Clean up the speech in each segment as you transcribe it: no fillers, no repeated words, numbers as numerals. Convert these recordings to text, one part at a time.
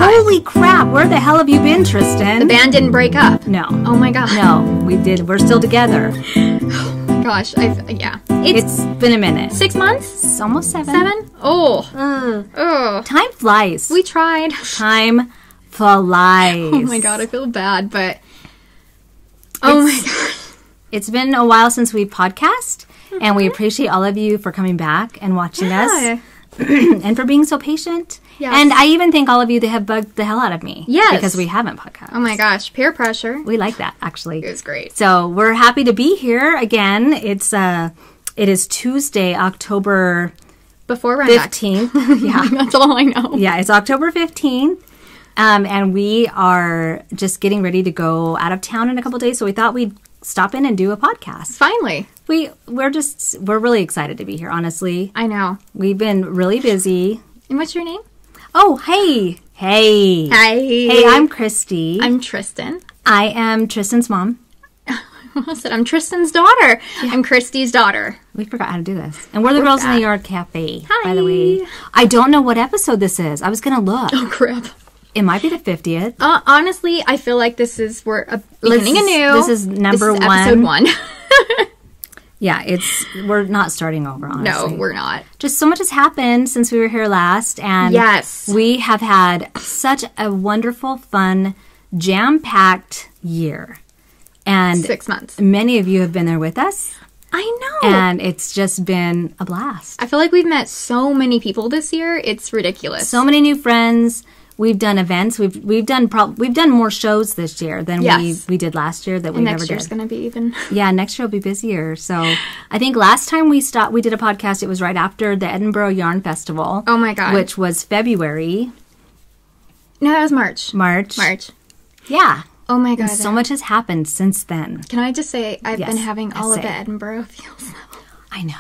time. Holy crap! Where the hell have you been, Trysten? The band didn't break up. No. Oh my god. No, we did. We're still together. Gosh, yeah. It's been a minute. 6 months? It's almost 7. 7? Oh. Time flies. We tried. Time flies. Oh my god, I feel bad, but... Oh my god. It's been a while since we podcast, and we appreciate all of you for coming back and watching us. And for being so patient. Yes. And I even thank all of you that have bugged the hell out of me. Yes. Because we haven't podcast. Oh my gosh, peer pressure. We like that, actually. It was great. So we're happy to be here again. It is Tuesday, October Before 15th. Yeah. That's all I know. Yeah, it's October 15th. And we are just getting ready to go out of town in a couple days. So we thought we'd stop in and do a podcast. Finally. We're really excited to be here, honestly. I know. We've been really busy. And what's your name? Oh, hey. Hey. Hi. Hey, I'm Christy. I'm Trysten. I am Trysten's mom. I said I'm Tristan's daughter. Yeah. I'm Christy's daughter. We forgot how to do this. And we're the Girls in the Yard Cafe, Hi. by the way. I don't know what episode this is. I was going to look. Oh, crap. It might be the 50th. Honestly, I feel like we're beginning anew. This is number this is one. Episode 1. Yeah, we're not starting over, honestly. No, we're not. Just so much has happened since we were here last. And yes. We have had such a wonderful, fun, jam-packed year. And 6 months. Many of you have been there with us. I know. And it's just been a blast. I feel like we've met so many people this year. It's ridiculous. So many new friends. We've done events. We've done more shows this year than we did last year that we never did. Next year's going to be even. Yeah, next year will be busier. So I think last time we did a podcast, it was right after the Edinburgh Yarn Festival. Oh my god. Which was February. No, that was March. March. Yeah. Oh my god. And so much has happened since then. Can I just say I've been having all of the Edinburgh feels now. I know.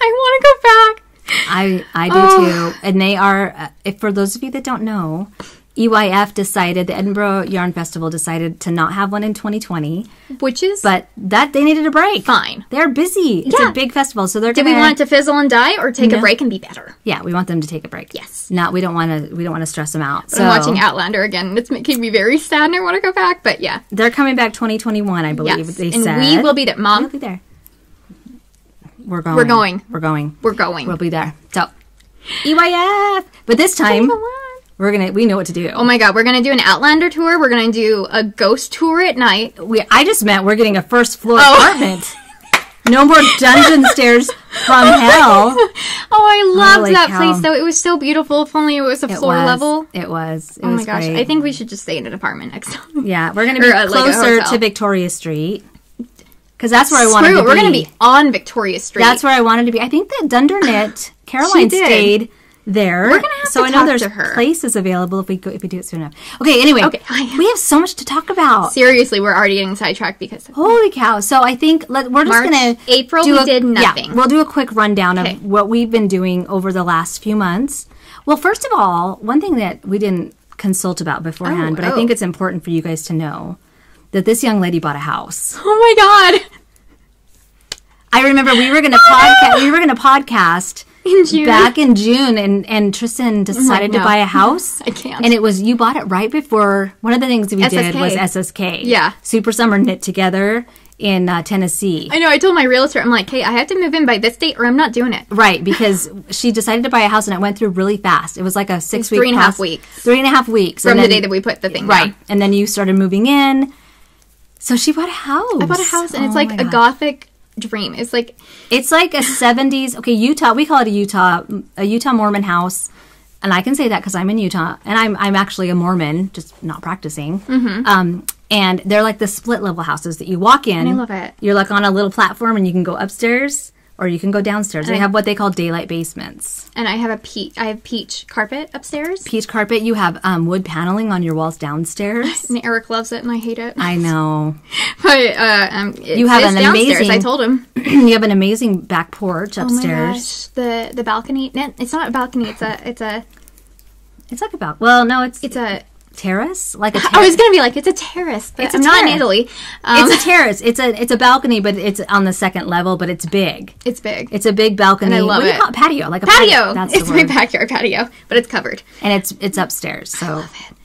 I want to go back. I do too. And they are, for those of you that don't know, EYF decided, the Edinburgh Yarn Festival decided to not have one in 2020. Which is? But they needed a break. Fine. They're busy. It's a big festival. So they're Do we want it to fizzle and die or take a break and be better? Yeah, we want them to take a break. Yes. We don't want to stress them out. So I'm watching Outlander again and it's making me very sad and I want to go back, but yeah. They're coming back 2021, I believe. Yes. They and said. we will be there. Mom. We'll be there. We're going. We're going. We'll be there. So, EYF! But this time, we know what to do. Oh my god, we're going to do an Outlander tour. We're going to do a ghost tour at night. I just meant we're getting a first floor apartment. No more dungeon stairs from hell. Oh, I loved that cow. place, though. It was so beautiful. If only it was a floor level. It was. Oh my gosh. Great. I think we should just stay in an apartment next time. Yeah, we're going to be closer to Victoria Street. Because that's where I wanted to be. We're going to be on Victoria Street. That's where I wanted to be. I think that Dundernit, Caroline stayed there. We're going to have to talk I know there's to her. Places available if we do it soon enough. Okay, anyway. Okay. We have so much to talk about. Seriously, we're already getting sidetracked because... Holy cow. So I think we're just going to... April, we did nothing. Yeah, we'll do a quick rundown of what we've been doing over the last few months. Well, first of all, one thing that we didn't consult about beforehand, but I think it's important for you guys to know, that this young lady bought a house. Oh my god. I remember we were going to podcast in June. Back in June, and Trysten decided to buy a house. I can't. And you bought it right before, one of the things that we did was SSK. Yeah. Super Summer Knit Together in Tennessee. I know, I told my realtor, I'm like, hey, I have to move in by this date or I'm not doing it. Right, because she decided to buy a house and it went through really fast. It was like a 6-week 3.5 weeks. 3.5 weeks. From the day that we put the thing down. Right. And then you started moving in. So she bought a house. I bought a house and it's like a gothic dream. It's like a 70s, Utah, we call it a Utah Mormon house. And I can say that because I'm in Utah and I'm actually a Mormon, just not practicing. Mm-hmm. And they're like the split level houses that you walk in. I love it. You're like on a little platform and you can go upstairs or you can go downstairs. They have what they call daylight basements. And I have peach carpet upstairs. Peach carpet. You have wood paneling on your walls downstairs. And Eric loves it and I hate it. I know. But you have an amazing. I told him. You have an amazing back porch upstairs. Oh my gosh, the balcony. It's not a balcony. It's like a balcony. Well, no, it's a terrace, like a terrace. I was gonna be like, it's a terrace, but I'm not in Italy. It's a terrace. It's a balcony, but it's on the second level, but it's big. It's big. It's a big balcony. And I love what do you call it? Patio, like a patio. That's it's my backyard patio, but it's covered. And it's upstairs. So. I love it.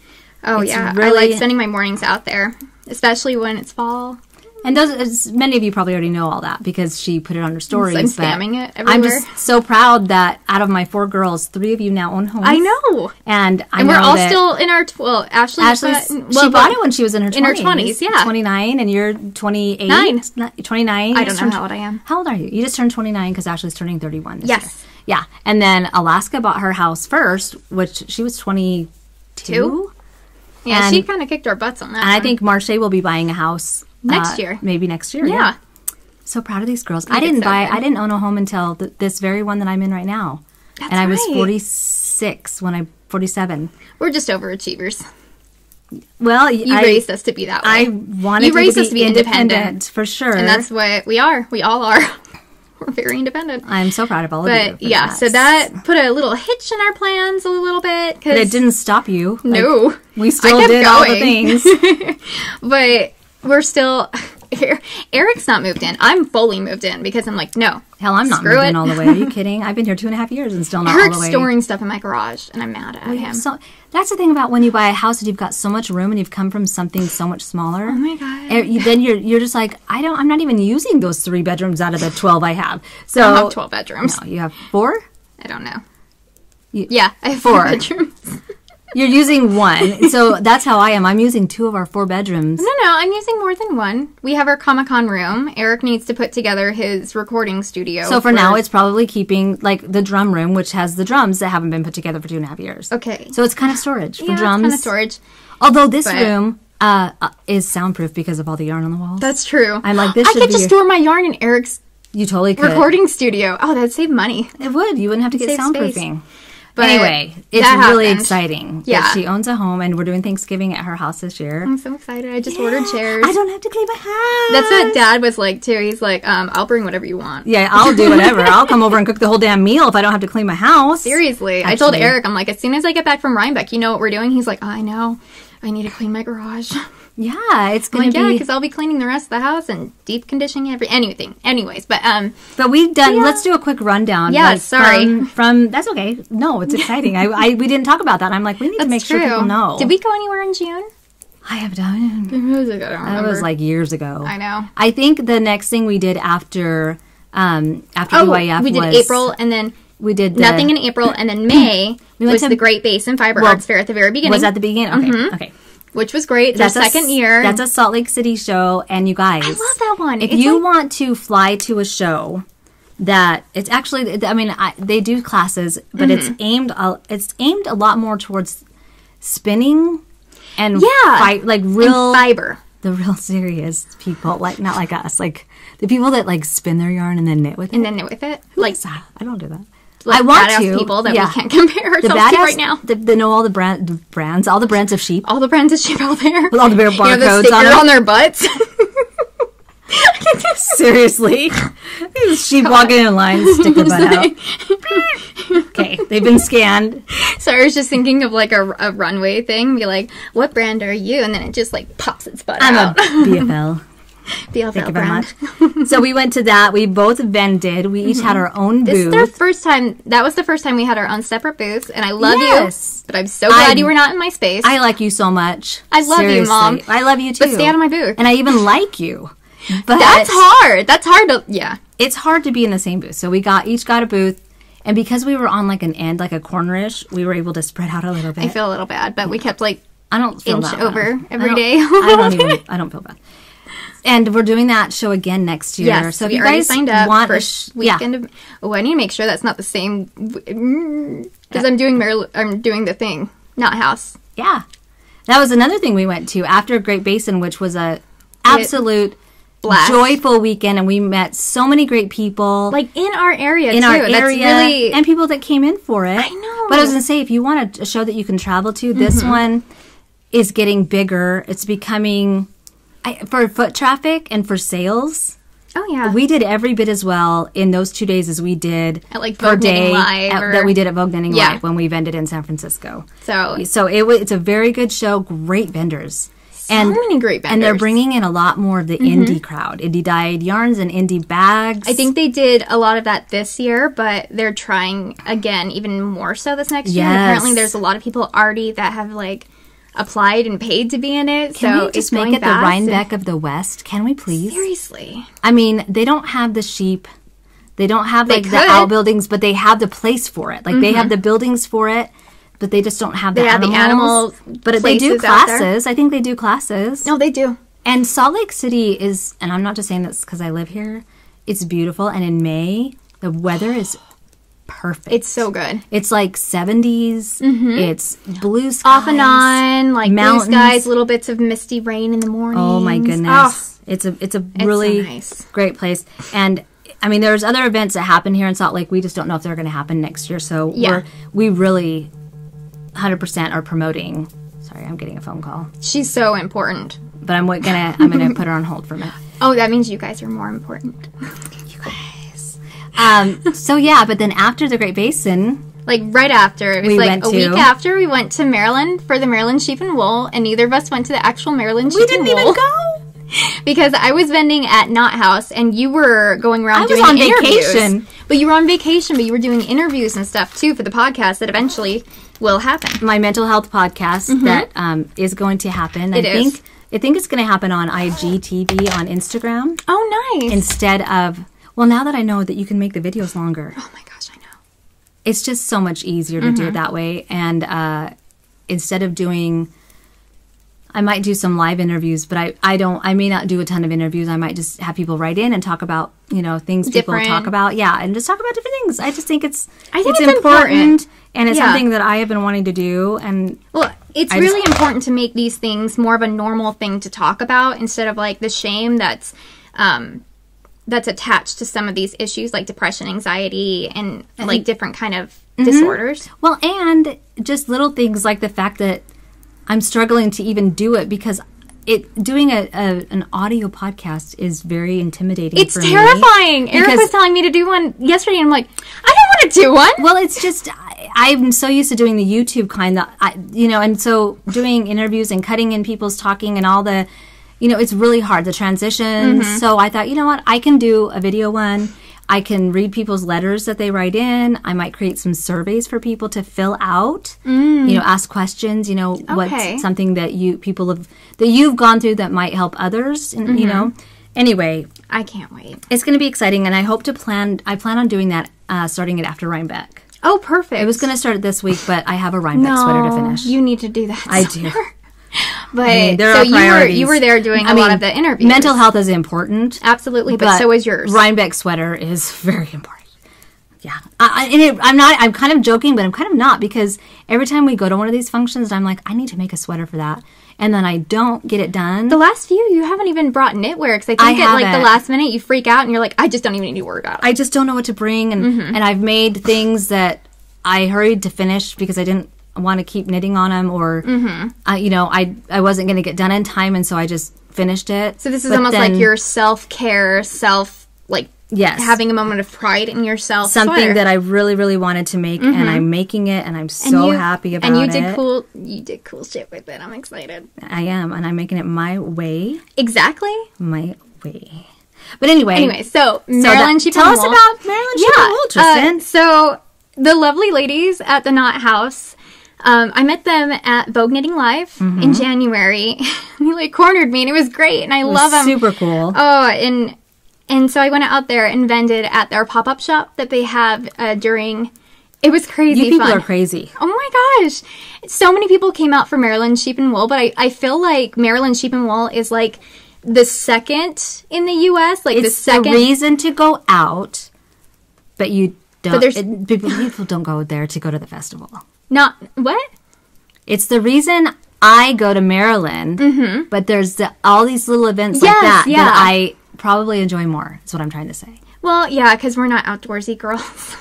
Oh, yeah. I like spending my mornings out there, especially when it's fall. And those, many of you probably already know all that because she put it on her stories. I'm spamming it everywhere. I'm just so proud that out of my 4 girls, 3 of you now own homes. I know. And we're all still in our, Ashley she bought it when she was in her 20s. In her 20s, yeah. 29, and you're 28. 29. I don't know how old I am. How old are you? You just turned 29 because Ashley's turning 31 this year. Yeah. And then Alaska bought her house first, which she was 22. Yeah, she kind of kicked our butts on that. And I think Marche will be buying a house next year. Maybe next year. Yeah. So proud of these girls. I didn't own a home until this very one that I'm in right now. That's and I was 46 47. We're just overachievers. Well, you raised us to be that way. I wanted raised us to be independent for sure. And that's what we are. We all are. We're very independent. I'm so proud of all of you. But yeah, so that put a little hitch in our plans a little bit. But it didn't stop you. No. We still did all the things. But we're still... Eric's not moved in. I'm fully moved in because I'm like, no. Hell, I'm not moved in all the way. Are you kidding? I've been here 2.5 years and still not all the way. Eric's storing stuff in my garage, and I'm mad at him. So that's the thing about when you buy a house and you've got so much room and you've come from something so much smaller. Oh my god! Then you're just like, I'm not even using those 3 bedrooms out of the 12 I have. So I don't have 12 bedrooms. No, you have 4. I don't know. Yeah, I have 4 bedrooms. You're using 1. So that's how I am. I'm using 2 of our 4 bedrooms. No, I'm using more than 1. We have our Comic-Con room. Eric needs to put together his recording studio. So for now, it's probably keeping, like, the drum room, which has the drums that haven't been put together for 2.5 years. Okay. So it's kind of storage for drums. It's kind of storage. Although this room is soundproof because of all the yarn on the walls. That's true. I'm like, this I could just store my yarn in Eric's You totally could. recording studio. Oh, that'd save money. It would. You wouldn't have to get soundproofing. But anyway, it's really exciting that she owns a home, and we're doing Thanksgiving at her house this year. I'm so excited. I just ordered chairs. I don't have to clean my house. That's what Dad was like, too. He's like, I'll bring whatever you want. Yeah, I'll do whatever. I'll come over and cook the whole damn meal if I don't have to clean my house. Seriously. Actually, I told Eric, I'm like, as soon as I get back from Rhinebeck, you know what we're doing? He's like, I know. I need to clean my garage. Yeah, it's going to be... Yeah, because I'll be cleaning the rest of the house and deep conditioning anything. Anyways, but we've done... Yeah. Let's do a quick rundown. Yeah, like, sorry. From that's okay. No, it's exciting. We didn't talk about that. I'm like, we need to make sure people know. Did we go anywhere in June? I have done. That was like years ago. I know. I think the next thing we did after UIF we did April, and then... We did nothing in April, and then May was the Great Basin Fiber Arts Fair at the very beginning. Was at the beginning? Okay. Which was great. Their second year. That's a Salt Lake City show, and you guys... I love that one. If you want to fly to a show that... It's actually... I mean, they do classes, but it's aimed a lot more towards spinning and... like real... And fiber. The real serious people. Like, not like us. Like, the people that, like, spin their yarn and then knit with it. Like, I don't do that. Like I want to. People that we can't compare ourselves to right now. They know all the brands, all the brands of sheep. All the brands of sheep out there. With all the barcodes the sticker on their butts. Seriously. Sheep walking in line, stick their butt out. Okay, they've been scanned. So I was just thinking of like a runway thing. Be like, what brand are you? And then it just like pops its butt out. I'm a BFL. Thank you very much. So we went to that. We both vended. We each had our own booth. This is our first time. That was the first time we had our own separate booths. And I love you. But I'm so glad you were not in my space. I like you so much. I love you, Mom. I love you too. But stay out of my booth. And I even like you. But that's hard. That's hard to, It's hard to be in the same booth. So we each got a booth. And because we were on like an end, like a cornerish, we were able to spread out a little bit. I feel a little bad, but we kept like I don't feel inch that over bad. every day. I don't feel bad. And we're doing that show again next year. Yes, so if we you already guys signed up want for weekend of... Oh, I need to make sure that's not the same... Because I'm doing the thing, not house. Yeah. That was another thing we went to after Great Basin, which was a absolute blast. Joyful weekend. And we met so many great people. Like in our area, in too. our area. Really... And people that came in for it. I know. But I was going to say, if you want a show that you can travel to, this one is getting bigger. It's becoming... for foot traffic and for sales, oh yeah, we did every bit as well in those 2 days as we did at like Vogue Knitting Live that we did at Vogue Knitting Live when we vended in San Francisco. So it's a very good show. Great vendors, many great vendors, and they're bringing in a lot more of the indie crowd, indie dyed yarns and indie bags. I think they did a lot of that this year, but they're trying again even more so this next year. And apparently, there's a lot of people already that have like applied and paid to be in it. Can so we just it's make going it the Rhinebeck of the West? Can we please? Seriously. I mean, they don't have the sheep. They don't have like the could. outbuildings, but they have the place for it. Like they have the buildings for it, but they just don't have the animals. The animal but they do classes. I think they do classes. No, they do. And Salt Lake City is, and I'm not just saying this because I live here, it's beautiful. And in May, the weather is perfect. It's so good. It's like 70s. It's blue skies. Off and on, like mountains. blue skies, little bits of misty rain in the morning. Oh my goodness. It's a really so nice. Great place. And I mean, there's other events that happen here in Salt Lake. We just don't know if they're going to happen next year. So we really 100% are promoting. Sorry, I'm getting a phone call. She's so important. But I'm gonna put her on hold for a minute. Oh, that means you guys are more important. You guys. So yeah, but then after the Great Basin, like right after, it was we like went a to- week after, we went to Maryland for the Maryland Sheep and Wool, and neither of us went to the actual Maryland Sheep and Wool. we didn't even go. Because I was vending at Knot House, and you were going around I doing was on interviews. vacation. But you were on vacation, but you were doing interviews and stuff, too, for the podcast that eventually will happen. My mental health podcast that is going to happen. I think it's going to happen on IGTV on Instagram. Oh, nice. Instead of, well, now that I know that you can make the videos longer. Oh, my gosh, I know. It's just so much easier to do it that way. And instead of doing, I might do some live interviews, but I may not do a ton of interviews. I might just have people write in and talk about, things people talk about. Yeah, and just talk about different things. I just think it's important. And it's something that I have been wanting to do. And well, it's really important to make these things more of a normal thing to talk about instead of like the shame that's attached to some of these issues like depression, anxiety, and like different kind of disorders. Well, and just little things like the fact that I'm struggling to even do it because doing an audio podcast is very intimidating. It's for terrifying. Me Eric was telling me to do one yesterday, and I'm like, I don't want to do one. Well, it's just I'm so used to doing the YouTube kind that and so doing interviews and cutting in people's talking and all the, it's really hard, the transitions. So I thought, you know what, I can do a video one. I can read people's letters that they write in. I might create some surveys for people to fill out. Ask questions. What's something that you've gone through that might help others. And anyway, I can't wait. It's going to be exciting, and I plan on doing that, starting it after Rhinebeck. Oh, perfect. I was going to start it this week, but I have a Rhinebeck sweater to finish. You need to do that. I do. But there are priorities. you were there doing a lot of the interviews. Mental health is important. Absolutely, but so is yours. Rhinebeck sweater is very important. Yeah. I'm kind of joking, but I'm kind of not, because every time we go to one of these functions, I'm like, I need to make a sweater for that. And then I don't get it done. The last few, you haven't even brought knitwear, because I think at like the last minute you freak out and you're like, I just don't even need to worry about it. I just don't know what to bring. And I've made things that I hurried to finish because I didn't want to keep knitting on them, or I wasn't going to get done in time, and so I just finished it. So this is almost like your self-care, having a moment of pride in yourself. Something that I really, really wanted to make, and I'm making it, and I'm so happy about it. And you did cool shit with it. I'm excited. I am, and I'm making it my way. Exactly. My way. But anyway, so Maryland Sheep and Wool. Tell us about Maryland Sheep and Wool, Trysten. So the lovely ladies at the Knot House, I met them at Vogue Knitting Live in January. They cornered me, and it was great, and I love them. Super cool. Oh, and so I went out there and vended at their pop-up shop that they have during... It was crazy fun. You people are crazy. Oh my gosh. So many people came out for Maryland Sheep and Wool, but I feel like Maryland Sheep and Wool is like the second in the U.S. Like it's the reason to go out, but you don't... people don't go there to go to the festival. Not... What? It's the reason I go to Maryland, but there's all these little events that I probably enjoy more. That's what I'm trying to say. Well, yeah, because we're not outdoorsy girls.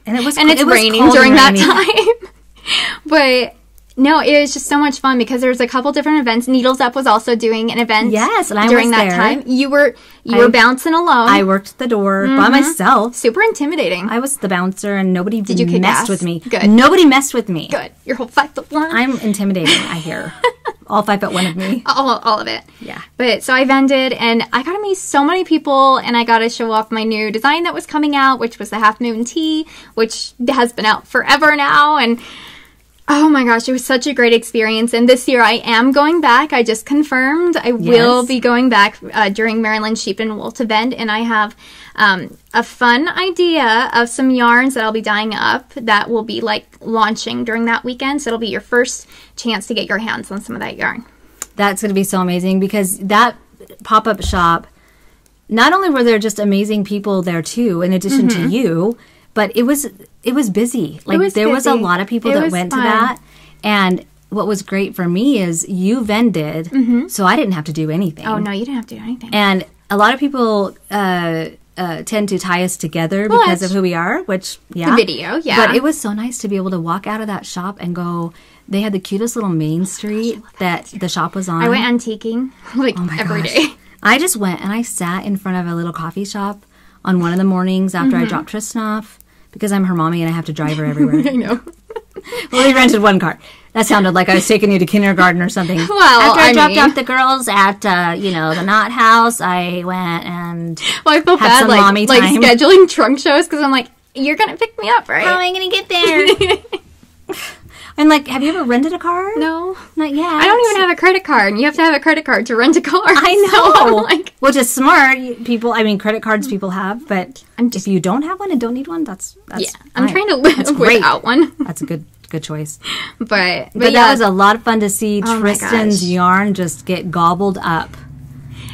And it's raining during that time. But no, it was just so much fun because there was a couple different events. Needles Up was also doing an event. Yes, and I during was that there. time. You were bouncing alone. I worked the door by myself. Super intimidating. I was the bouncer, and nobody messed with me. Good. Nobody messed with me. Good. Your whole 5'1". I'm intimidating, I hear. All 5'1" of me. All of it. Yeah. But so I vended, and I got to meet so many people, and I got to show off my new design that was coming out, which was the Half Moon Tee, which has been out forever now, and Oh my gosh, it was such a great experience. And this year I am going back. I just confirmed I will be going back during Maryland Sheep and Wool event. And I have a fun idea of some yarns that I'll be dyeing up that will be like launching during that weekend. So it'll be your first chance to get your hands on some of that yarn. That's going to be so amazing because that pop-up shop, not only were there just amazing people there too, in addition to you, but it was busy. Like there was a lot of people that went to that. And what was great for me is you vended, so I didn't have to do anything. Oh no, you didn't have to do anything. And a lot of people tend to tie us together because of who we are, which the video, But it was so nice to be able to walk out of that shop and go. They had the cutest little main street that the shop was on. I went antiquing every day. I just went and I sat in front of a little coffee shop on one of the mornings after I dropped Trysten off. Because I'm her mommy and I have to drive her everywhere. I know. Well, we rented one car. That sounded like I was taking you to kindergarten or something. Well, after I dropped off the girls at, the Knot House, I went and I felt bad, mommy time. Scheduling trunk shows because I'm like, you're going to pick me up, right? How am I going to get there? And have you ever rented a car? No. Not yet. I don't even have a credit card, and you have to have a credit card to rent a car. I know. So which is smart. Credit cards people have, but if you don't have one and don't need one, that's I'm trying to live without one. That's a good choice. But that was a lot of fun to see Trysten's yarn just get gobbled up.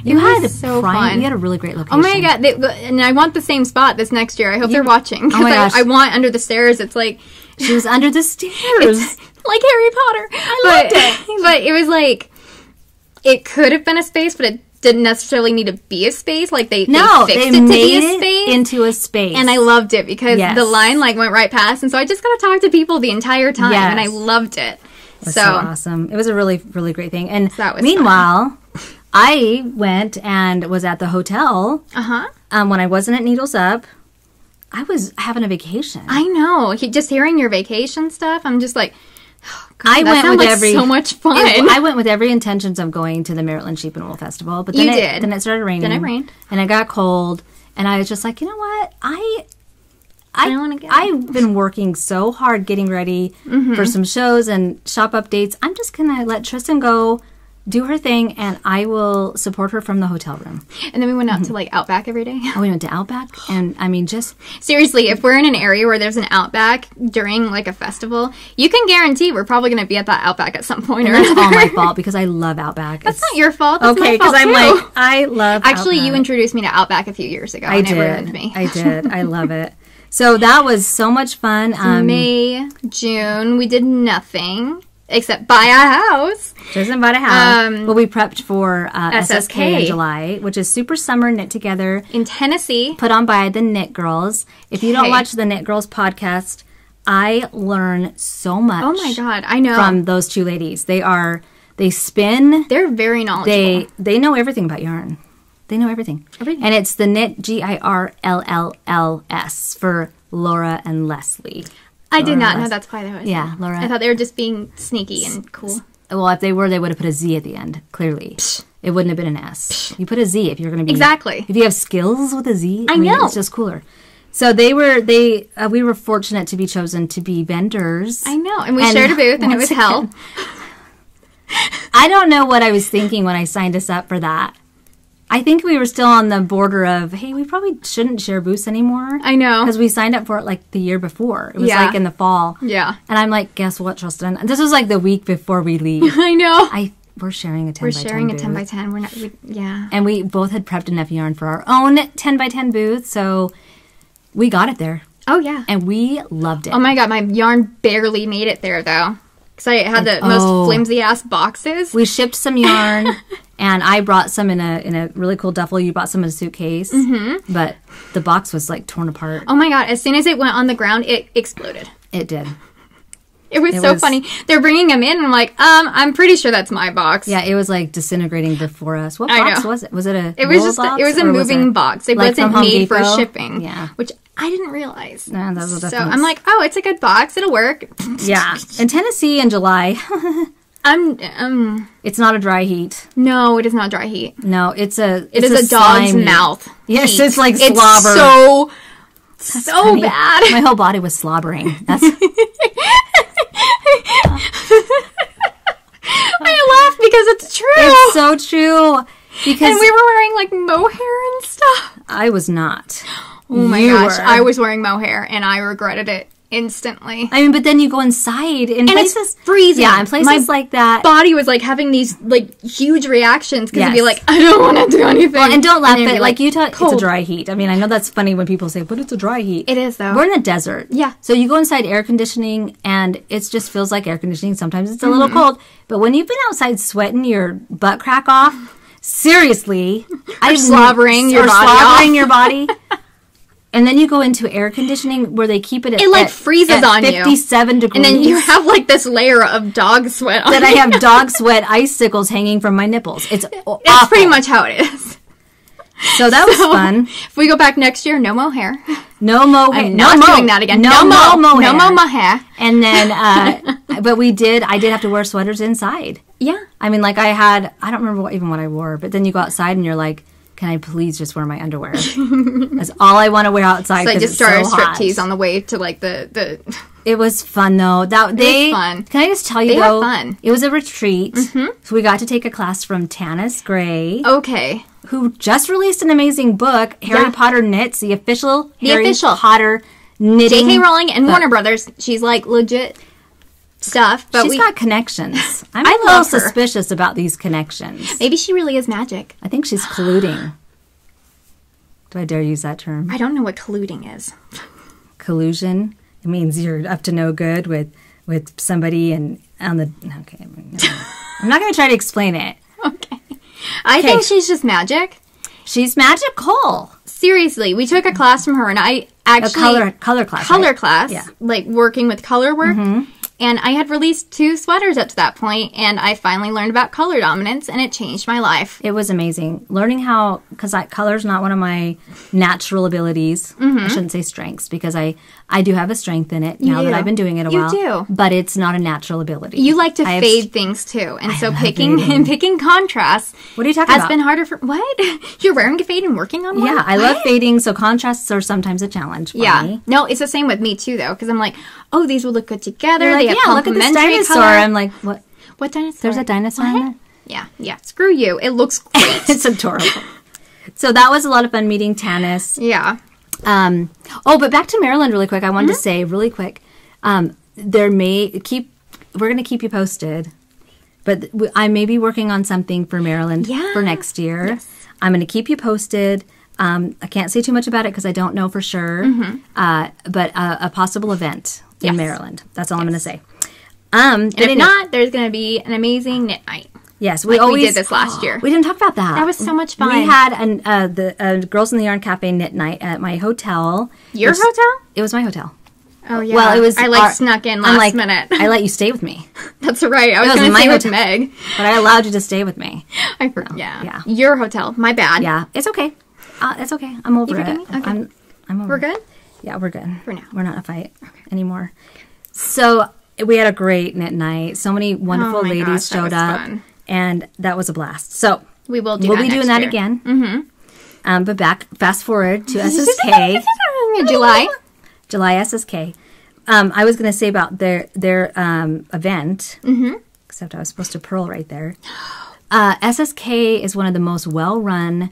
You had so fun. You had a really great location. Oh my god! And I want the same spot this next year. I hope they're watching. Oh my gosh! I want under the stairs. It's like she was under the stairs, like Harry Potter. I loved it. But it was like it could have been a space, but it didn't necessarily need to be a space. Like they fixed it to be a space into a space, and I loved it because the line went right past, and so I just got to talk to people the entire time, and I loved it. It was so awesome. It was a really, really great thing. And that was meanwhile, I went and was at the hotel. When I wasn't at Needles Up, I was having a vacation. I know. Just hearing your vacation stuff, I'm just like, oh, God, I went with so much fun. I went with every intentions of going to the Maryland Sheep and Wool Festival, but then it started raining. Then it rained, and it got cold, and I was just like, you know what, I've been working so hard getting ready for some shows and shop updates. I'm just gonna let Trysten go do her thing, and I will support her from the hotel room. And then we went out to Outback every day. Oh, we went to Outback, and just seriously, if we're in an area where there's an Outback during a festival, you can guarantee we're probably going to be at that Outback at some point. That's all my fault because I love Outback. That's not your fault. That's okay, because I'm I love. Actually, Outback. You introduced me to Outback a few years ago. I did. It ruined me. I did. I love it. So that was so much fun. May, June, we did nothing. Except buy a house. Trysten bought a house. Well, we prepped for SSK in July, which is Super Summer Knit Together. In Tennessee. Put on by the Knit Girls. If you don't watch the Knit Girls podcast, I learn so much. Oh my God, I know. From those two ladies. They spin. They're very knowledgeable. They know everything about yarn. They know everything. And it's the Knit, GIRLLS, for Laura and Leslie. I did not know that's why they were. Yeah, Laura. I thought they were just being sneaky and cool. Well, if they were, they would have put a Z at the end, clearly. It wouldn't have been an S. You put a Z if you're going to be... Exactly. If you have skills with a Z, I know. It's just cooler. So we were fortunate to be chosen to be vendors. I know. And we shared a booth, and it was hell. I don't know what I was thinking when I signed us up for that. I think we were still on the border of, hey, we probably shouldn't share booths anymore. I know. Because we signed up for it the year before. It was in the fall. Yeah. And I'm like, guess what, Trysten? This was the week before we leave. I know. We're sharing a 10 by 10 We're sharing booth. a 10 by 10. We're not, yeah. And we both had prepped enough yarn for our own 10 by 10 booth, so we got it there. Oh, yeah. And we loved it. Oh, my God. My yarn barely made it there, though. Because I had the most flimsy-ass boxes. We shipped some yarn, and I brought some in a really cool duffel. You brought some in a suitcase. But the box was, torn apart. Oh, my God. As soon as it went on the ground, it exploded. It did. It was so funny. They're bringing them in, and I'm like, I'm pretty sure that's my box. Yeah, it was disintegrating before us. What box was it? Was it a It was a moving box. It wasn't made for shipping. Yeah. Which I didn't realize. No, that was so I'm like, oh, it's a good box. It'll work. Yeah. In Tennessee in July. It's not a dry heat. No, it is not dry heat. No, it is a dog's mouth. Yes, heat. it's slobber. It's so bad. My whole body was slobbering. That's I laugh because it's true. It's so true. Because and we were wearing like mohair and stuff. I was not. Oh my gosh. I was wearing mohair and I regretted it instantly. I mean, but then you go inside in places. It's freezing. Yeah, in places like that. Body was like having these like huge reactions because Yes. it'd be like, I don't want to do anything. Well, and don't laugh then at it'd be, like Utah. cold. It's a dry heat. I mean, I know that's funny when people say, but it's a dry heat. It is though. We're in the desert. Yeah. So you go inside air conditioning and it just feels like air conditioning. Sometimes it's a little cold. But when you've been outside sweating your butt crack off, seriously. slobbering your body. And then you go into air conditioning where they keep it at, it like freezes at on 57 you. degrees. And then you have like this layer of dog sweat on that I you. have dog sweat icicles hanging from my nipples. It's awful. That's pretty much how it is. So that was fun. If we go back next year, no mohair. No mohair. I'm not doing that again. No mohair. No mohair. And then, but I did have to wear sweaters inside. Yeah. I mean, like I don't remember what I wore, but then you go outside and you're like, can I please just wear my underwear? That's all I want to wear outside. So I just it's started so a hot. striptease on the way to like the. It was fun though. It was fun. Can I just tell you They though? were fun. It was a retreat. So we got to take a class from Tanis Gray. Okay. Who just released an amazing book, Harry Potter Knits, the official Harry Potter knitting. J.K. Rowling and Warner Brothers. She's like legit stuff. But She's got connections. I'm I a little love her. suspicious about these connections. Maybe she really is magic. I think she's colluding. Do I dare use that term? I don't know what colluding is. Collusion. It means you're up to no good with somebody and on the. Okay, I'm not going to try to explain it. Okay. I think she's just magic. She's magical. Seriously, we took a class from her, and I actually A color class. color right? class, Yeah. like working with color work. And I had released 2 sweaters up to that point, and I finally learned about color dominance, and it changed my life. It was amazing. Learning how, because color's not one of my natural abilities. I shouldn't say strengths, because I do have a strength in it now that I've been doing it a while. You do. But it's not a natural ability. You like to fade things, too. And so picking contrasts What are you talking has about? been harder for... What? You're wearing a fade and working on one? Yeah, I love fading, so contrasts are sometimes a challenge for me. No, it's the same with me, too, though, because I'm like, oh, these will look good together. You're like, they have look at this complementary dinosaur. color. I'm like, what? What dinosaur? There's a dinosaur in there? Yeah. Screw you. It looks great. It's adorable. So that was a lot of fun meeting Tanis. Yeah. But back to Maryland really quick. I wanted to say really quick, we're going to keep you posted, but I may be working on something for Maryland for next year. Yes. I'm going to keep you posted. I can't say too much about it because I don't know for sure, but a possible event in Maryland. That's all I'm going to say. And if not, there's going to be an amazing knit night. Yes, we did this last year. We didn't talk about that. That was so much fun. We had the Girls in the Yarn Cafe knit night at my hotel. Your hotel? It was my hotel. Oh, yeah. Well, it was. I snuck in last minute. I let you stay with me. That's right. I was going to stay with Meg. But I allowed you to stay with me. I forgot. Yeah. Your hotel. My bad. Yeah. It's okay. It's okay. I'm over it. Me? Okay. I'm over We're good? Yeah, we're good. For now. We're not in a fight anymore. So we had a great knit night. So many wonderful ladies showed up. Fun. And that was a blast. So we'll be doing that year. again. Mm-hmm. But fast forward to SSK. July SSK. I was going to say about their event, except I was supposed to purl right there. SSK is one of the most well-run.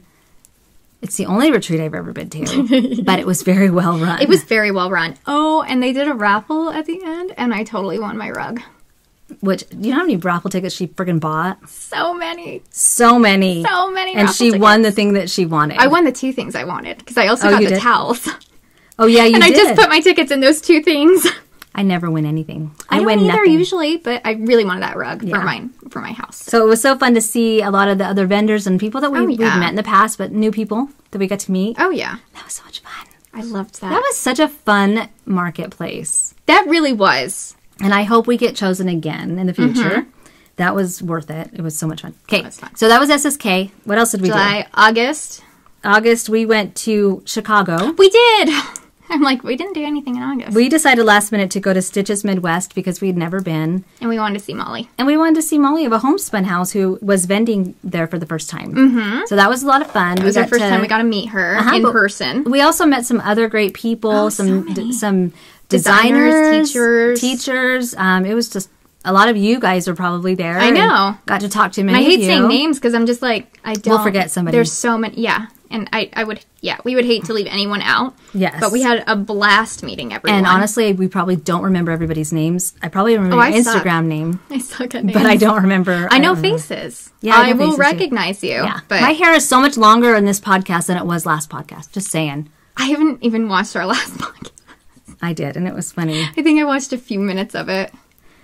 It's the only retreat I've ever been to, but it was very well run. It was very well run. Oh, and they did a raffle at the end, and I totally won my rug. Which, you know how many raffle tickets she friggin' bought? So many. And she won the thing that she wanted. I won the 2 things I wanted, because I also got the towels. Oh, yeah, you did. And I just put my tickets in those 2 things. I never win anything. I win don't either nothing. usually, but I really wanted that rug for my house. So it was so fun to see a lot of the other vendors and people that we've met in the past, but new people that we got to meet. Oh, yeah. That was so much fun. I loved that. That was such a fun marketplace. That really was. And I hope we get chosen again in the future. That was worth it. It was so much fun. Okay, so that was SSK. What else did we do? August, we went to Chicago. We did. I'm like, we didn't do anything in August. We decided last minute to go to Stitches Midwest because we'd never been. And we wanted to see Molly. And we wanted to see Molly of a homespun house who was vending there for the first time. So that was a lot lot. It was our first time we got to meet her in person. We also met some other great people, some designers, teachers. It was just a lot of you guys are probably there. I know. Got to talk to many I hate of you. saying names because I'm just like, I don't. We'll forget somebody. There's so many. Yeah. And I would, we would hate to leave anyone out. Yes. But we had a blast meeting everyone. And honestly, we probably don't remember everybody's names. I probably remember your Instagram name. I suck at names. But I don't remember. I know faces. Yeah, I will recognize you. Yeah. But my hair is so much longer in this podcast than it was last podcast. Just saying. I haven't even watched our last podcast. I did, and it was funny. I think I watched a few minutes of it.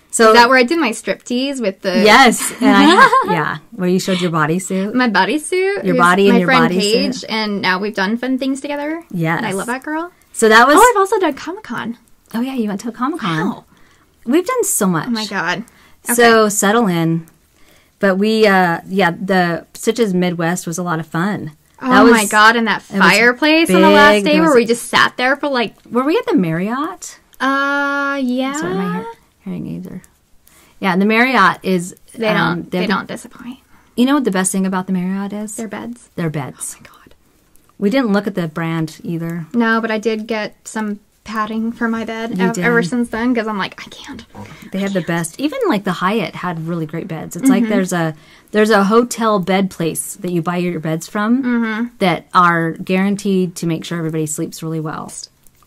So is that where I did my striptease with the... Yes. And where you showed your bodysuit. My bodysuit. Your body and your bodysuit. My friend Paige, and now we've done fun things together. Yes. And I love that girl. So that was... Oh, I've also done Comic-Con. Oh, yeah, you went to a Comic-Con. Wow. We've done so much. Oh, my God. Okay. So settle in. But we, the Stitches Midwest was a lot of fun. Oh, my God, and that fireplace on the last day where we just sat there for like... Were we at the Marriott? Yeah. Sorry, my hearing aids are... Yeah, and the Marriott is... They don't disappoint. You know what the best thing about the Marriott is? Their beds. Their beds. Oh, my God. We didn't look at the brand either. No, but I did get some padding for my bed ever since then because I'm like, I can't. They have the best. Even like the Hyatt had really great beds. It's like there's a hotel bed place that you buy your beds from that are guaranteed to make sure everybody sleeps really well.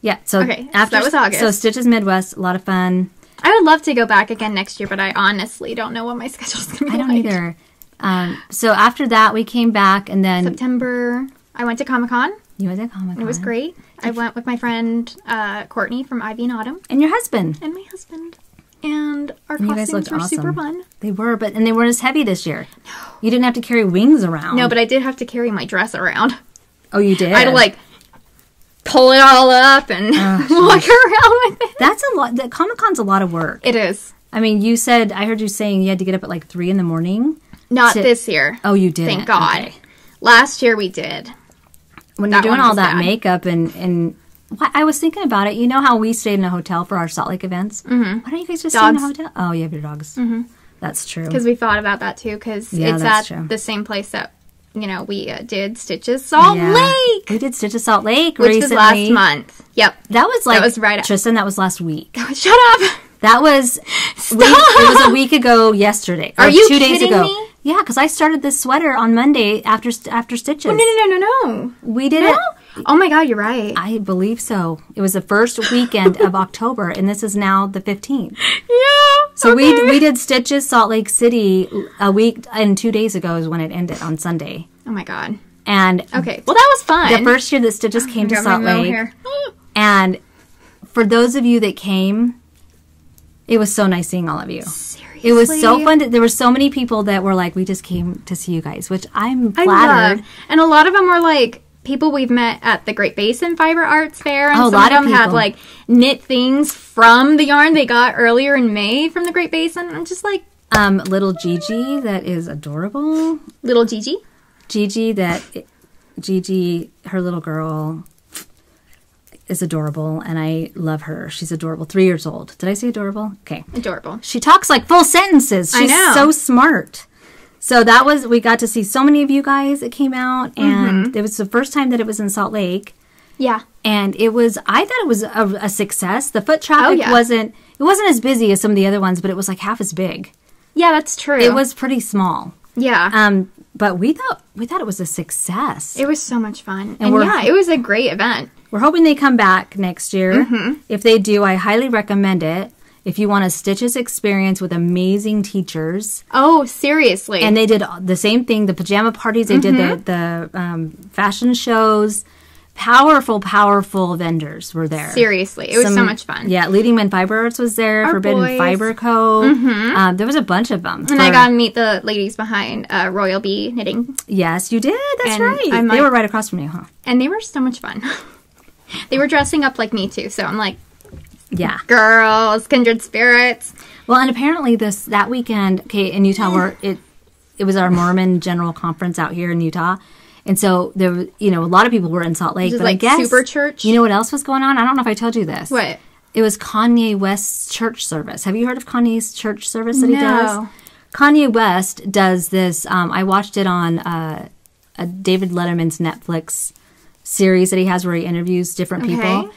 Yeah, so after that was August. So Stitches Midwest, a lot of fun. I would love to go back again next year, but I honestly don't know what my schedule's going to be I don't either. So after that, we came back, and then... September, I went to Comic-Con. You went to Comic-Con. It was great. I went with my friend Courtney from Ivy and Autumn. And your husband. And my husband. And our you guys costumes looked were awesome. super fun. They were, and they weren't as heavy this year. No. You didn't have to carry wings around. No, but I did have to carry my dress around. Oh, you did? I had to, pull it all up and walk around with it. That's a lot. Comic-Con's a lot of work. It is. I mean, I heard you saying you had to get up at 3 in the morning. Not this year. Oh, you did. Thank God. Okay. Last year we did. When you're doing all that makeup and I was thinking about it. You know how we stayed in a hotel for our Salt Lake events? Mm-hmm. Why don't you guys just stay in a hotel? Oh, you have your dogs. Mm-hmm. That's true. Because we thought about that too. Because it's at the same place that we did Stitches Salt Lake. We did Stitches Salt Lake which recently. was last month. Yep. That was right. Trysten, that was last week. Shut up. That was it was a week ago yesterday. Are you 2 days ago? Me? Yeah, because I started this sweater on Monday after Stitches. No. We did it. Oh my God, you're right. I believe so. It was the first weekend of October, and this is now the 15th. Yeah. So we did Stitches Salt Lake City a week and 2 days ago is when it ended on Sunday. Oh my God. And okay, well that was fun. The first year that Stitches came to Salt Lake, and for those of you that came, it was so nice seeing all of you. Seriously? It was so fun. There were so many people that were like, we just came to see you guys, which I'm flattered. And a lot of them were like people we've met at the Great Basin Fiber Arts Fair, and some of them had knit things from the yarn they got earlier in May from the Great Basin. I'm just like, little Gigi that is adorable. Little Gigi, her little girl is adorable, and I love her. She's adorable. 3 years old. Did I say adorable? Okay. Adorable. She talks like full sentences. She's so smart. So we got to see so many of you guys that came out, and it was the first time that it was in Salt Lake. Yeah. And I thought it was a success. The foot traffic wasn't as busy as some of the other ones, but it was like half as big. Yeah, that's true. It was pretty small. Yeah. But we thought it was a success. It was so much fun. And it was a great event. We're hoping they come back next year. Mm-hmm. If they do, I highly recommend it. If you want a Stitches experience with amazing teachers. Oh, seriously. And they did the same thing, the pajama parties. They did the fashion shows. Powerful vendors were there. Seriously. It was so much fun. Yeah, Leading Men Fiber Arts was there. Forbidden Fiber Co. Mm-hmm. There was a bunch of them. And I got to meet the ladies behind Royal Bee Knitting. Yes, you did. That's right. They were right across from you, huh? And they were so much fun. They were dressing up like me, too. So I'm like, yeah, girls, kindred spirits. Well, and apparently that weekend, in Utah, it was our Mormon General Conference out here in Utah. And so there was, a lot of people were in Salt Lake. But I guess super church. You know what else was going on? I don't know if I told you this. What? It was Kanye West's church service. Have you heard of Kanye's church service that he does? Kanye West does this. I watched it on David Letterman's Netflix series that he has where he interviews different people.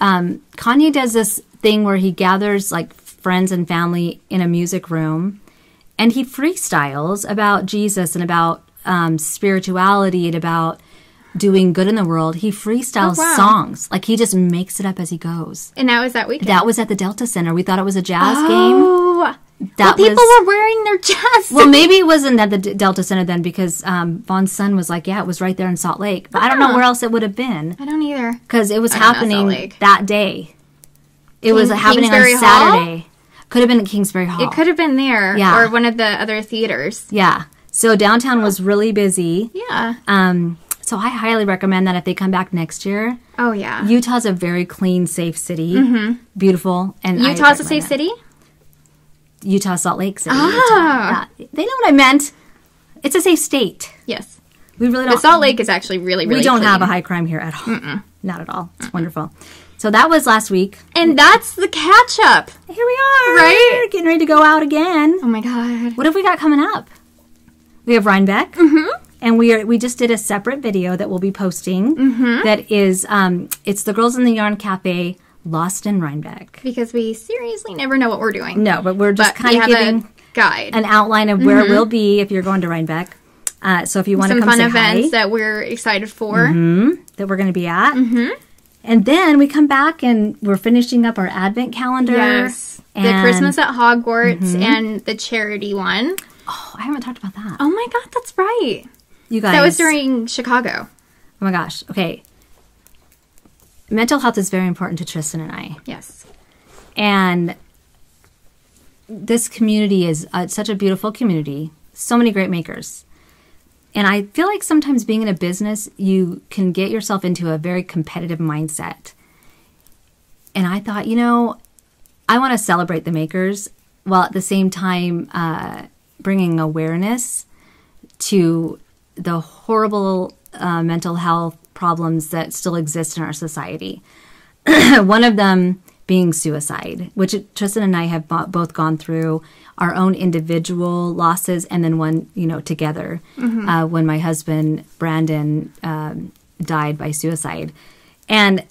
Kanye does this thing where he gathers friends and family in a music room, and he freestyles about Jesus and about spirituality and about doing good in the world. He freestyles songs. Like, he just makes it up as he goes. And that was that weekend? That was at the Delta Center. We thought it was a jazz game. People were wearing their jazz. Well, maybe it wasn't at the Delta Center then, because Vaughn's son was like, yeah, it was right there in Salt Lake. But I don't know where else it would have been. I don't either. Because it was happening that day. It was happening on Saturday. Hall? Could have been at Kingsbury Hall. It could have been there. Yeah. Or one of the other theaters. Yeah. So downtown was really busy. Yeah. So I highly recommend that if they come back next year. Oh, yeah. Utah's a very clean, safe city. Mm-hmm. Beautiful. And Utah's a safe city? Utah, Salt Lake City. Utah. They know what I meant. It's a safe state. Yes. We really don't. But Salt Lake is actually really, really We don't clean. have a high crime here at all. Mm-mm. Not at all. It's wonderful. So that was last week. And that's the catch-up. Here we are. Right? We're getting ready to go out again. Oh, my God. What have we got coming up? We have Rhinebeck. Mm-hmm. And we just did a separate video that we'll be posting. Mm-hmm. That is, it's the Girls in the Yarn Cafe Lost in Rhinebeck. Because we seriously never know what we're doing. No, but we're just kind of giving a guide, an outline of where we'll be if you're going to Rhinebeck. So if you want to come say hi. Some fun events that we're excited for. Mm-hmm, that we're going to be at. Mm-hmm. And then we come back and we're finishing up our Advent calendar. Yes. The Christmas at Hogwarts and the charity one. Oh, I haven't talked about that. Oh my God, that's right. You guys. That was during Chicago. Oh my gosh. Okay. Mental health is very important to Trysten and I. Yes. And this community is such a beautiful community. So many great makers. And I feel like sometimes being in a business, you can get yourself into a very competitive mindset. And I thought, I want to celebrate the makers while at the same time bringing awareness to the horrible mental health problems that still exist in our society. One of them being suicide, which Trysten and I have both gone through our own individual losses, and then one, together, when my husband, Brandon, died by suicide. And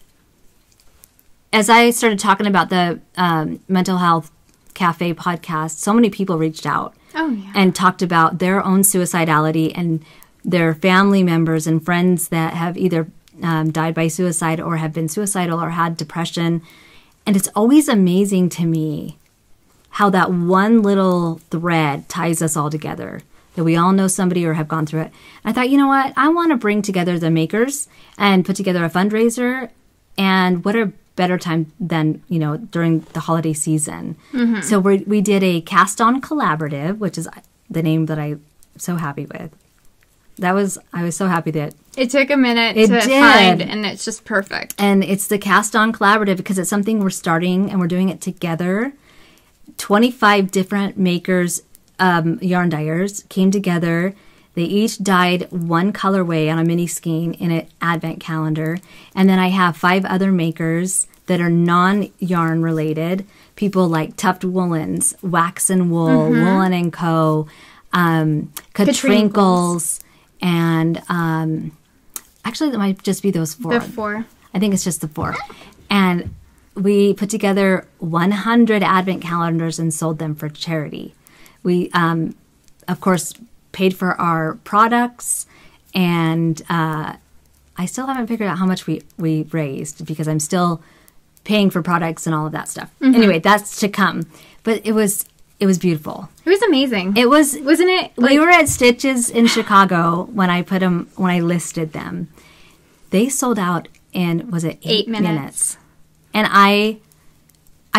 as I started talking about the Mental Health Cafe podcast, so many people reached out and talked about their own suicidality and their family members and friends that have either died by suicide or have been suicidal or had depression. And it's always amazing to me how that one little thread ties us all together, that we all know somebody or have gone through it. And I thought, you know what? I want to bring together the makers and put together a fundraiser. And what a better time than, during the holiday season. Mm-hmm. So we did a Cast On Collaborative, which is the name that I'm so happy with. I was so happy that it took a minute to find, and it's just perfect. And it's the Cast On Collaborative because it's something we're starting and we're doing it together. 25 different makers, yarn dyers came together. They each dyed one colorway on a mini skein in an advent calendar. And then I have 5 other makers that are non-yarn related. People like Tuft Woolens, Wax and Wool, Woolen and Co., Katrinkles, and actually that might just be those 4. The 4. I think it's just the 4. And we put together 100 advent calendars and sold them for charity. We, of course, paid for our products, and I still haven't figured out how much we raised because I'm still paying for products and all of that stuff. Mm-hmm. Anyway, that's to come. But it was beautiful. It was amazing. It was, wasn't it? We were at Stitches in Chicago when I listed them. They sold out in, was it 8 minutes? And I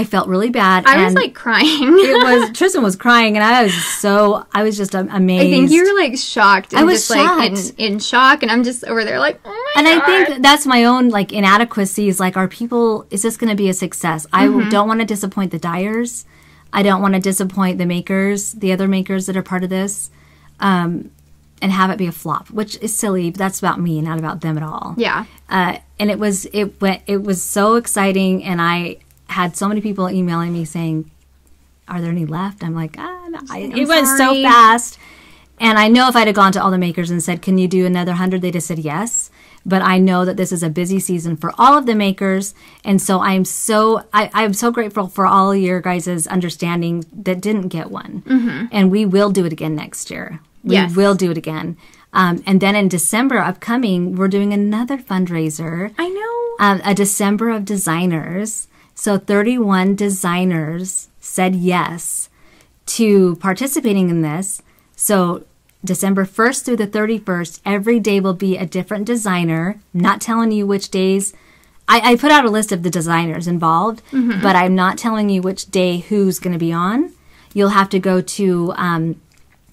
felt really bad. I was like crying. Trysten was crying, and I was just amazed. I think you were like shocked. And I was just shocked. Like in shock, and I'm just over there like, oh my God. And I think that's my own like inadequacies. Like, is this going to be a success? I don't want to disappoint the dyers. I don't want to disappoint the makers, the other makers that are part of this, and have it be a flop, which is silly. But that's about me, not about them at all. Yeah. And it was so exciting, and I had so many people emailing me saying, "Are there any left?" I'm like, it went so fast, And I know if I'd have gone to all the makers and said, can you do another 100? They'd have said yes. But I know that this is a busy season for all of the makers. And so I'm so grateful for all your guys' understanding that didn't get one. Mm-hmm. And we will do it again next year. We will do it again. And then in December upcoming, we're doing another fundraiser. I know. A December of designers. So 31 designers said yes to participating in this. So December 1st through the 31st, every day will be a different designer. I'm not telling you which days. I put out a list of the designers involved, but I'm not telling you which day who's going to be on. You'll have to go to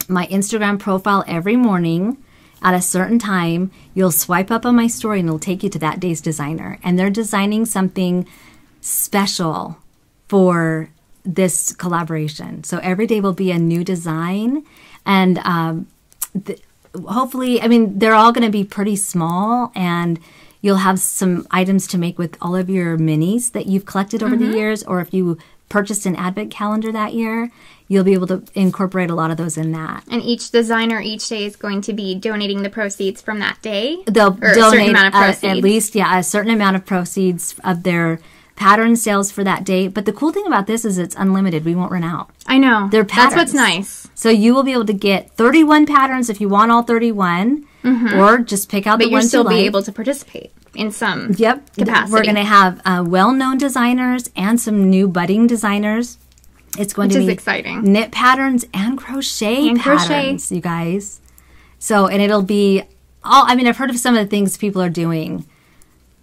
my Instagram profile every morning at a certain time. You'll swipe up on my story and it'll take you to that day's designer. And they're designing something special for this collaboration. So every day will be a new design. And hopefully, I mean, they're all going to be pretty small, and you'll have some items to make with all of your minis that you've collected over the years, or if you purchased an advent calendar that year, you'll be able to incorporate a lot of those in that. And each designer each day is going to be donating the proceeds from that day? They'll donate a certain amount of proceeds. At least, a certain amount of proceeds of their pattern sales for that day. But the cool thing about this is it's unlimited. We won't run out. I know. They're patterns. That's what's nice. So you will be able to get 31 patterns if you want all 31, or just pick out the ones you like. But you'll still be able to participate in some capacity. We're going to have well-known designers and some new budding designers. It's going to be exciting. Knit patterns and crochet patterns, you guys. So, and it'll be all, I mean, I've heard of some of the things people are doing,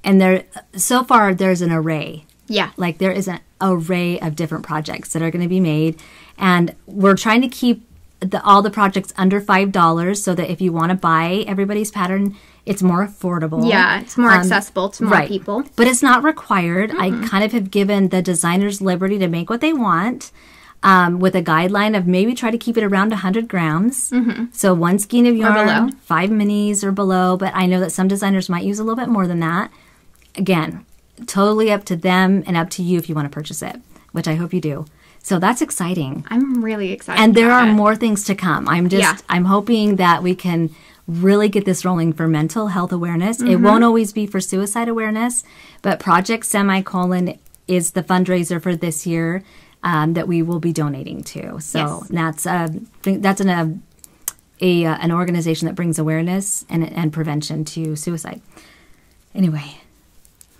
and so far there's an array. Yeah. Like there is an array of different projects that are going to be made. And we're trying to keep all the projects under $5 so that if you want to buy everybody's pattern, it's more affordable. Yeah, it's more accessible to more people. But it's not required. I kind of have given the designers liberty to make what they want with a guideline of maybe try to keep it around 100 grams. So 1 skein of yarn, 5 minis or below. But I know that some designers might use a little bit more than that. Again, totally up to them and up to you if you want to purchase it, which I hope you do. So that's exciting. I'm really excited. And there are more things to come. I'm hoping that we can really get this rolling for mental health awareness. It won't always be for suicide awareness, but Project Semicolon is the fundraiser for this year that we will be donating to. So that's an organization that brings awareness and prevention to suicide. Anyway,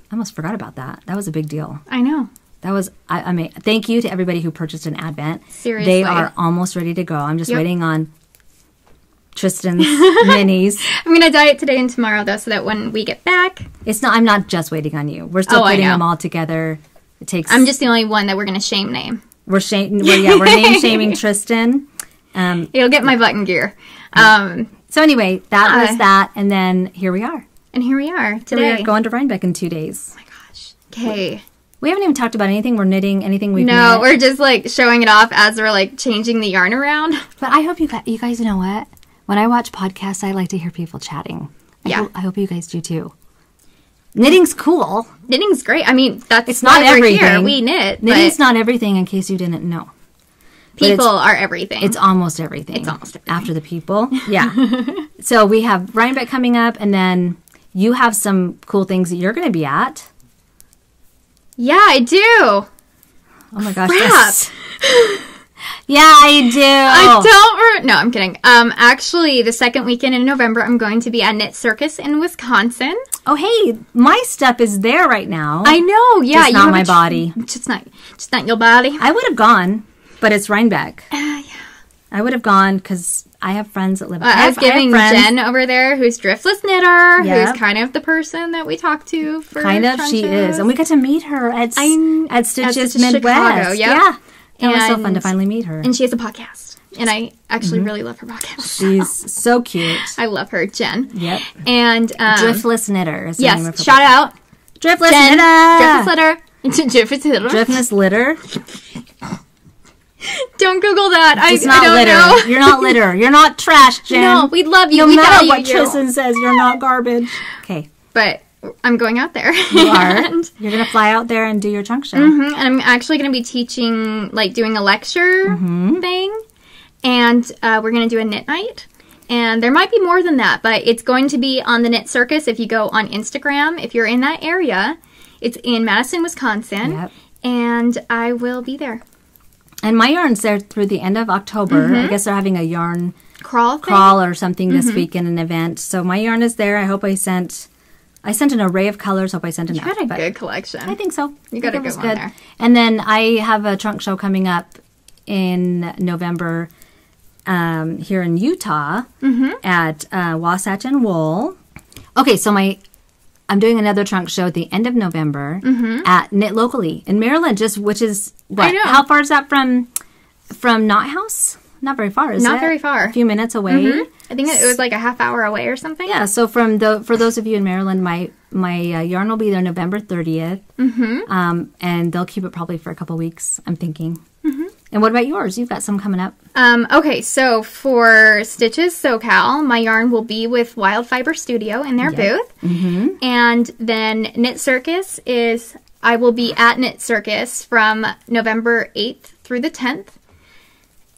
I almost forgot about that. That was a big deal. I know. That was, I mean, thank you to everybody who purchased an Advent. Seriously. They are almost ready to go. I'm just waiting on Trysten's minis. I'm going to diet today and tomorrow, though, so that when we get back... I'm not just waiting on you. We're still putting them all together. It takes... I'm just the only one that we're going to shame name. We're name shaming Trysten. It'll get my button gear. So anyway, that was that, and then here we are. And here we are today. We're going to Rhinebeck in 2 days. Oh my gosh. Okay. We haven't even talked about anything. We're knitting anything we've knit. No, we're just like showing it off as we're like changing the yarn around. But I hope you guys know what? When I watch podcasts, I like to hear people chatting. I hope you guys do too. Knitting's cool. Knitting's great. I mean, it's not everything. Here. We knit. Knitting's not everything, in case you didn't know. People are everything. It's almost everything. After the people. Yeah. So we have Rhinebeck coming up, and then you have some cool things that you're going to be at. Yeah, I do. Oh my gosh. Yeah, I do. No, I'm kidding. Actually, the second weekend in November, I'm going to be at Knit Circus in Wisconsin. Oh, hey, my stuff is there right now. I know. Yeah, just not my body. Just not your body. I would have gone, but it's Rhinebeck. Yeah. I would have gone because I have friends that live. I was giving Jen over there, who's Driftless Knitter, who's kind of the person that we talk to for she is, and we got to meet her at Stitches Midwest. Chicago, yeah. It was so fun to finally meet her. And she has a podcast, and I actually really love her podcast. She's so cute. I love her, Jen. Yep. And Driftless Knitter is the name of her shout out Driftless Jen, Knitter. Driftless Litter. Don't Google that. I don't litter. know. You're not litter. You're not trash, Jen. No, we love you. No matter what Trysten says, you're not garbage. Okay. But I'm going out there. You are. You're going to fly out there and do your trunk show. And I'm actually going to be teaching, like doing a lecture thing. And we're going to do a knit night. And there might be more than that, but it's going to be on the Knit Circus if you go on Instagram. If you're in that area, it's in Madison, Wisconsin. Yep. And I will be there. And my yarn's there through the end of October. I guess they're having a yarn crawl or something this week in an event. So my yarn is there. I hope I sent an array of colors. Hope I sent enough. You got a good collection. I think so. You got a good one there. And then I have a trunk show coming up in November here in Utah at Wasatch and Wool. Okay, so I'm doing another trunk show at the end of November at Knit Locally in Maryland, which is what? How far is that from Knot House? Not very far, is it? Not very far. A few minutes away. I think it was like a half hour away or something. Yeah, so for those of you in Maryland, my yarn will be there November 30th. And they'll keep it probably for a couple weeks, I'm thinking. And what about yours? You've got some coming up. Okay, so for Stitches SoCal, my yarn will be with Wild Fiber Studio in their booth. And then Knit Circus I will be at Knit Circus from November 8th through the 10th.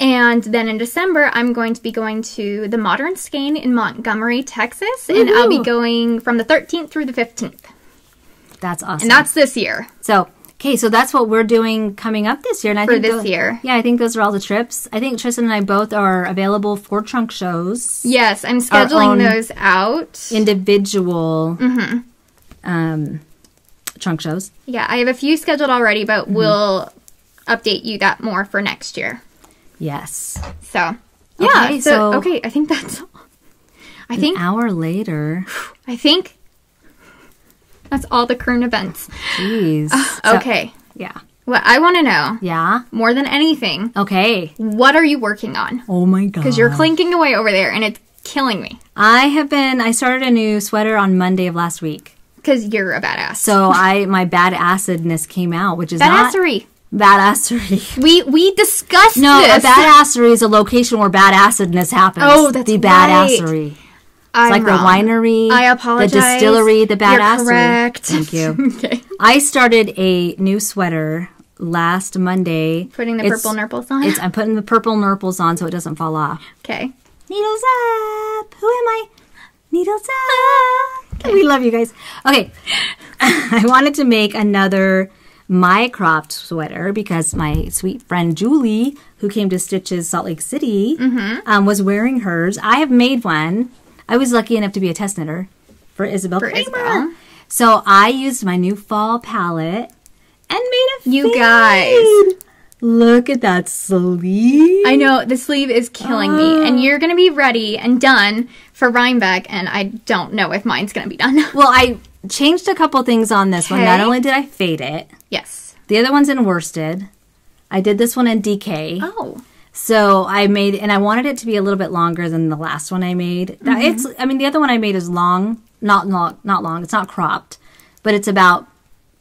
And then in December, I'm going to be going to the Modern Skein in Montgomery, Texas. And I'll be going from the 13th through the 15th. That's awesome. And that's this year. So that's what we're doing coming up this year. And I think this year. Yeah, I think those are all the trips. I think Trysten and I both are available for trunk shows. Yes, I'm scheduling those out. Individual trunk shows. Yeah, I have a few scheduled already, but we'll update you that more for next year. Yes. So, yeah. Okay, so I think that's all. An hour later. I think that's all the current events. Jeez. Okay. Yeah. What I want to know. Yeah. More than anything. Okay. What are you working on? Oh my God. Because you're clinking away over there and it's killing me. I started a new sweater on Monday of last week. Because you're a badass. So my badassedness came out, which is badassery. Badassery. We discussed this. A badassery is a location where badassedness happens. Oh, that's the badassery. It's like wrong. The winery. I apologize. The distillery, the badassery. You're correct. Thank you. Okay. I started a new sweater last Monday. Putting the purple nurples on? I'm putting the purple nurples on so it doesn't fall off. Okay. Needles up. Who am I? Needles up. Okay. We love you guys. Okay. I wanted to make another my cropped sweater because my sweet friend Julie, who came to Stitches Salt Lake City, was wearing hers. I have made one. I was lucky enough to be a test knitter for Isabel Kramer. So I used my new fall palette and made a fade. You guys. Look at that sleeve. I know, the sleeve is killing me. And you're going to be ready and done for Rhinebeck, and I don't know if mine's going to be done. Well, I changed a couple things on this one. Not only did I fade it. Yes. The other one's in worsted. I did this one in DK. Oh. So I made, and I wanted it to be a little bit longer than the last one I made. The other one I made is long, not long. It's not cropped, but it's about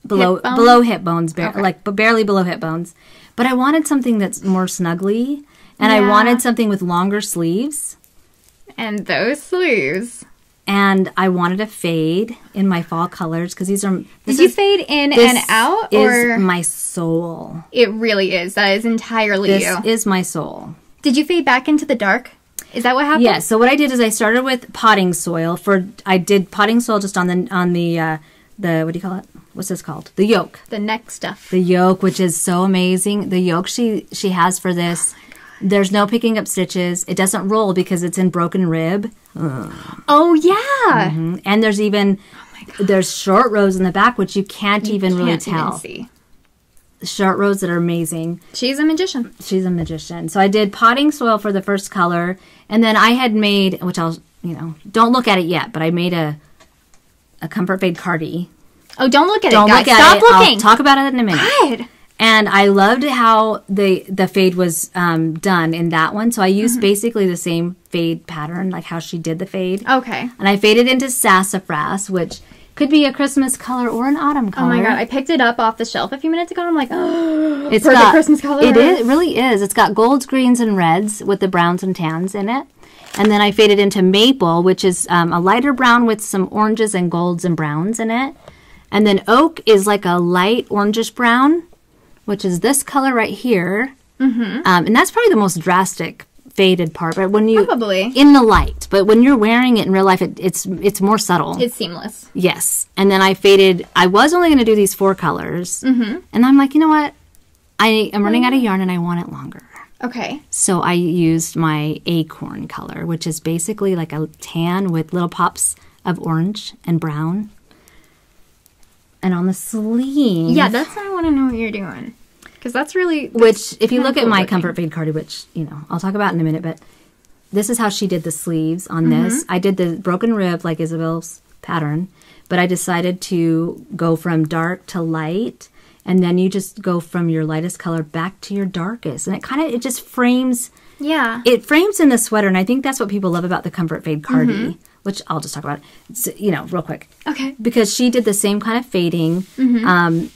below hip bones, barely below hip bones. But I wanted something that's more snuggly, and I wanted something with longer sleeves. And those sleeves. And I wanted a fade in my fall colors because these are. Did you fade in and out? This is my soul. It really is. That is entirely you. This is my soul. Did you fade back into the dark? Is that what happened? Yes. So what I did is I started with potting soil. I did potting soil just on the what do you call it? What's this called? The yoke. The neck stuff. The yoke, which is so amazing. The yoke she has for this. There's no picking up stitches. It doesn't roll because it's in broken rib. Oh, yeah. And there's even, there's short rows in the back, which you can't even really tell. See. Short rows that are amazing. She's a magician. She's a magician. So I did potting soil for the first color. And then I had made, which I'll, don't look at it yet, but I made a comfort fade cardi. Oh, don't look at it, guys. Stop looking. I'll talk about it in a minute. God. And I loved how the fade was done in that one. So I used basically the same fade pattern, like how she did the fade. Okay. And I faded into sassafras, which could be a Christmas color or an autumn color. Oh my God. I picked it up off the shelf a few minutes ago and I'm like, oh, it's perfect Christmas color. It really is. It's got golds, greens, and reds with the browns and tans in it. And then I faded into maple, which is a lighter brown with some oranges and golds and browns in it. And then oak is like a light orangish brown, which is this color right here. And that's probably the most drastic faded part, but when you probably in the light, but when you're wearing it in real life, it's more subtle. It's seamless. Yes, and then I faded. I was only going to do these 4 colors, and I'm like, you know what? I am running out of yarn, and I want it longer. Okay. So I used my acorn color, which is basically like a tan with little pops of orange and brown. And on the sleeve... Yeah, that's what I want to know what you're doing. Because that's really... Which, if you look at my Comfort Fade Cardi, which, you know, I'll talk about in a minute, but this is how she did the sleeves on this. I did the broken rib like Isabel's pattern, but I decided to go from dark to light, and then you just go from your lightest color back to your darkest. And it just frames... Yeah. It frames in the sweater, and I think that's what people love about the Comfort Fade Cardi, which I'll just talk about, you know, real quick. Okay. Because she did the same kind of fading.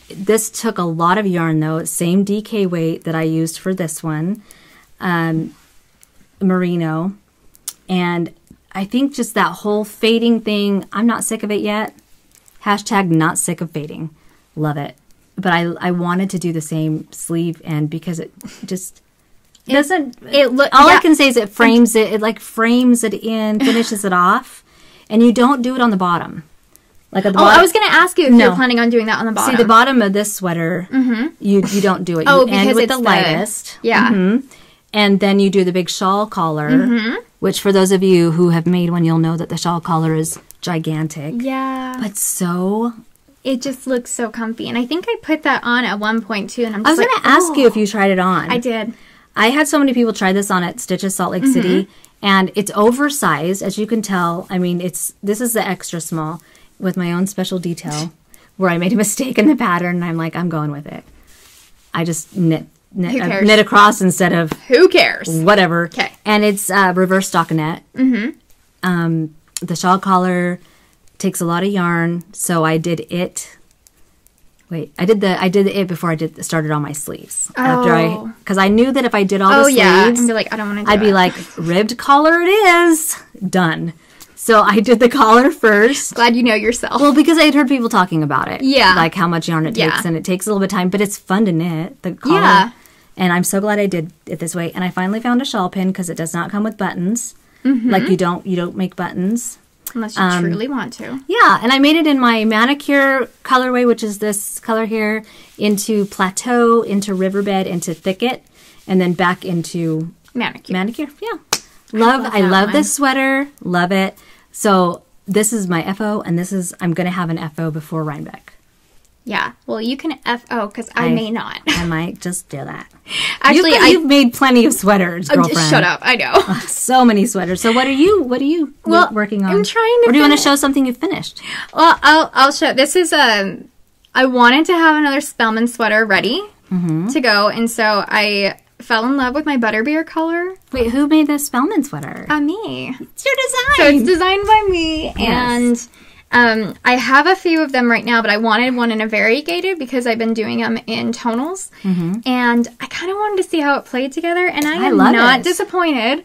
This took a lot of yarn, though. Same DK weight that I used for this one. Merino. And I think just that whole fading thing, I'm not sick of it yet. Hashtag not sick of fading. Love it. But I wanted to do the same sleeve, and because it just... doesn't it look? All I can say is it frames it. It like frames it in, finishes it off, and you don't do it on the bottom. Like at the bottom. I was going to ask you if you're planning on doing that on the bottom. See, the bottom of this sweater, you don't do it. You end with the lightest. Yeah. And then you do the big shawl collar, which for those of you who have made one, you'll know that the shawl collar is gigantic. Yeah. But so... It just looks so comfy, and I think I put that on at one point too. And I'm just I was going to ask you if you tried it on. I did. I had so many people try this on at Stitches Salt Lake City, and it's oversized, as you can tell. I mean, this is the extra small with my own special detail where I made a mistake in the pattern, and I'm like, I'm going with it. I just knit across instead of... Who cares? Whatever. Okay. And it's reverse stockinette. The shawl collar takes a lot of yarn, so I did it... Wait, I did the it before I started on my sleeves. Because I knew that if I did all the sleeves, and be like, I don't want to do I'd be like, ribbed collar it is. Done. So I did the collar first. Glad you know yourself. Well, because I had heard people talking about it. Yeah. Like how much yarn it takes, and it takes a little bit of time, but it's fun to knit, the collar. Yeah. And I'm so glad I did it this way. And I finally found a shawl pin because it does not come with buttons. Like you don't make buttons. Unless you truly want to. Yeah, and I made it in my manicure colorway, which is this color here, into plateau, into riverbed, into thicket, and then back into manicure. Yeah. I love this sweater. Love it. So this is my FO, and I'm going to have an FO before Rhinebeck. Yeah. Well, you can FO because I may not. I might just do that. Actually, you've made plenty of sweaters, girlfriend. Just shut up. I know. So many sweaters. So what are you working on? I'm trying to. Or do you want to show something you've finished? Well, I'll show. This is I wanted to have another Spellman sweater ready to go, and so I fell in love with my butterbeer color. Wait, who made this Spellman sweater? Me. It's your design. So it's designed by me, yes. And I have a few of them right now, but I wanted one in a variegated because I've been doing them in tonals, and I kind of wanted to see how it played together, and I am not disappointed.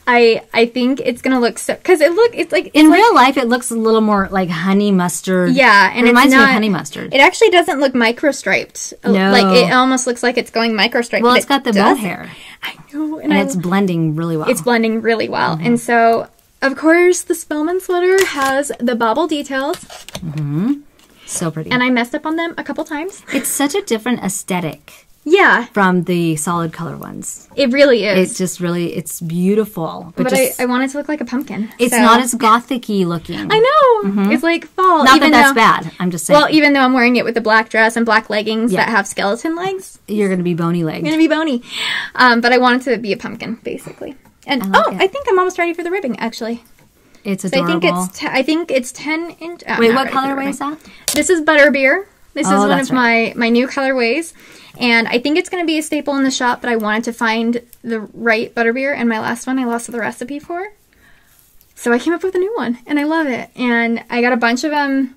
I think it's gonna look so because it's like in real life it looks a little more like honey mustard. Yeah, and it reminds me of honey mustard. It actually doesn't look micro striped. No, like it almost looks like it's going micro striped. Well, it's got the mohair. I know, and it's blending really well. It's blending really well, and so. Of course, the Spellman sweater has the bobble details. So pretty. And I messed up on them a couple times. It's such a different aesthetic. Yeah. From the solid color ones. It really is. It's just really, it's beautiful. But I want it to look like a pumpkin. It's not as gothic-y looking. I know. It's like fall. Not that that's bad. I'm just saying. Well, even though I'm wearing it with the black dress and black leggings that have skeleton legs. You're going to be bony legged. I'm going to be bony. But I want it to be a pumpkin, basically. And I think I'm almost ready for the ribbing, actually. It's adorable. So I think it's 10 inch. Wait, what colorway is that? This is Butterbeer. This is one of my new colorways. And I think it's going to be a staple in the shop, but I wanted to find the right Butterbeer, and my last one I lost the recipe for. So I came up with a new one, and I love it. And I got a bunch of them.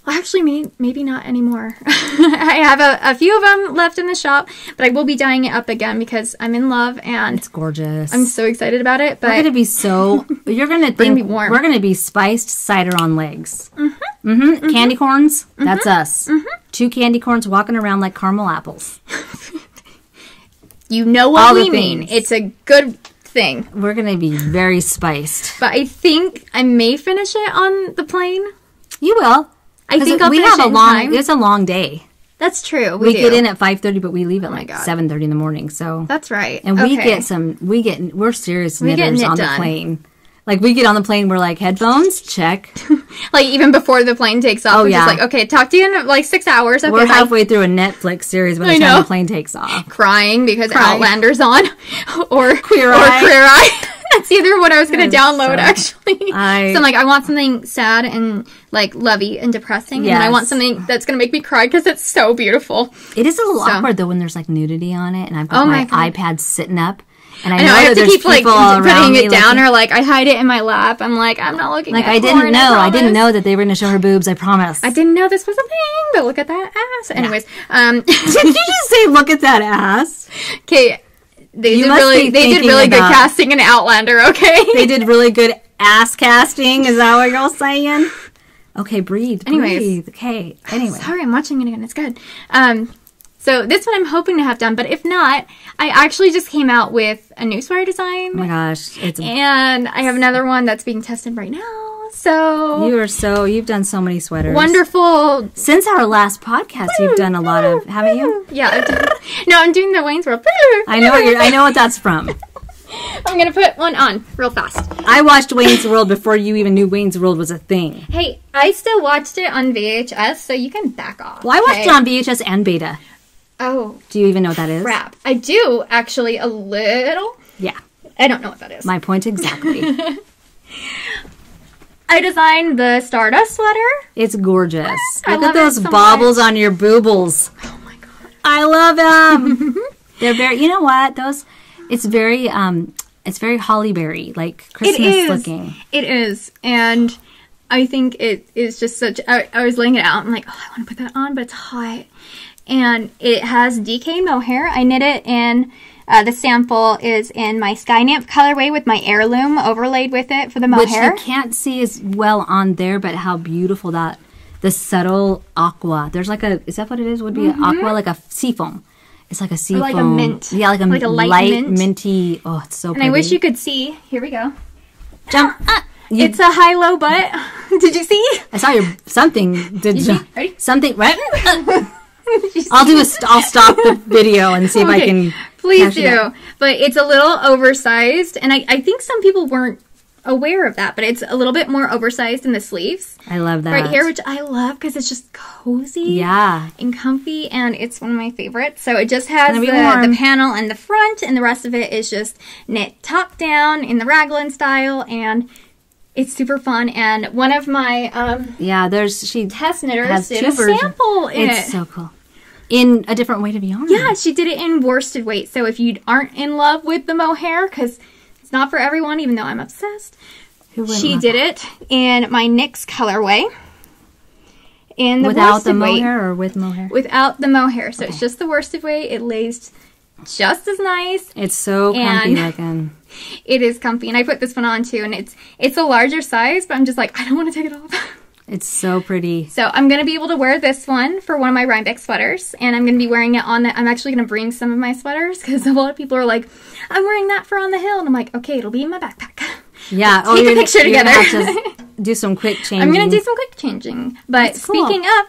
Well, actually, maybe not anymore. I have a few of them left in the shop, but I will be dyeing it up again because I'm in love, and it's gorgeous. I'm so excited about it. But we're gonna be you're gonna think we're gonna be spiced cider on legs. Candy corns. That's us. 2 candy corns walking around like caramel apples. You know what we mean. It's a good thing. We're going to be very spiced. But I think I may finish it on the plane. You will. I think I'll we finish have it a in long. time. It's a long day. That's true. We get in at 5:30, but we leave at 7:30 in the morning. So that's right. And we get some. We're serious knitters on the plane. Like, we get on the plane, we're like, headphones? Check. Like, even before the plane takes off, we're just like, okay, talk to you in like 6 hours. Okay, we're halfway through a Netflix series by the time the plane takes off. Crying because Outlander's on. Or Queer Eye. That's the other one I was going to download, actually. So I'm like, I want something sad and, like, lovey and depressing. Yes. And then I want something that's going to make me cry because it's so beautiful. It is a little awkward, though, when there's, like, nudity on it. And I've got my iPad sitting up. And I know I have to keep like putting it down, or like I hide it in my lap. I'm like, I'm not looking. Like I didn't know. I didn't know that they were going to show her boobs. I promise. I didn't know this was a thing. But look at that ass. Anyways, did you just say look at that ass? Okay, they did really good casting in Outlander. Okay, they did really good ass casting. Is that what you're saying? Okay, breathe. Anyways, okay. Anyway, sorry, I'm watching it again. It's good. So this one I'm hoping to have done, but if not, I actually just came out with a new sweater design. Oh my gosh. And I have another one that's being tested right now. So you've done so many sweaters. Wonderful. Since our last podcast, you've done a lot of, haven't you? Yeah. I'm doing the Wayne's World. I know what that's from. I'm going to put one on real fast. I watched Wayne's World before you even knew Wayne's World was a thing. Hey, I still watched it on VHS, so you can back off. Well, I watched it on VHS and Beta. Oh. Do you even know what that is? Crap. I do, actually, a little. Yeah. I don't know what that is. My point exactly. I designed the Stardust sweater. It's gorgeous. Look at those baubles on your boobles. Oh my god. I love them. They're very, you know what? It's very holly berry, like Christmas looking. It is. And I think it is just such, I was laying it out. I'm like, oh, I want to put that on, but it's hot. And it has DK mohair. I knit it in, the sample is in my Sky Nymph colorway with my heirloom overlaid with it for the mohair. Which you can't see as well on there, but how beautiful the subtle aqua. There's like is that what it is? Would be an aqua, like a sea foam. It's like a sea foam. Like a mint. Yeah, like a light mint. Minty. Oh, it's so pretty. And I wish you could see. Here we go. Jump. It's a high-low butt. Did you see? I saw your something. Ready? Something. Right? I'll stop the video and see if I can. Please do. But it's a little oversized, and I think some people weren't aware of that, but it's a little bit more oversized in the sleeves. I love that. Right here, which I love because it's just cozy and comfy, and it's one of my favorites. So it just has the panel in the front, and the rest of it is just knit top down in the raglan style, and it's super fun. And one of my she test knitters did a sample in it. It's so cool. In a different weight of yarn. Yeah, she did it in worsted weight. So if you aren't in love with the mohair, because it's not for everyone, even though I'm obsessed, she did it in my NYX colorway. In the without the mohair or with mohair? Without the mohair. So it's just the worsted weight. It lays just as nice. It's so comfy looking. It is comfy. And I put this one on too. And it's a larger size, but I'm just like, I don't want to take it off. It's so pretty. So I'm going to be able to wear this one for one of my Rhinebeck sweaters. And I'm going to be wearing it on I'm actually going to bring some of my sweaters because a lot of people are like, I'm wearing that for on the hill. And I'm like, okay, it'll be in my backpack. Yeah. Take a picture together. You're gonna have to do some quick changing. I'm going to do some quick changing. But speaking of...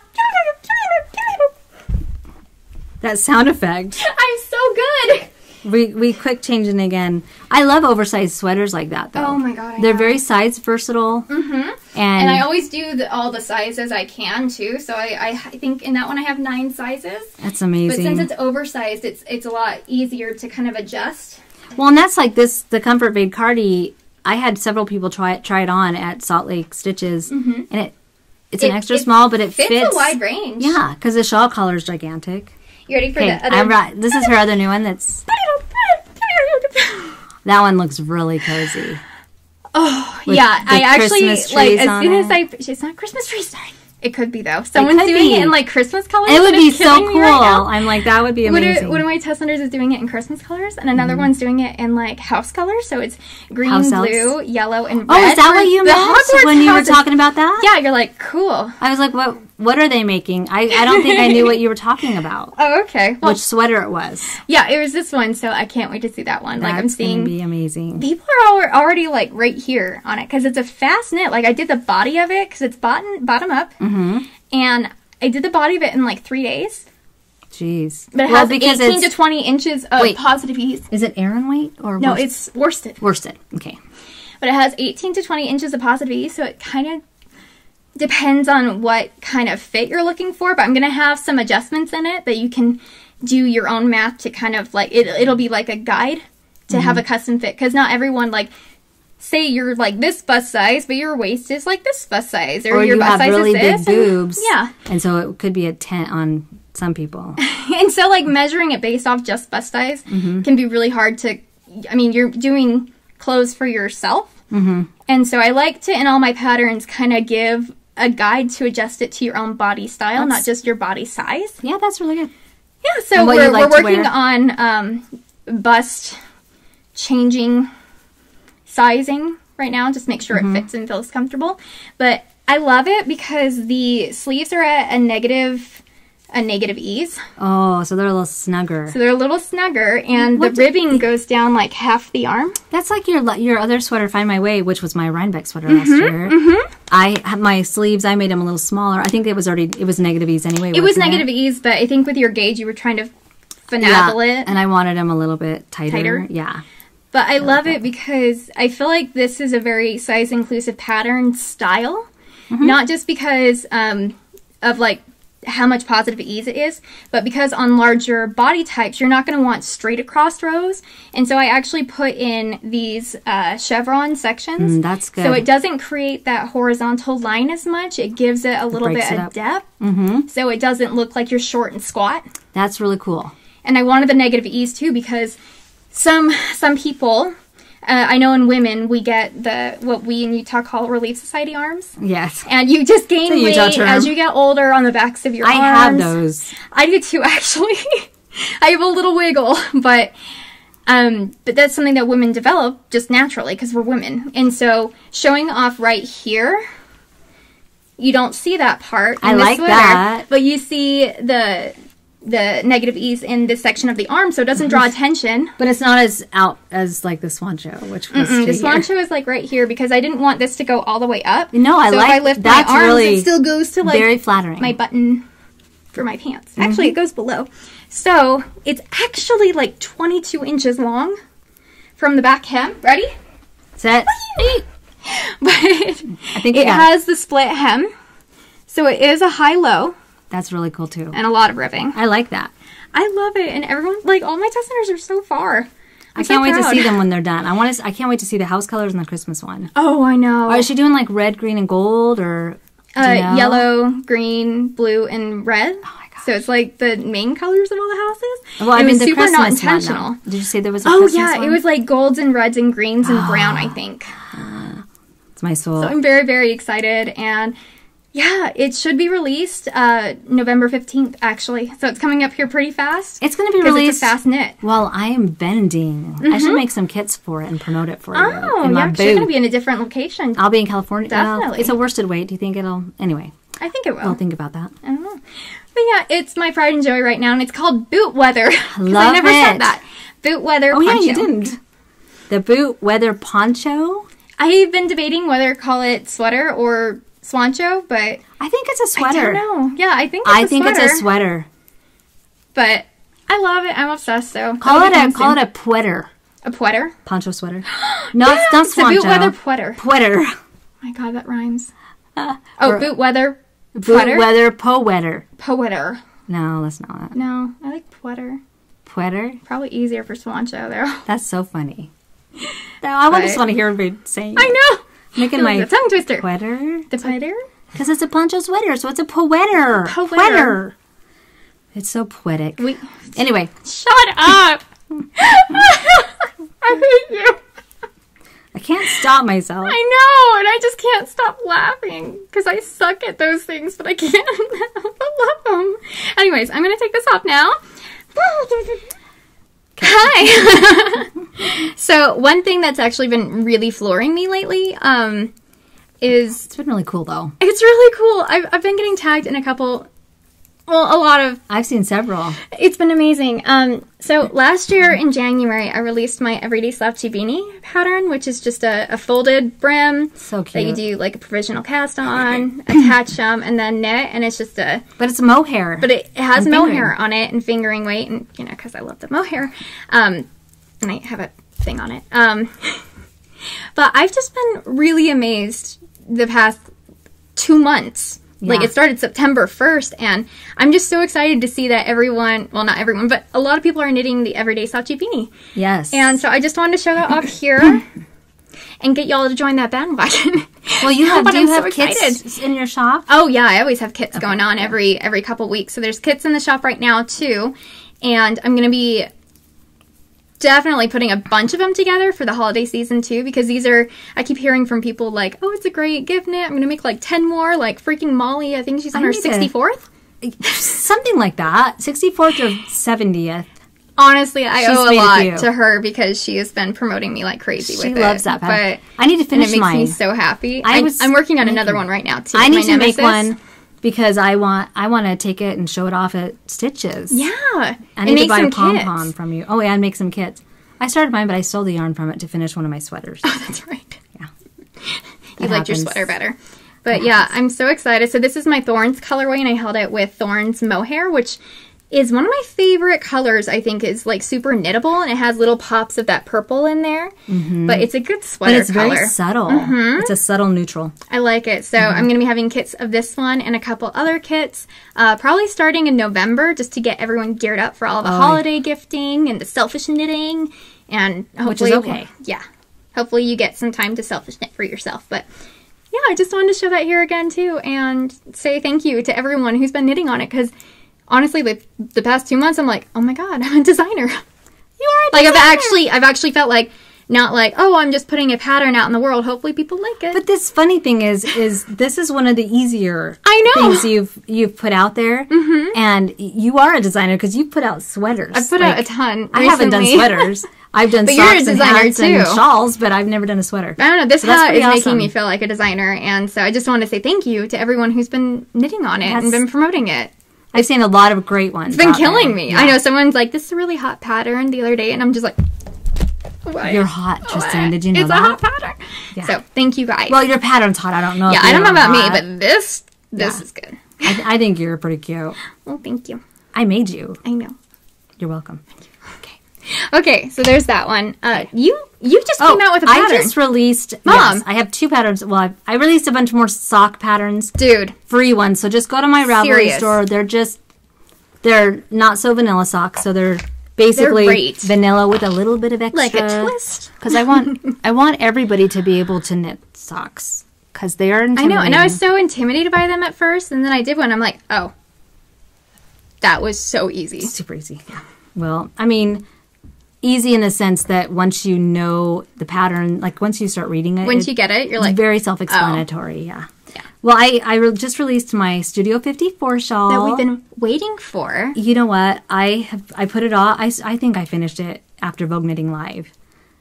That sound effect. I'm so good. We quick changing again. I love oversized sweaters like that, though. Oh my god, they're very size versatile. Mm-hmm. And I always do all the sizes I can too. So I think in that one I have 9 sizes. That's amazing. But since it's oversized, it's a lot easier to kind of adjust. Well, and that's like the Comfort Vade Cardi. I had several people try it on at Salt Lake Stitches, and it's an extra small, but it fits a wide range. Yeah, because the shawl collar is gigantic. You ready for the other? I'm right. This is her other new one. That one looks really cozy. Oh, yeah. I actually, like, as soon as it's not Christmas trees, sorry. It could be, though. Someone's doing it in, like, Christmas colors. It would be so cool. I'm like, that would be amazing. One of my test hunters is doing it in Christmas colors, and another one's doing it in, like, house colors. So it's green, blue, yellow, and red. Oh, is that what you meant when you were talking about that? Yeah, you're like, cool. I was like, what What are they making? I don't think I knew what you were talking about. Oh, okay. Well, which sweater it was. Yeah, it was this one, so I can't wait to see that one. That's like I'm seeing, gonna be amazing. People are already like right here on it because it's a fast knit. Like I did the body of it because it's bottom up, and I did the body of it in like 3 days. Jeez. But it has 18 to 20 inches of positive ease. Is it Aran weight or no? It's worsted. Worsted. Okay. But it has 18 to 20 inches of positive ease, so it kind of depends on what kind of fit you're looking for. But I'm going to have some adjustments in it that you can do your own math to kind of like, it'll be like a guide to have a custom fit. Because not everyone, like, say you're like this bust size, but your waist is like this bust size. Or your bust size really is this. Big boobs. Yeah. And so it could be a tent on some people. And so like measuring it based off just bust size can be really hard to, I mean, you're doing clothes for yourself. And so I like to, in all my patterns, kind of give a guide to adjust it to your own body style, not just your body size. Yeah, that's really good. Yeah, so we're working on bust changing sizing right now, just make sure it fits and feels comfortable. But I love it because the sleeves are at a negative ease. Oh, so they're a little snugger. So they're a little snugger, and the ribbing goes down like half the arm. That's like your other sweater, Find My Way, which was my Rhinebeck sweater last year. I had my sleeves, I made them a little smaller. I think it was negative ease anyway. It was negative ease, but I think with your gauge, you were trying to finagle it. And I wanted them a little bit tighter. Yeah. But I love it because I feel like this is a very size-inclusive pattern style. Not just because of like how much positive ease it is, but because on larger body types, you're not going to want straight across rows. And so I actually put in these chevron sections. That's good. So it doesn't create that horizontal line as much. It gives it a little bit of depth. So it doesn't look like you're short and squat. That's really cool. And I wanted the negative ease too because some people, I know in women, we get what we in Utah call Relief Society arms. Yes. And you just gain weight as you get older on the backs of your arms. I have those. I do too, actually. I have a little wiggle, but that's something that women develop just naturally because we're women. And so showing off right here, you don't see that part in the sweater, that. But you see the negative ease in this section of the arm, so it doesn't draw attention. But it's not as out as like the Swancho, which was the Swancho is like right here because I didn't want this to go all the way up. No, so if I lift my arms, really it still goes to like very flattering. My button for my pants. Actually, it goes below. So it's actually like 22 inches long from the back hem. Ready? Set. But I think it has the split hem, so it is a high-low. That's really cool too. And a lot of ribbing. I like that. I love it. And everyone, like, all my test centers are so far. I can't wait to see them when they're done. I can't wait to see the house colors and the Christmas one. Oh, I know. Or is she doing like red, green, and gold, or yellow, green, blue, and red? Oh my gosh. So it's like the main colors of all the houses. Well, I mean, the super Christmas not intentional. One, did you say there was a Christmas one? Oh yeah, it was like golds and reds and greens and brown, I think. It's my soul. So I'm very, very excited, and yeah, it should be released November 15th, actually. So it's coming up here pretty fast. It's going to be released. It's a fast knit. Well, I am bending. I should make some kits for it and promote it for you. Oh, you're actually going to be in a different location. I'll be in California. Definitely. Well, it's a worsted weight. Do you think it'll... Anyway. I think it will. I'll think about that. I don't know. But yeah, it's my pride and joy right now, and it's called Boot Weather. Love I never said that. Boot Weather poncho. Oh, yeah, you didn't. The Boot Weather poncho? I've been debating whether to call it sweater or swancho, but... I think it's a sweater. I don't know. Yeah, I think it's a sweater. But I love it. I'm obsessed, so... Call it a pwetter. A pwetter? Poncho sweater. No, it's not swancho. It's a boot weather pwetter. Pwetter. Oh my god, that rhymes. Boot weather pwetter? Boot weather po-wetter. Po-wetter. No, that's not it. No, I like pwetter. Pwetter? Probably easier for swancho, though. That's so funny. I just want to hear everybody saying I know! Making my tongue twister. Pwetter? The pwetter? Because it's a poncho sweater, so it's a pwetter. Pwetter. It's so poetic. Anyway. Shut up! I hate you. I can't stop myself. I know, and I just can't stop laughing because I suck at those things, but I can't love them. Anyways, I'm going to take this off now. Hi. So one thing that's actually been really flooring me lately is... It's been really cool, though. It's really cool. I've been getting tagged in a couple... Well, a lot of... I've seen several. It's been amazing. So last year in January, I released my Everyday Slouchy Beanie pattern, which is just a folded brim. So cute. That you do like a provisional cast on, attach them, and then knit, and it's just a... But it's mohair. But it has mohair on it and fingering weight, and, you know, because I love the mohair. And I have a thing on it. But I've just been really amazed the past 2 months. Yeah. Like, it started September 1st, and I'm just so excited to see that everyone, well, not everyone, but a lot of people are knitting the Everyday Slouchy Beanie. Yes. And so I just wanted to show that off here and get y'all to join that bandwagon. Well, do you have kits in your shop? Oh, yeah, I always have kits going on every couple weeks. So there's kits in the shop right now, too, and I'm going to be definitely putting a bunch of them together for the holiday season too, because these are, I keep hearing from people like, oh, it's a great gift knit. I'm going to make like 10 more, like freaking Molly. I think she's on her 64th. Something like that. 64th or 70th. Honestly, I owe a lot to her because she has been promoting me like crazy with it. She loves that pattern. But I need to finish mine. It makes me so happy. I'm working on another one right now too. I need to make one. Because I want to take it and show it off at Stitches. Yeah. I need to buy a pom-pom from you. Oh, yeah, and make some kits. I started mine, but I stole the yarn from it to finish one of my sweaters. Oh, that's right. Yeah. You liked your sweater better. But yeah, I'm so excited. So this is my Thorns colorway, and I held it with Thorns mohair, which is one of my favorite colors. I think is like super knittable, and it has little pops of that purple in there. Mm-hmm. But it's a good sweater color. But it's very subtle. Mm-hmm. It's a subtle neutral. I like it. So I'm going to be having kits of this one and a couple other kits, probably starting in November, just to get everyone geared up for all the holiday gifting and the selfish knitting, and hopefully, which is okay. Yeah, hopefully you get some time to selfish knit for yourself. But yeah, I just wanted to show that here again too, and say thank you to everyone who's been knitting on it, because honestly, the past 2 months, I'm like, oh my god, I'm a designer. You are a designer. Like, I've actually felt like, not like, oh, I'm just putting a pattern out in the world. Hopefully people like it. But this funny thing is this is one of the easier things you've put out there. Mm-hmm. And you are a designer because you've put out sweaters. I've put out a ton recently. I haven't done sweaters. I've done socks and hats and shawls, but I've never done a sweater. I don't know. This hat is making me feel like a designer. And so I just want to say thank you to everyone who's been knitting on it and been promoting it. I've seen a lot of great ones. It's been killing me. Yeah. I know someone's like, this is a really hot pattern the other day, and I'm just like, why? You're hot, Trysten. Did you know that? It's a hot pattern. Yeah. So, thank you guys. Well, your pattern's hot. I don't know. Yeah, I don't know about me, but this is good. I think you're pretty cute. Well, thank you. I made you. I know. You're welcome. Okay, so there's that one. You just came out with a pattern. I just released... Mom! Yes, I have 2 patterns. Well, I released a bunch more sock patterns. Dude. Free ones. So just go to my Ravelry store. They're not so vanilla socks, so they're basically vanilla with a little bit of extra. Like a twist. Because I want everybody to be able to knit socks. Because they are intimidating. I know, and I was so intimidated by them at first, and then I did one. I'm like, oh, that was so easy. Super easy. Yeah. Well, I mean... Easy in the sense that once you know the pattern, like once you start reading it. Once you get it, you're like... It's very self-explanatory, yeah. Well, I just released my Studio 54 shawl. That we've been waiting for. You know what? I put it all... I think I finished it after Vogue Knitting Live.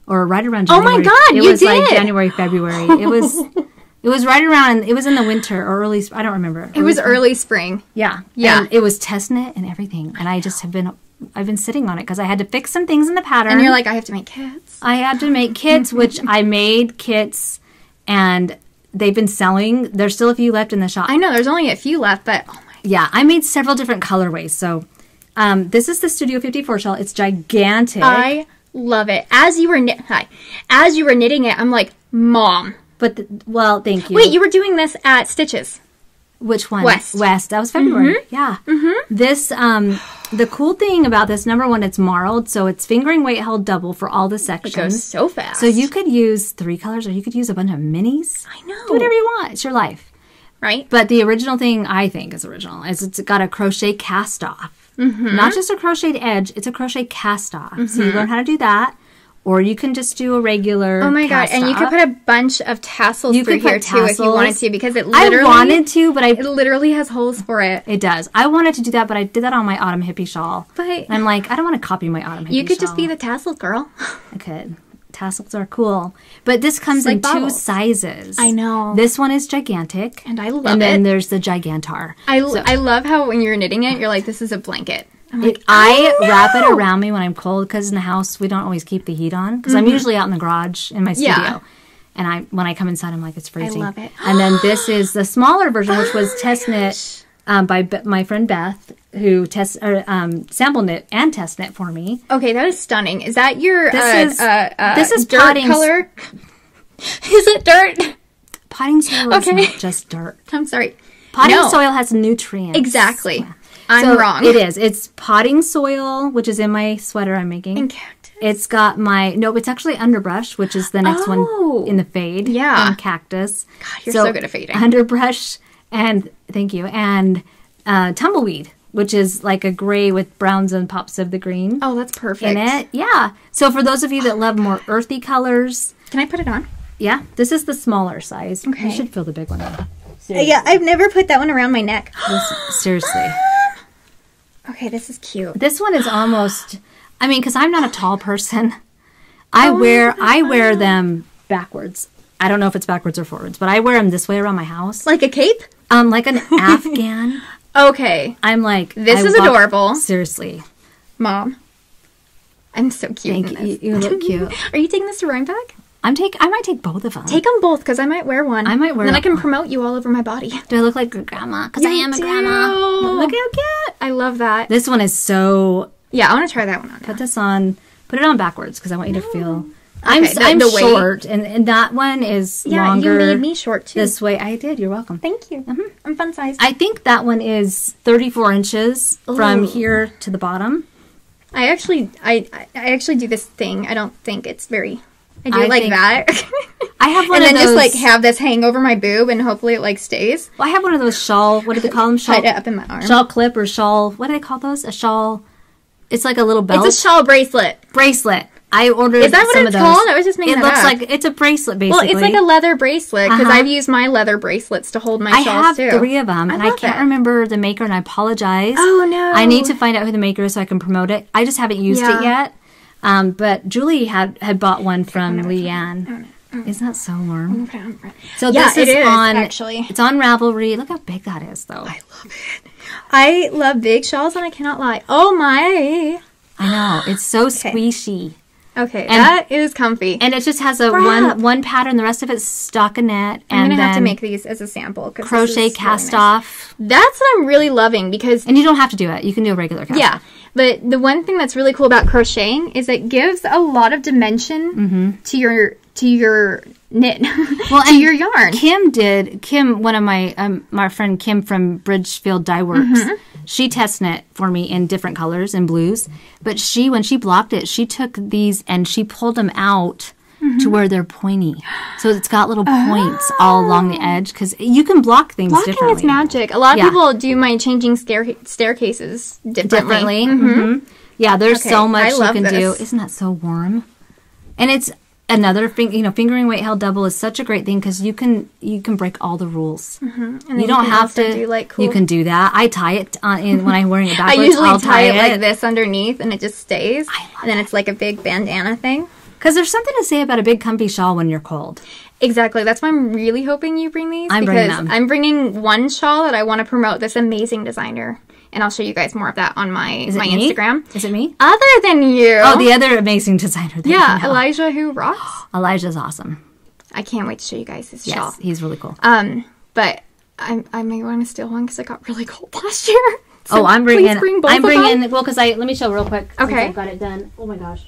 Or right around January. Oh my god, you did! It was like January, February. It was right around... It was in the winter or early... I don't remember. It was early spring. Yeah. And it was test knit and everything. And I just have been... I've been sitting on it because I had to fix some things in the pattern. And you're like, I have to make kits. I had to make kits, which I made kits, and they've been selling. There's still a few left in the shop. I know, there's only a few left, but oh my. Yeah, I made several different colorways. So this is the Studio 54 shawl. It's gigantic. I love it. As you were knitting it, I'm like, Mom. But, well, thank you. Wait, you were doing this at Stitches. Which one? West. That was February. Mm-hmm. Yeah. Mm-hmm. This, the cool thing about this, number one, it's marled, so it's fingering weight held double for all the sections. It goes so fast. So you could use 3 colors, or you could use a bunch of minis. I know. Do whatever you want. It's your life. Right? But the original thing, I think, is original, is it's got a crochet cast off. Mm-hmm. Not just a crocheted edge, it's a crochet cast off. Mm-hmm. So you learn how to do that. Or you can just do a regular Oh my god, and you could put a bunch of tassels through here too if you wanted to, because it literally... I wanted to, but it literally has holes for it. It does. I wanted to do that, but I did that on my Autumn Hippie shawl. But... I'm like, I don't want to copy my Autumn Hippie shawl. You could just be the tassel girl. I could. tassels are cool. But this comes in two sizes. I know. This one is gigantic. And I love it. And then there's the gigantar. I love how when you're knitting it, you're like, this is a blanket. I wrap it around me when I'm cold because in the house we don't always keep the heat on because I'm usually out in the garage in my studio, and when I come inside I'm like it's freezing. I love it. And then this is the smaller version, which was test knit by my friend Beth, who sample knit and test knit for me. Okay, that is stunning. Is that your this is dirt potting color? Is it dirt? Potting soil is not just dirt. I'm sorry. Potting soil has nutrients. Exactly. I'm wrong. It is. It's potting soil, which is in my sweater I'm making. And cactus. It's got it's actually underbrush, which is the next one in the fade. Yeah. And cactus. God, you're so good at fading. Underbrush thank you, and tumbleweed, which is like a gray with browns and pops of the green. Oh, that's perfect. In it. Yeah. So for those of you that love more earthy colors. Can I put it on? Yeah. This is the smaller size. Okay. You should fill the big one in. Yeah, I've never put that one around my neck. Seriously. Okay, this is cute. This one is almost, because I'm not a tall person. I wear them backwards. I don't know if it's backwards or forwards, but I wear them this way around my house. Like a cape? Like an Afghan. Okay. I'm like, this is adorable. Seriously. Mom. I'm so cute. Thank you. You look cute. Are you taking this to Rhinebeck? I might take both of them. Take them both, because I might wear one. I might wear Then I can promote you all over my body. Do I look like a grandma? Because I am a grandma. Look how cute. I love that. This one is so... Yeah, I want to try that one on. Put this on. Put it on backwards, because I want you to feel... Okay, I'm short, and that one is longer. Yeah, you made me short, too. This way. I did. You're welcome. Thank you. Mm-hmm. I'm fun size. I think that one is 34 inches from here to the bottom. I actually do this thing. I don't think it's very... I do that. I have one and of then those... just have this hang over my boob and hopefully it stays. Well, I have one of those shawl, what do they call them? Tied it up in my arm. Shawl clip or shawl, what do they call those? A shawl, it's like a little belt. It's a shawl bracelet. Bracelet. I ordered Is that what some it's of those. called? I was just making It looks like, it's a bracelet basically. Well, it's like a leather bracelet because I've used my leather bracelets to hold my shawls too. I have 3 of them and I can't remember the maker and I apologize. Oh no. I need to find out who the maker is so I can promote it. I just haven't used it yet. But Julie had bought one from Leanne. Isn't that so warm? So this is on, actually. It's on Ravelry. Look how big that is, though. I love it. I love big shawls, and I cannot lie. Oh my! I know, it's so squishy. Okay, that is comfy. And it just has a one pattern. The rest of it's stockinette. I'm gonna have to make these as a sample. Crochet cast off. That's what I'm really loving because. And you don't have to do it. You can do a regular cast off. Yeah. But the one thing that's really cool about crocheting is it gives a lot of dimension to your knit, to your yarn. Kim, one of my friend Kim from Bridgefield Dye Works, she test knit for me in different colors and blues. But when she blocked it, she took these and she pulled them out to where they're pointy. So it's got little points all along the edge because you can block things differently. Blocking is magic. A lot of people do my changing staircases differently. Yeah, there's so much you can do. Isn't that so warm? And it's another thing, fingering weight held double is such a great thing because you can break all the rules. And you don't have to do cool. You can do that. I tie it when I'm wearing it backwards. I usually tie it like this underneath and it just stays. And then it's like a big bandana thing. Because there's something to say about a big comfy shawl when you're cold. Exactly. That's why I'm really hoping you bring these. I'm bringing them. I'm bringing one shawl that I want to promote this amazing designer. And I'll show you guys more of that on my Instagram. Is it me? Other than you. Oh, the other amazing designer. Yeah, Elijah who rocks. Elijah's awesome. I can't wait to show you guys his shawl. Yes, he's really cool. But I may want to steal one because it got really cold last year. So I'm bringing well, because let me show real quick. Okay. I've got it done. Oh my gosh.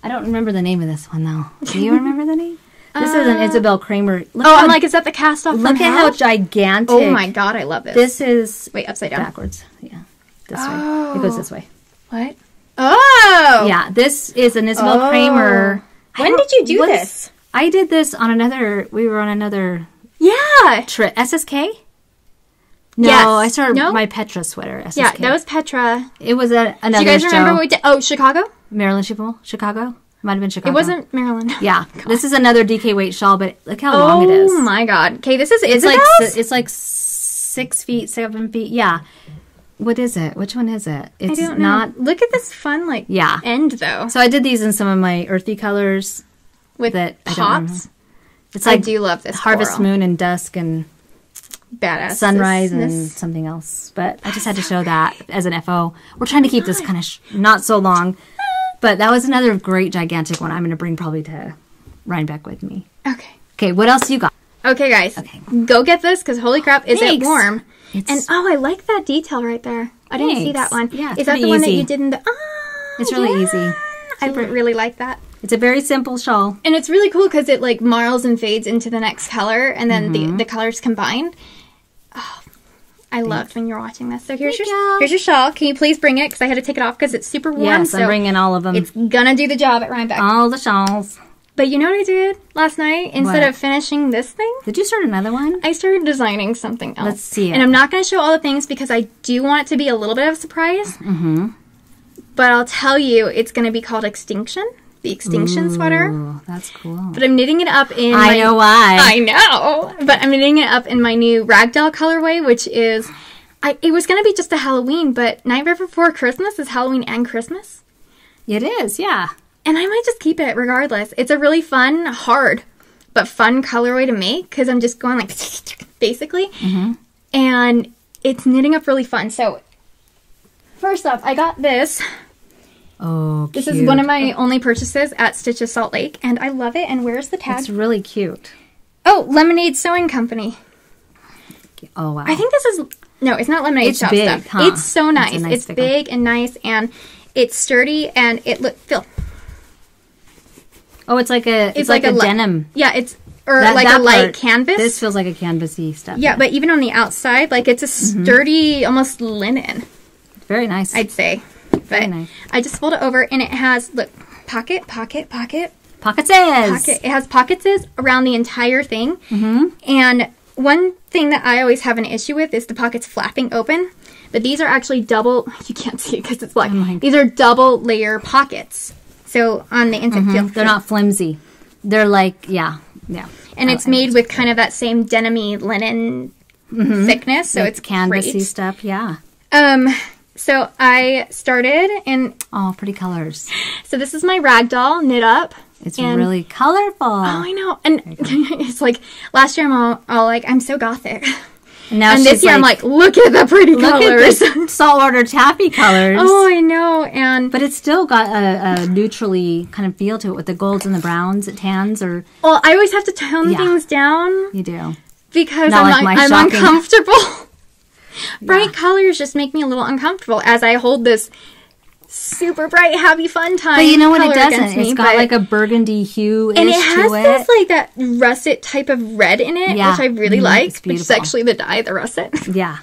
I don't remember the name of this one though. Do you remember the name? This is an Isabel Kramer. I'm like, is that the cast off? Look at how gigantic. Oh my god, I love this. This is upside down. Backwards. Yeah. This way. It goes this way. What? Oh! Yeah, this is an Isabel Kramer. When did you do this? I did this on we were on another trip. SSK? No, yes. I started my Petra sweater. SSK. Yeah, that was Petra. It was another show. Do you guys remember what we did? Oh, Chicago? Maryland Chicago? Might have been Chicago. It wasn't Maryland. Yeah. This is another DK weight shawl, but look how long it is. Oh my god. Okay, this is Isabel's? It's like 6 feet, 7 feet. Yeah. what is it? Which one is it? It's I don't know. Look at this fun, like, end, though. So I did these in some of my earthy colors. With pops? It's like I do love this Harvest floral. Moon and Dusk and Badass. Sunrise and something else. But I just had to show that as an FO. We're trying to keep this kind of not so long. But that was another great, gigantic one I'm going to bring probably to Rhinebeck with me. Okay. Okay, what else you got? Okay, guys. Okay. Go get this, because holy crap, is it warm? And, I like that detail right there. I didn't see that one. Yeah, is that the one that you did in the... it's really easy. I really like that. It's a very simple shawl. And it's really cool because it like marls and fades into the next color, and then the colors combine. Oh, I loved when you're watching this. So here's your shawl. Can you please bring it? Because I had to take it off because it's super warm. Yes, I'm bringing all of them. It's gonna do the job at Rhinebeck. All the shawls. But you know what I did last night? Instead of finishing this thing... Did you start another one? I started designing something else. Let's see it. And I'm not going to show all the things because I do want it to be a little bit of a surprise. Mm-hmm. But I'll tell you, it's going to be called Extinction. The Extinction sweater. That's cool. But I'm knitting it up in I know why. I know. But I'm knitting it up in my new Ragdoll colorway, which is... it was going to be just a Halloween, but Night Before Christmas is Halloween and Christmas. It is, yeah. And I might just keep it regardless. It's a really fun, hard, but fun colorway to make because I'm just going like, basically. Mm-hmm. And it's knitting up really fun. So, first off, I got this. Oh, This is one of my only purchases at Stitches Salt Lake, and I love it. And where's the tag? It's really cute. Oh, Lemonade Sewing Company. Oh, wow. I think this is... No, it's not Lemonade Shop big, stuff. huh? It's so nice. It's big and nice, and it's sturdy, and it Phil. Oh, it's like a denim. Yeah, it's a light canvas. This feels like a canvasy stuff. Yeah, but even on the outside, like it's a sturdy, almost linen. Very nice. I'd say. Very nice. I just fold it over, and it has pocket. Pockets. It has pockets around the entire thing. Mm-hmm. And one thing that I always have an issue with is the pockets flapping open. But these are actually double. You can't see it because it's black. These are double layer pockets. So on the inside, they're not flimsy. They're like, yeah. And it's made with kind of that same denim-y linen thickness, so it's canvasy great stuff, yeah. So I started and pretty colors. So this is my Ragdoll knit up. It's really colorful. Oh, I know. And it's like last year I'm all like, I'm so gothic. And this year I'm like, look at the pretty colors. Look at the saltwater taffy colors. Oh, I know. But it's still got a neutrally kind of feel to it with the golds and the browns, it tans or... Well, I always have to tone things down. You do. Because I'm uncomfortable. Bright colors just make me a little uncomfortable as I hold this super bright, happy, fun time. But you know what it doesn't? It's got like a burgundy hue-ish and it has to this like that russet type of red in it, which I really like. Which is actually the dye, the russet. Yeah.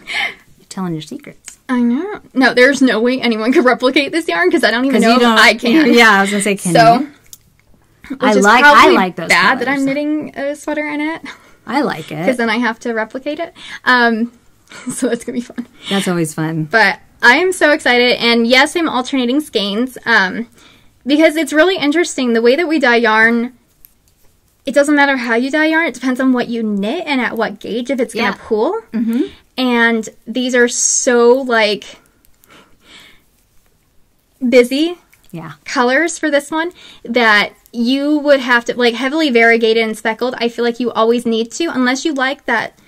You're telling your secrets. I know. No, there's no way anyone could replicate this yarn because I don't even know if I can. Yeah, I was going to say, can you? I like those bad colors. That I'm knitting a sweater in it. I like it. Because then I have to replicate it. So it's going to be fun. That's always fun. But I am so excited. And yes, I'm alternating skeins. Because it's really interesting. The way that we dye yarn, it doesn't matter how you dye yarn. It depends on what you knit and at what gauge if it's going to pool. Mm-hmm. And these are so, like, busy colors for this one that you would have to, like, heavily variegated and speckled. I feel like you always need to, unless you like that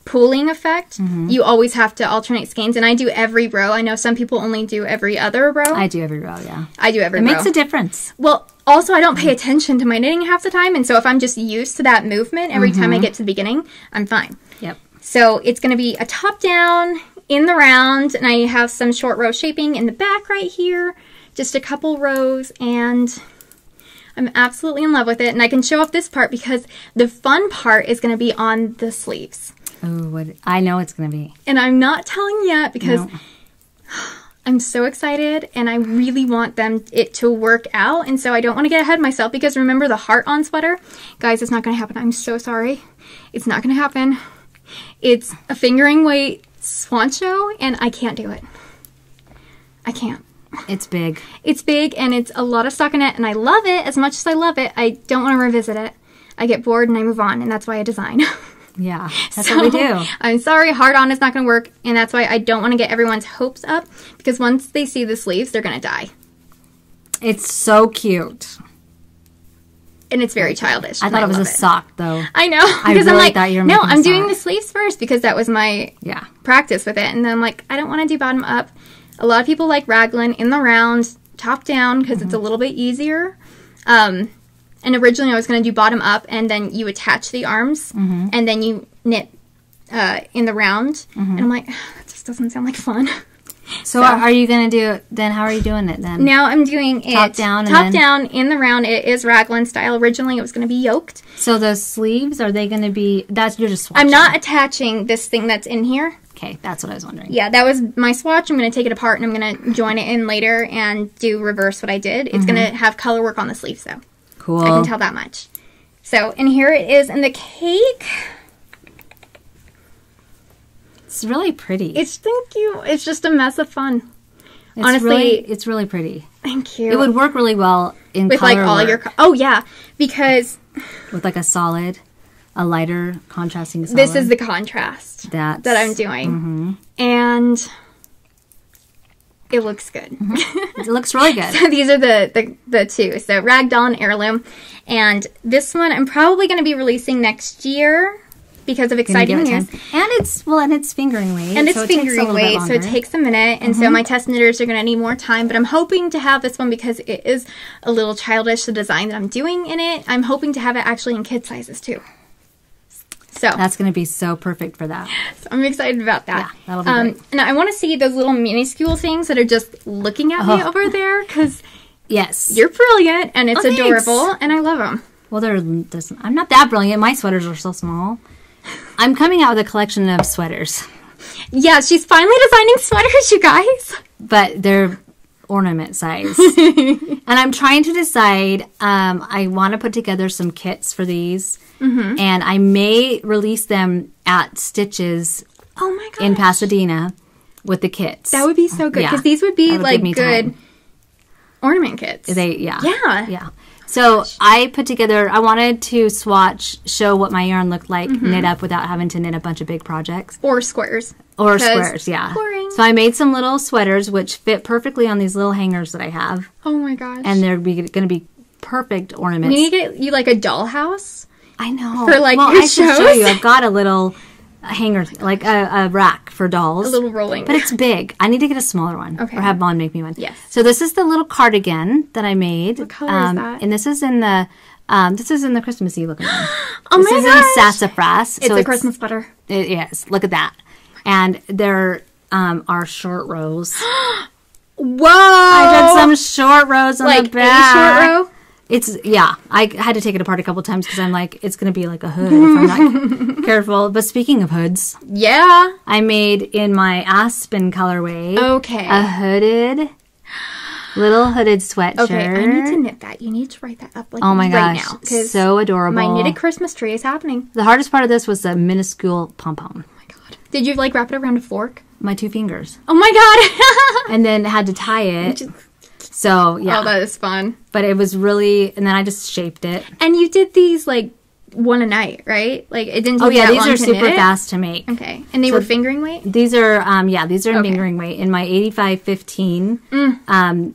pooling effect, you always have to alternate skeins. And I do every row. I know some people only do every other row. I do every row, yeah. I do every row. It makes a difference. Well, also, I don't pay attention to my knitting half the time. And so if I'm just used to that movement every time I get to the beginning, I'm fine. Yep. So it's going to be a top down in the round. And I have some short row shaping in the back right here. Just a couple rows. And I'm absolutely in love with it. And I can show off this part because the fun part is going to be on the sleeves. Oh, I know it's going to be. And I'm not telling yet because I'm so excited and I really want it to work out. And so I don't want to get ahead of myself because remember the heart on sweater? Guys, it's not going to happen. I'm so sorry. It's not going to happen. It's a fingering weight swan show and I can't do it. I can't. It's big. It's big and it's a lot of stockinette and I love it. As much as I love it, I don't want to revisit it. I get bored and I move on and that's why I design. Yeah, that's what we do. I'm sorry, hard-on is not going to work, and that's why I don't want to get everyone's hopes up, because once they see the sleeves, they're going to die. It's so cute. And it's very childish. I thought it was a sock, though. I know. Because I'm like, no, I'm doing the sleeves first, because that was my practice with it. And then I'm like, I don't want to do bottom up. A lot of people like raglan in the round, top down, because it's a little bit easier. And originally I was going to do bottom up, and then you attach the arms, and then you knit in the round. And I'm like, that just doesn't sound like fun. So are you going to do it then? How are you doing it then? Now I'm doing it top down in the round. It is raglan style. Originally it was going to be yoked. So those sleeves, are they going to be, you're just swatching? I'm not attaching this thing that's in here. Okay, that's what I was wondering. Yeah, that was my swatch. I'm going to take it apart, and I'm going to join it in later and do reverse what I did. It's going to have color work on the sleeves, though. Cool. I can tell that much. So, and here it is in the cake. It's really pretty. Thank you. It's just a mess of fun. Honestly, it's really pretty. Thank you. It would work really well in with color like all work. your. Oh yeah, because with like a lighter contrasting solid. This is the contrast that I'm doing, and it looks good. It looks really good. So these are the two. So Ragdoll and Heirloom, and this one I'm probably going to be releasing next year because of exciting news. And it's fingering weight. And it's fingering weight, so it takes a minute. And so my test knitters are going to need more time. But I'm hoping to have this one because it is a little childish, the design that I'm doing in it. I'm hoping to have it actually in kid sizes too. So that's going to be so perfect for that. So I'm excited about that. Yeah, that'll be great. And I want to see those little minuscule things that are just looking at me over there because you're brilliant and it's adorable and I love them. Well, I'm not that brilliant. My sweaters are so small. I'm coming out with a collection of sweaters. Yeah, she's finally designing sweaters, you guys. But they're ornament size. And I'm trying to decide, I want to put together some kits for these. And I may release them at Stitches in Pasadena with the kits. That would be so good because these would be like good ornament kits. Yeah. So I put together, I wanted to show what my yarn looked like knit up without having to knit a bunch of big projects. Or squares. Yeah. Boring. So I made some little sweaters which fit perfectly on these little hangers that I have. Oh my gosh. And they're going to be perfect ornaments. You need to get you like a dollhouse. I know. For like your I shows. should show you. I've got a little hanger, like a rack for dolls. A little rolling. But it's big. I need to get a smaller one. Okay. Or have Vaughn make me one. Yes. So this is the little cardigan that I made. What color is that? And this is in the Christmassy looking one. Oh this my is gosh. in sassafras. It's a Christmas sweater. Yes. Look at that. And there are short rows. Whoa! I did some short rows on the back. A short row? I had to take it apart a couple times because I'm like, it's going to be like a hood if I'm not careful. But speaking of hoods. Yeah. I made in my Aspen colorway. Okay. A little hooded sweatshirt. Okay, I need to knit that. You need to write that up like oh my right gosh, now. so adorable. My knitted Christmas tree is happening. The hardest part of this was the minuscule pom-pom. Oh my god. Did you like wrap it around a fork? My 2 fingers. Oh my god. And then had to tie it. So, yeah. Oh, that is fun. But it was really, and then I just shaped it. And you did these like one a night, right? Like it didn't take that long these are to super knit it? fast to make. Okay. And they were fingering weight? These are fingering weight in my 85-15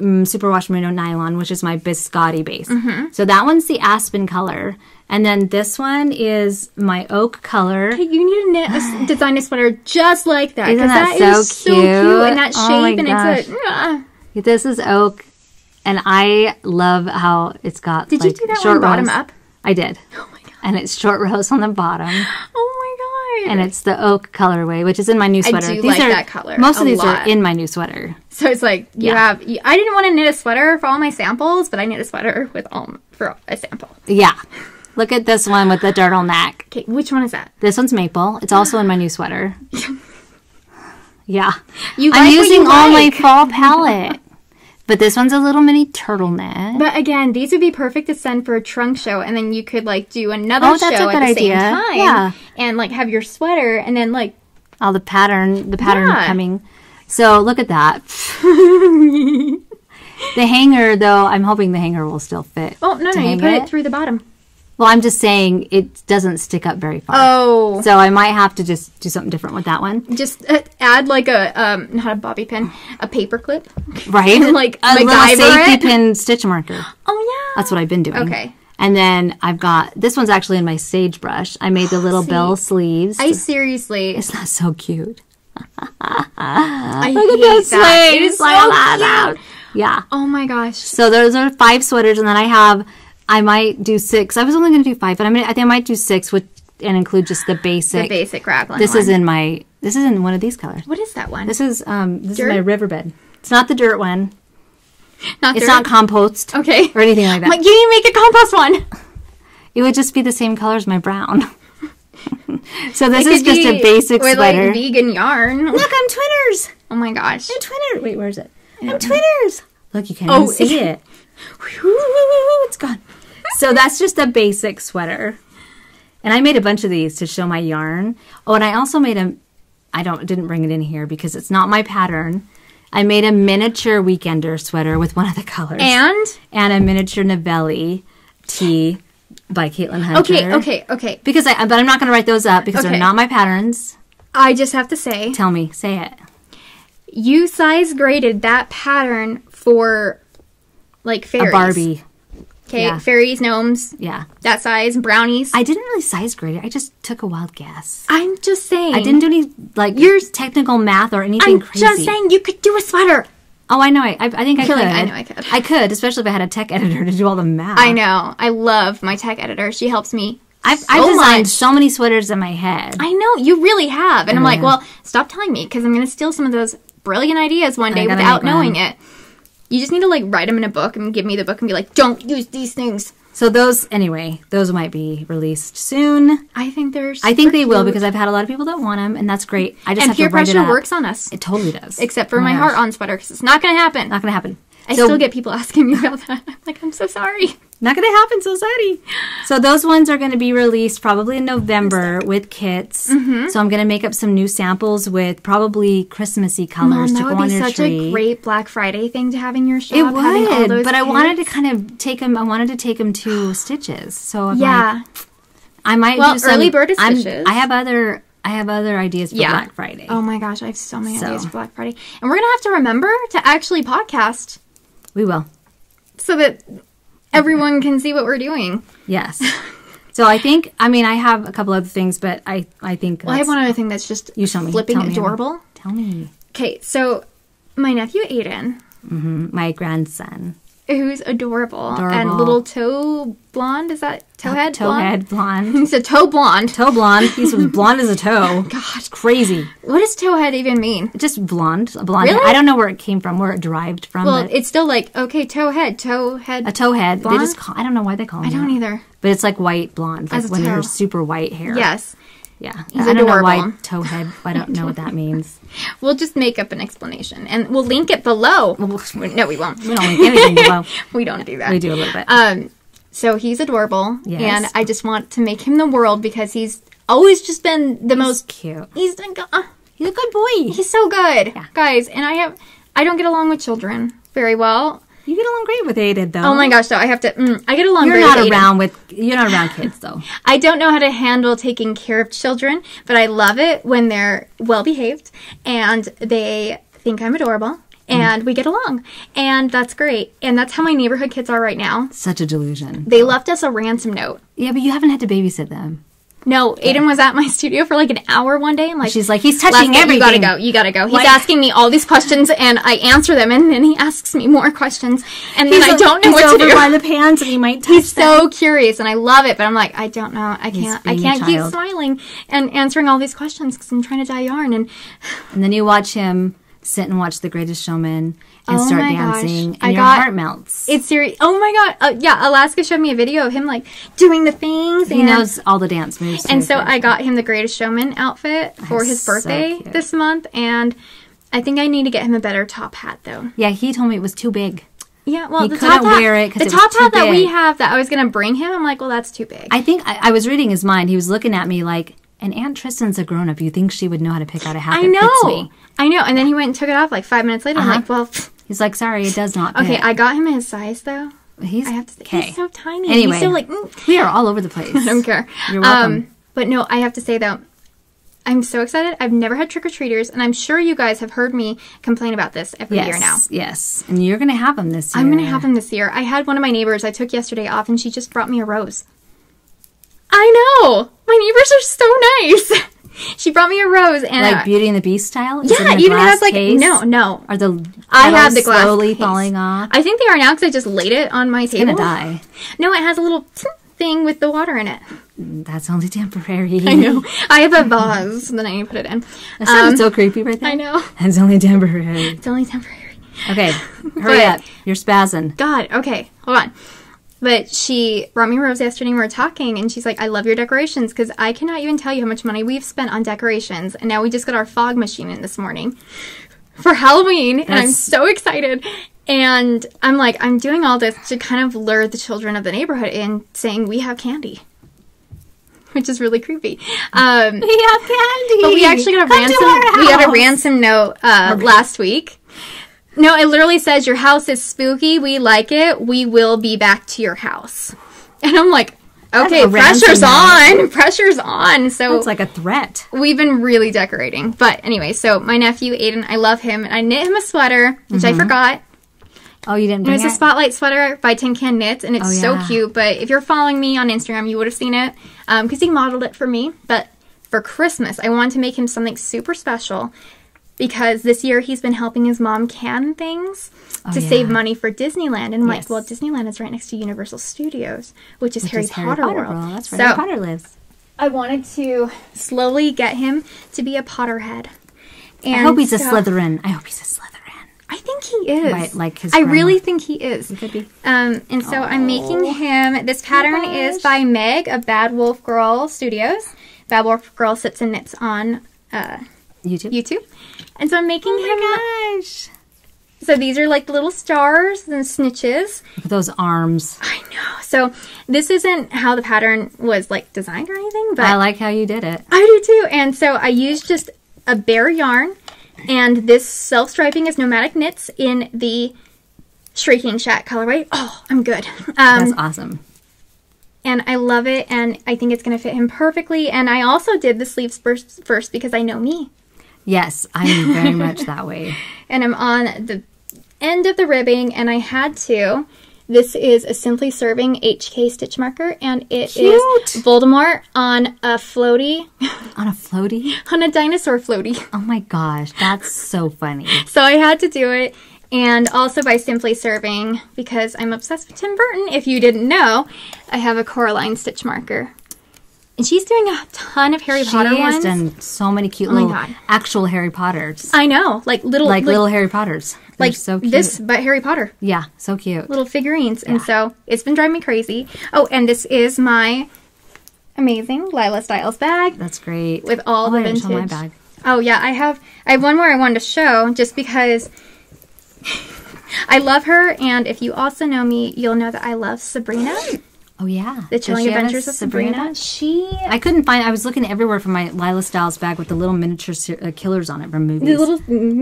superwash merino nylon, which is my biscotti base. So that one's the Aspen color. And then this one is my oak color. Okay, you need to design a sweater just like that. Isn't that so cute? And that oh shape, and gosh. This is oak, and I love how it's got Did like, you do that short one bottom rows. up? I did. Oh my god. And it's short rows on the bottom. Oh my god. And it's the oak colorway, which is in my new sweater. I do like that color. Most of these are in my new sweater. So it's like I didn't want to knit a sweater for all my samples, but I knit a sweater for a sample. Yeah. Look at this one with the turtleneck. Okay, which one is that? This one's maple. It's also in my new sweater. Yeah. I'm using all my fall palette. But this one's a little mini turtleneck. But again, these would be perfect to send for a trunk show, and then you could like do another show at the same time. Yeah. And like have your sweater, and then like all the pattern coming. So look at that. The hanger, though, I'm hoping the hanger will still fit. Oh no, you put it through the bottom. Well, I'm just saying it doesn't stick up very far. Oh. So I might have to just do something different with that one. Just add like a, not a bobby pin, a paper clip. Right? And like a little MacGyver safety it. pin stitch marker. Oh, yeah. That's what I've been doing. Okay. And then I've got, this one's actually in my sagebrush. I made the little bell sleeves. Seriously. It's not so cute. I Look at hate those that. sleeves. It is so Like, cute. Yeah. Oh my gosh. So those are 5 sweaters, and then I might do 6. I was only going to do 5, but I think I might do 6 and include just the basic. The basic raglan This one. is in one of these colors. What is that one? This is my riverbed. It's not the dirt one. Not It's dirt? not compost. Okay. Or anything like that. Like, you need to make a compost one. It would just be the same color as my brown. So this It is could just a be basic with, sweater. like, vegan yarn. Look, I'm Twitters. Oh my gosh. I'm Twitter. Wait, where is it? I'm Twitters. Look, you can't Oh, even see it. It's gone. So that's just a basic sweater. And I made a bunch of these to show my yarn. Oh, and I also made didn't bring it in here because it's not my pattern. I made a miniature weekender sweater with one of the colors. And a miniature Novelli tee by Caitlin Hunter. Okay. But I'm not going to write those up because they're not my patterns. I just have to say, Tell me, say it. you size graded that pattern for like fairies. A Barbie. Okay, Yeah. fairies, gnomes, Yeah. that size, brownies. I didn't really size grade it. I just took a wild guess. I'm just saying. I didn't do any technical math or anything I'm crazy. just saying you could do a sweater. Oh, I know. I think I feel could. like I know I could. I could, especially if I had a tech editor to do all the math. I know. I love my tech editor. She helps me. I've so designed much. so many sweaters in my head. I know you really have, and I'm like, have. well, stop telling me because I'm going to steal some of those brilliant ideas one day gotta without make knowing one. it. You just need to like write them in a book and give me the book and be like, don't use these things. So those might be released soon. I think they're. I think they super will cute. because I've had a lot of people that want them, and that's great. I just And have peer to write it pressure up. works on us, It totally does. except for Oh my gosh. heart on sweater because it's not going to happen. Not going to happen. I still get people asking me about that. I'm like, I'm so sorry. Not going to happen. So sorry. So those ones are going to be released probably in November with kits. Mm-hmm. So I'm going to make up some new samples with probably Christmassy colors Mom, to that go would on be your such tree. a great Black Friday thing to have in your shop. It having all would, those but I wanted to kits. kind of take them. I wanted to take them to Stitches. So I'm Yeah. like, I might Well, do some early bird is Stitches. I have other ideas for Black Friday. Oh my gosh, I have so many ideas for Black Friday. And we're going to have to remember to actually podcast We will. so that everyone can see what we're doing. Yes. So I have a couple other things, but I think Well, I have one other thing that's just You show me. flipping Tell me, adorable. Tell me. Okay, so my nephew Aiden, My grandson. who's adorable, and little toe blonde, is that towhead blonde? Towhead blonde. He's a toe blonde. Toe blonde. He's blonde as a toe. God, Crazy. what does towhead even mean? Just blonde. A blonde. Really? I don't know where it came from, where it derived from. Well, but it's still like, okay, towhead. a towhead. Blonde? They just I don't know why they call him I don't that. either. But it's like white blonde, like As a when toe. they're super white hair. Yes. Yeah. He's I don't know why adorable. towhead. I don't know what that means. We'll just make up an explanation, and we'll link it below. No, we won't. We don't link anything below. We don't do that. We do a little bit. So he's adorable, Yes. and I just want to make him the world because he's always just been the most cute. He's been He's a good boy. he's so good, Yeah. guys. And I don't get along with children very well. You get along great with Aiden, though. Oh my gosh, though I have to. I get along. You're great not with Aiden. You're not around kids, though. I don't know how to handle taking care of children, but I love it when they're well behaved and they think I'm adorable. And we get along. And that's great. And that's how my neighborhood kids are right now. Such a delusion. They left us a ransom note. Yeah, but you haven't had to babysit them. No, Aiden was at my studio for like an hour one day. And like, She's like, he's touching "Leslie, everything. You gotta go. He's What? asking me all these questions and I answer them and then he asks me more questions. And then I don't know what to over do. by the pans and he might touch He's them. so curious and I love it. But I'm like, I don't know. I He's can't being a keep child. smiling and answering all these questions because I'm trying to dye yarn. And And then you watch him sit and watch The Greatest Showman and Oh start my gosh. dancing, I and your got- heart melts. it's serious. Oh my God. Yeah, Alaska showed me a video of him like doing the things. He knows all the dance moves. And too. so I got him the Greatest Showman outfit for his so birthday cute. this month. And I think I need to get him a better top hat though. Yeah, he told me it was too big. Yeah, well, He the couldn't top hat, wear it 'cause the it was top too hat that we big. have that I was going to bring him, I'm like, well, that's too big. I think I was reading his mind. He was looking at me like, and Aunt Tristan's a grown-up. You think she would know how to pick out a hat that fits me? I know. And then he went and took it off like 5 minutes later. I'm like, well, He's like, sorry, it does not fit. okay, I got him his size though. I have to say, he's so tiny. Anyway, he's so like, we are all over the place. I don't care. You're welcome. But no, I have to say though, I'm so excited. I've never had trick-or-treaters, and I'm sure you guys have heard me complain about this every year now. Yes, and you're going to have them this year. I'm going to have them this year. I had one of my neighbors I took yesterday off, and she just brought me a rose. I know! My neighbors are so nice! She brought me a rose, and like Beauty and the Beast style? Yeah, even has like case? No. Are the I have the glass slowly case. falling off? I think they are now because I just laid it on my table. It's going to die. No, it has a little thing with the water in it. That's only temporary. I know. I have a vase that I need to put it in. That sounded so creepy right there. I know. It's only temporary. It's only temporary. Okay, hurry up. You're spazzing. God, okay, hold on. But she brought me a rose yesterday and we were talking, and she's like, I love your decorations, because I cannot even tell you how much money we've spent on decorations. And now we just got our fog machine in this morning for Halloween, and I'm so excited. And I'm like, I'm doing all this to kind of lure the children of the neighborhood in, saying we have candy. Which is really creepy. We have candy. But we actually got a ransom note last week. No, it literally says, your house is spooky. We like it. We will be back to your house. And I'm like, okay, pressure's on. Pressure's on. So it's like a threat. We've been really decorating. But anyway, so my nephew, Aiden, I love him. And I knit him a sweater, which I forgot. Oh, you didn't bring it? It was a Spotlight sweater by Tin Can Knits, and it's so cute. But if you're following me on Instagram, you would have seen it, because he modeled it for me. But for Christmas, I wanted to make him something super special, because this year he's been helping his mom can things to save money for Disneyland. And I'm like, well, Disneyland is right next to Universal Studios, which is Harry Potter World. That's where Harry Potter lives. I wanted to slowly get him to be a Potterhead. And I hope he's a Slytherin. I think he is. Right, like his grandma. I really think he is. He could be. And so I'm making him. This pattern is by Meg of Bad Wolf Girl Studios. Bad Wolf Girl sits and knits on YouTube. And so I'm making him. Oh my gosh. So these are like the little stars and snitches. Look at those arms. I know. So this isn't how the pattern was like designed or anything, but I like how you did it. I do too. And so I used just a bare yarn. And this self-striping is Nomadic Knits in the Shrieking Shack colorway. Oh, I'm good. That's awesome. And I love it, and I think it's going to fit him perfectly. And I also did the sleeves first because I know me. Yes, I'm very much that way. And I'm on the end of the ribbing, and I had to. This is a Simply Serving HK stitch marker, and it is Voldemort on a floaty. On a floaty? On a dinosaur floaty. Oh my gosh, that's so funny. So I had to do it, and also by Simply Serving, because I'm obsessed with Tim Burton. If you didn't know, I have a Coraline stitch marker. And she's doing a ton of Harry Potter ones. She has done so many cute little actual Harry Potters. I know, like little Harry Potters. They're like so cute. This, but Harry Potter. Yeah, so cute. Little figurines, and so it's been driving me crazy. Oh, and this is my amazing Lila Styles bag. That's great. With all the vintage. Show my bag. Oh yeah, I have one more I wanted to show just because I love her, and if you also know me, you'll know that I love Sabrina. Oh, yeah. The Chilling Adventures of Sabrina. I couldn't find... I was looking everywhere for my Lila Styles bag with the little miniature killers on it from movies.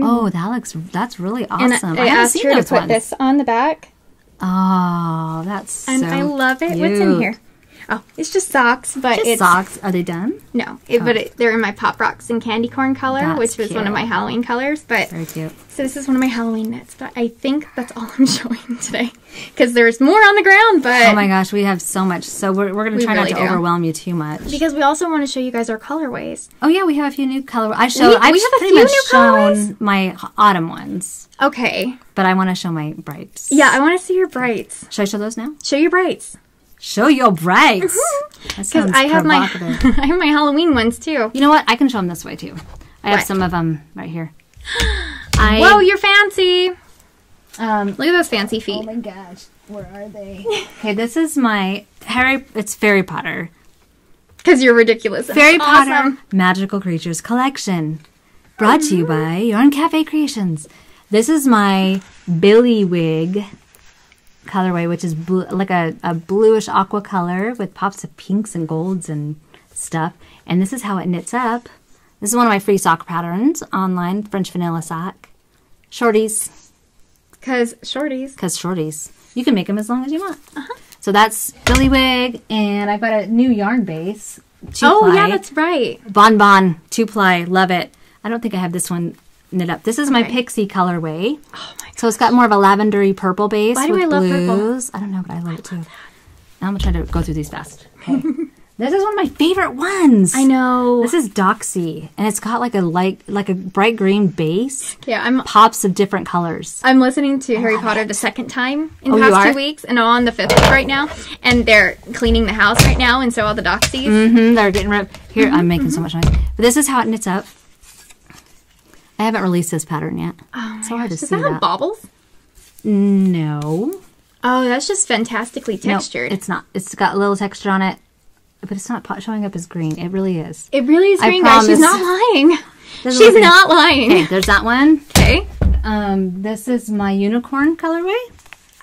Oh, that's really awesome. And I asked her to put this on the back. Oh, that's and I love it. Cute. What's in here? Oh, it's just socks, but it's socks. Are they done? No, but they're in my Pop Rocks and Candy Corn color, which was one of my Halloween colors. But very cute. So this is one of my Halloween knits, but I think that's all I'm showing today because there's more on the ground. But oh my gosh, we have so much. So we're going to try not to overwhelm you too much because we also want to show you guys our colorways. Oh yeah, we have a few new colorways. I've pretty much shown my autumn ones. Okay, but I want to show my brights. Yeah, I want to see your brights. Should I show those now? Show your brights. Show your brights. Because I have my Halloween ones too. You know what? I can show them this way too. I have some of them right here. Whoa, you're fancy. Look at those fancy feet. Oh my gosh, where are they? Okay, this is my it's Fairy Potter. Because you're ridiculous. Fairy Potter Magical Creatures Collection. Brought to you by Yarn Cafe Creations. This is my Billy Wig colorway, which is like a bluish aqua color with pops of pinks and golds and stuff. And this is how it knits up. This is one of my free sock patterns online, French vanilla sock. Shorties. Because shorties. You can make them as long as you want. So that's Billy Wig, and I've got a new yarn base. 2-ply. Yeah, that's right. Bon Bon 2-ply, love it. I don't think I have this one knit up. This is my Pixie colorway. Oh my god! So it's got more of a lavendery purple base. Why do I love blues. I don't know, but I love it too. Now I'm gonna try to go through these fast. Okay. This is one of my favorite ones. I know. This is Doxy, and it's got like a bright green base. Yeah, pops of different colors. I'm listening to Harry Potter the second time in the past 2 weeks, and I'm on the 5th week right now, and they're cleaning the house right now, and so all the Doxies. They're getting rid of. Here, I'm making so much noise. But this is how it knits up. I haven't released this pattern yet. Oh it's so hard to see that. Does that have bobbles? No. Oh, that's just fantastically textured. No, it's not. It's got a little texture on it. But it's not showing up as green. It really is. It really is green, guys. She's not lying. She's not lying. Okay, there's that one. Okay. This is my unicorn colorway.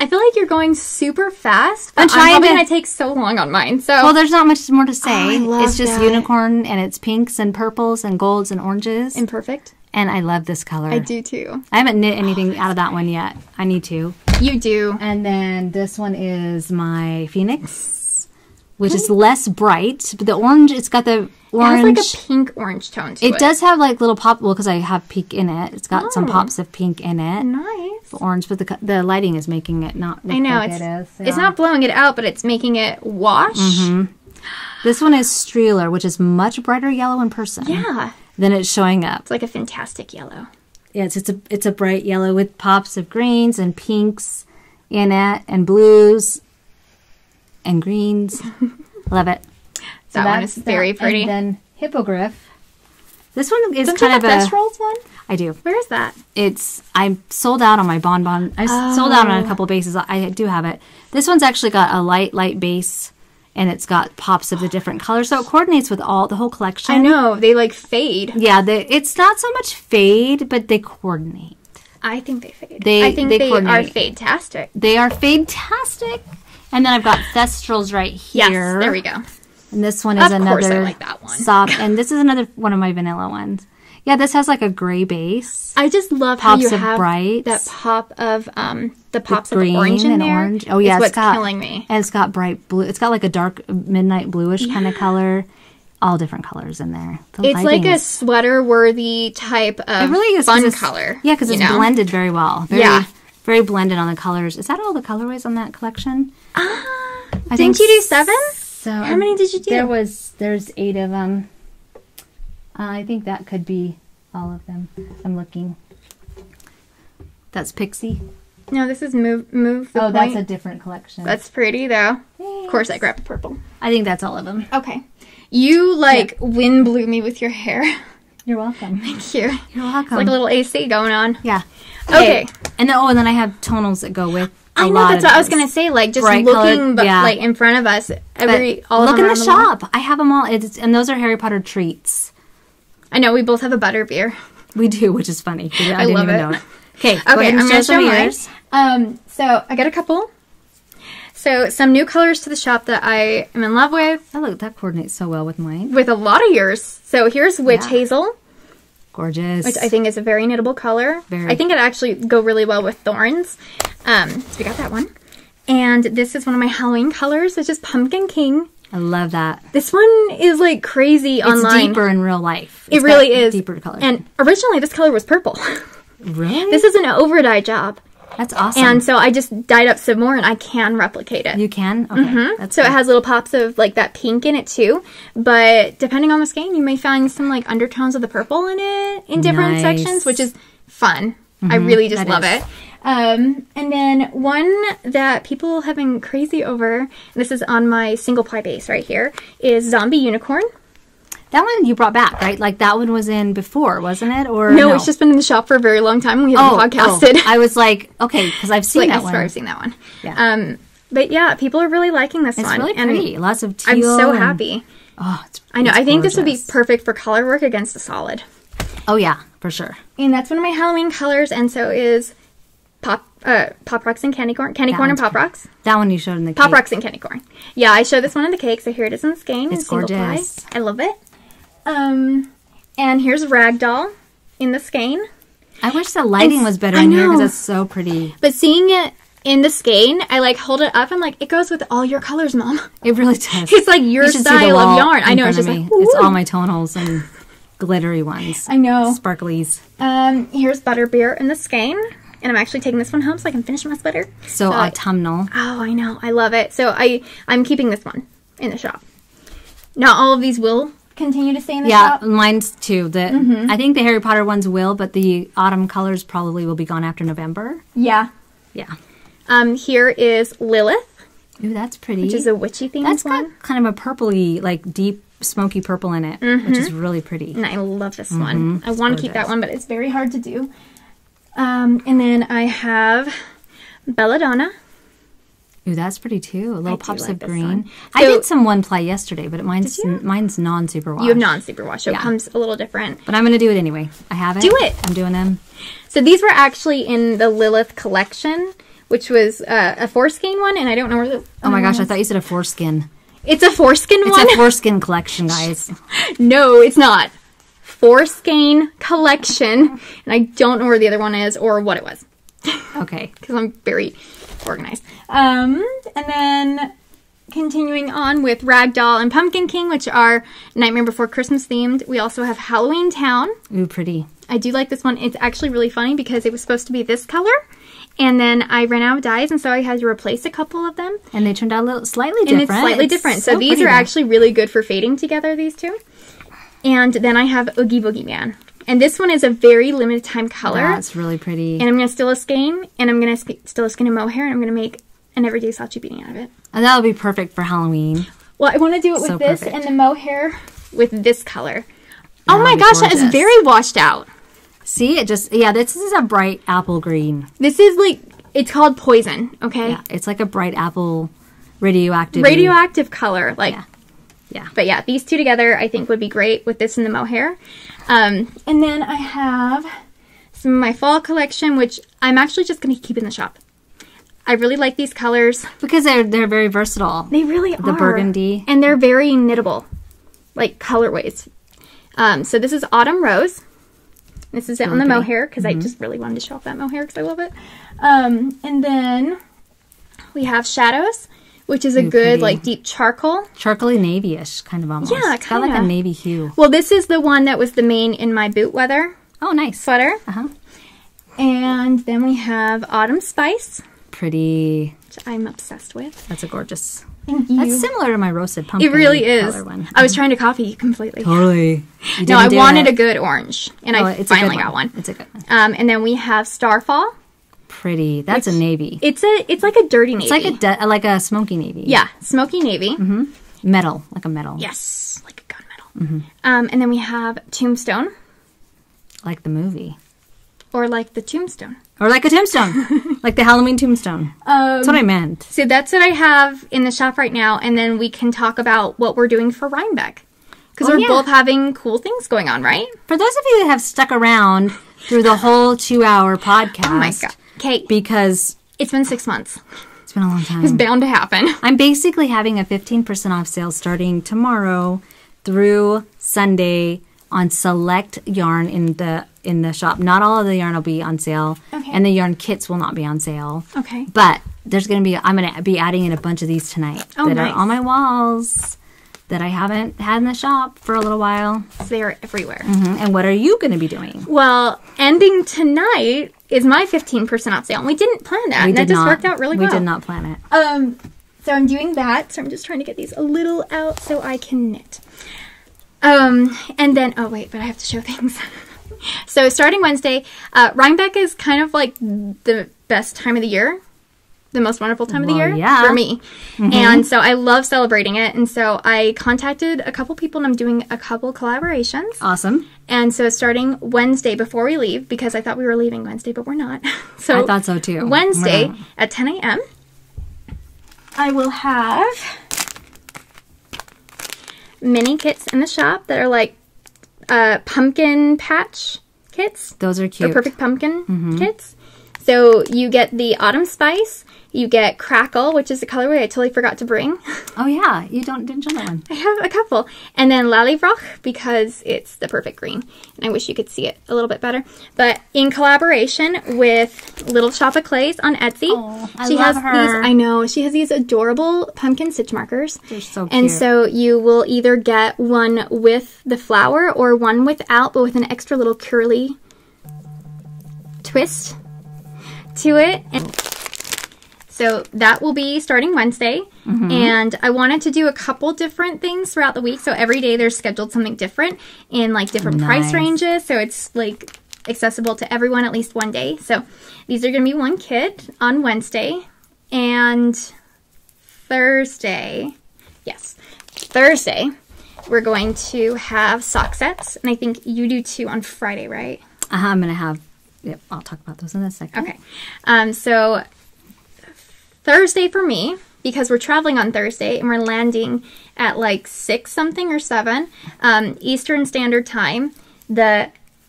I feel like you're going super fast, but I'm probably going to take so long on mine. So. Well, there's not much more to say. I love it's just unicorn, and it's pinks and purples and golds and oranges. Imperfect. And I love this color. I do too. I haven't knit anything out of that one yet. I need to. You do. And then this one is my Phoenix. Which is less bright, but the orange, it's got the orange. It has like a pink orange tone to it. It does have like little pop, well, because I have pink in it. It's got some pops of pink in it. Nice. The orange, but the lighting is making it not look like it is. It's not blowing it out, but it's making it wash. This one is Streeler, which is much brighter yellow in person. Yeah. Than it's showing up. It's like a fantastic yellow. Yes, it's a bright yellow with pops of greens and pinks in it and blues. And greens. Love it. That one is very pretty. And then Hippogriff. This one is Don't kind you of have a Thestrals one? I do. Where is that? I'm sold out on my Bon Bon. I sold out on a couple bases. I do have it. This one's actually got a light base, and it's got pops of the different colors, so it coordinates with the whole collection. I know. They like fade. Yeah, it's not so much fade, but they coordinate. I think they fade. I think they are fade-tastic. They are fade-tastic. And then I've got Thestrals right here. Yes, there we go. And this one is another I like that one. soft. And this is another one of my vanilla ones. Yeah, this has like a gray base. I just love how you have that pop of the pops of orange in there. Orange. Oh yeah, it's what's killing me. And it's got bright blue. It's got like a dark midnight bluish kind of color. All different colors in there. It's like a sweater-worthy type of fun color. Yeah, because it's blended very well. Very blended on the colors. Is that all the colorways on that collection? Didn't you do 7? So how many did you do? There's 8 of them. I think that could be all of them. I'm looking. That's Pixie. No, this is Move the Point. That's a different collection. That's pretty though. Thanks. Of course, I grabbed purple. I think that's all of them. Okay. You wind blew me with your hair. You're welcome. Thank you. You're welcome. It's like a little AC going on. Yeah. Okay. And then I have tonals that go with. I know, that's what I was gonna say. Like just looking, like in front of us, all look in the shop. I have them all. And those are Harry Potter treats. I know we both have a butterbeer. We do, which is funny. I didn't even know it. Okay, I'm gonna show mine. So I got a couple. So some new colors to the shop that I am in love with. Oh look, that coordinates so well with mine. With a lot of yours. So here's Witch Hazel. Gorgeous. Which I think is a very knittable color. I think it actually go really well with thorns. So we got that one. And this is one of my Halloween colors, which is Pumpkin King. I love that. This one is like crazy online. It's deeper in real life. It really is. Deeper color. And originally this color was purple. Really? This is an overdye job. That's awesome. And so I just dyed up some more and I can replicate it. You can? Okay. That's so it has little pops of like that pink in it too. But depending on the skein, you may find some like undertones of the purple in it in different sections, which is fun. I really just love it. And then one that people have been crazy over, this is on my single ply base right here, is Zombie Unicorn. That one you brought back, right? Like that one was in before, wasn't it? Or no, it's just been in the shop for a very long time. We haven't podcasted. I was like, okay, because I've seen that one. I've seen that one. Yeah. But yeah, people are really liking this one. It's really pretty. And lots of teal. I'm so happy. I know. I think gorgeous. this would be perfect for color work against the solid. Oh yeah, for sure. And that's one of my Halloween colors, and so is Pop Rocks and Candy Corn. Candy Corn and Pop Rocks. That one you showed in the cake. Pop Rocks and Candy Corn. Yeah, I showed this one in the cake, so here it is in the skein. It's gorgeous. I love it. And here's Ragdoll in the skein. I wish the lighting was better in here because it's so pretty. But seeing it in the skein, I like hold it up and like, it goes with all your colors, Mom. It really does. It's like your style of yarn. I know, it's just like, ooh. It's all my tonals and glittery ones. I know. Sparklies. Here's Butterbeer in the skein. And I'm actually taking this one home so I can finish my sweater. So autumnal. Oh, I know. I love it. So I'm keeping this one in the shop. Not all of these will continue to stay in the shop. Yeah, mine's too. I think the Harry Potter ones will, but the autumn colors probably will be gone after November. Yeah. Yeah. Here is Lilith. Ooh, that's pretty. Which is a witchy themed one. That's got kind of a purpley, like deep smoky purple in it, which is really pretty. And I love this one. I want to keep that one, but it's very hard to do. And then I have Belladonna. Ooh, that's pretty too. Little pops of green. So, I did some one ply yesterday, but mine's non-superwash. You have non-superwash, so it comes a little different. But I'm going to do it anyway. I have it. Do it. I'm doing them. So these were actually in the Lilith collection, which was a foreskin one, and I don't know where the... Oh my gosh, I thought you said a foreskin. It's a foreskin one? It's a foreskin collection, guys. No, it's not. Foreskin collection, and I don't know where the other one is or what it was. Okay. Because I'm very organized. And then continuing on with Ragdoll and Pumpkin King, which are Nightmare Before Christmas themed. We also have Halloween Town. Ooh, pretty. I do like this one. It's actually really funny because it was supposed to be this color. And then I ran out of dyes, and so I had to replace a couple of them. And they turned out a little slightly different. And it's slightly different. So these are actually really good for fading together, these two. And then I have Oogie Boogie Man. And this one is a very limited time color. That's really pretty. And I'm going to steal a skein, and I'm going to steal a skein of mohair, and I'm going to make an everyday Sachi beanie out of it. And that'll be perfect for Halloween. Well, I want to do it with this and the mohair with this color. That'll oh my gosh, that is very washed out. See, it just, yeah, this is a bright apple green. This is like, it's called Poison, okay? Yeah, it's like a bright apple radioactive color. Like, yeah. But yeah, these two together I think would be great with this and the mohair. And then I have some of my fall collection, which I'm actually just going to keep in the shop. I really like these colors. Because they're very versatile. They really are. The burgundy. And they're very knittable, like colorways. So this is Autumn Rose. This is it on the mohair, because I just really wanted to show off that mohair because I love it. And then we have Shadows, which is a good, like, deep charcoal. Charcoaly navy-ish, kind of almost. Yeah, kind of. It's got like a navy hue. Well, this is the one that was the main in my boot weather. Oh, nice. Sweater. Uh-huh. And then we have Autumn Spice. Pretty. Which I'm obsessed with. That's a gorgeous. Thank you. That's similar to my roasted pumpkin. It really is. One. I was trying to copy you completely. Totally. No, I wanted a good orange, and I finally got one. It's a good one. And then we have Starfall. Pretty. That's a navy. It's like a dirty navy. It's like a smoky navy. Yeah, smoky navy. Metal, like a metal. Yes, like a gunmetal. And then we have Tombstone. Like the movie. Or like the tombstone. Or like a tombstone. Like the Halloween tombstone. That's what I meant. So that's what I have in the shop right now. And then we can talk about what we're doing for Rhinebeck. Because we're both having cool things going on, right? For those of you that have stuck around through the whole 2-hour podcast. Oh my God. Kate. Because it's been 6 months. It's been a long time. It's bound to happen. I'm basically having a 15% off sale starting tomorrow through Sunday on select yarn in the shop. Not all of the yarn will be on sale. Okay. And the yarn kits will not be on sale. Okay. But I'm going to be adding in a bunch of these tonight that are on my walls that I haven't had in the shop for a little while. They're everywhere. And what are you going to be doing? Well, ending tonight is my 15% off sale. And we didn't plan that. That just worked out really well. We did not plan it. So I'm doing that. So I'm just trying to get these a little out so I can knit. And then, oh wait, but I have to show things. So starting Wednesday, Rhinebeck is kind of like the best time of the year. The most wonderful time of the year for me. And so I love celebrating it. And so I contacted a couple people and I'm doing a couple collaborations. Awesome. And so starting Wednesday before we leave, because I thought we were leaving Wednesday, but we're not. So I thought so too. Wednesday at 10 a.m. I will have mini kits in the shop that are like pumpkin patch kits. Those are cute. The perfect pumpkin kits. So you get the Autumn Spice, you get Crackle, which is the colorway I totally forgot to bring. Oh yeah, didn't show that one. I have a couple. And then Lallybroch, because it's the perfect green. And I wish you could see it a little bit better. But in collaboration with Little Shop of Clays on Etsy. Oh, I love her. I know. She has these adorable pumpkin stitch markers. They're so cute. And so you will either get one with the flower or one without, but with an extra little curly twist to it. So that will be starting Wednesday. And I wanted to do a couple different things throughout the week. So every day there's scheduled something different in like different price ranges. So it's like accessible to everyone at least one day. So these are going to be one kit on Wednesday and Thursday. Yes, Thursday we're going to have sock sets. And I think you do too on Friday, right? I'm going to have, yep, I'll talk about those in a second. Okay. So Thursday for me, because we're traveling on Thursday and we're landing at like 6 something or 7 Eastern Standard Time.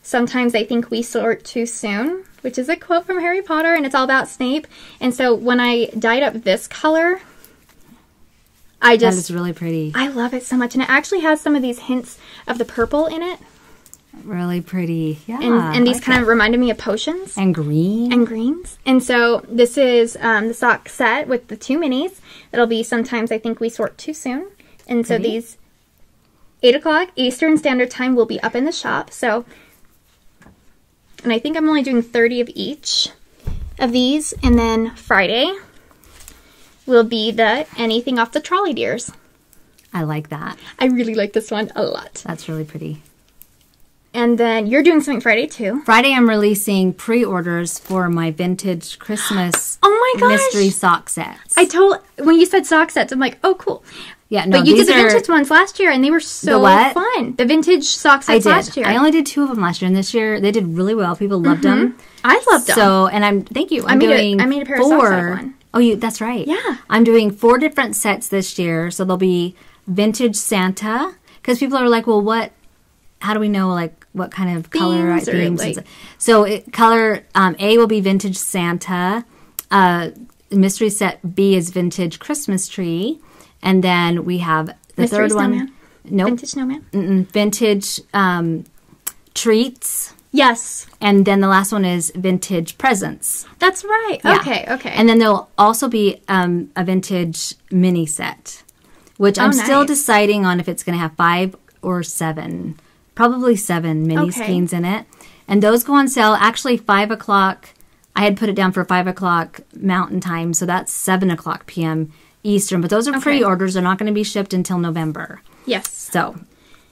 Sometimes I think we sort too soon, which is a quote from Harry Potter, and it's all about Snape. And so when I dyed up this color, that is really pretty. I love it so much, and it actually has some of these hints of the purple in it. Really pretty, yeah. And these kind of reminded me of potions. And green. And greens. And so this is the sock set with the 2 minis. It'll be sometimes I think we sort too soon. And so these 8 o'clock Eastern Standard Time will be up in the shop. So, and I think I'm only doing 30 of each of these. And then Friday will be the anything off the trolley deers. I like that. I really like this one a lot. That's really pretty. And then you're doing something Friday too. Friday I'm releasing pre-orders for my vintage Christmas mystery sock sets. When you said sock sets, I'm like, oh cool. Yeah, no, but you did the vintage ones last year and they were so fun. The vintage sock sets last year. I only did 2 of them last year, and this year they did really well. People loved them. I loved them. So, and thank you. I made a pair of socks out of one. Oh, that's right. Yeah. I'm doing 4 different sets this year. So there'll be vintage Santa, because people are like, well, how do we know like what kind of color themes? Like, so color A will be vintage Santa. Mystery set B is vintage Christmas tree, and then we have the third one. Nope. Vintage snowman. Vintage treats. Yes. And then the last one is vintage presents. That's right. Yeah. Okay. And then there'll also be a vintage mini set, which I'm still deciding on if it's going to have 5 or 7. Probably 7 mini skeins in it. And those go on sale actually 5 o'clock. I had put it down for 5 o'clock Mountain Time, so that's 7 o'clock p.m. Eastern. But those are pre-orders. They're not going to be shipped until November. Yes. So,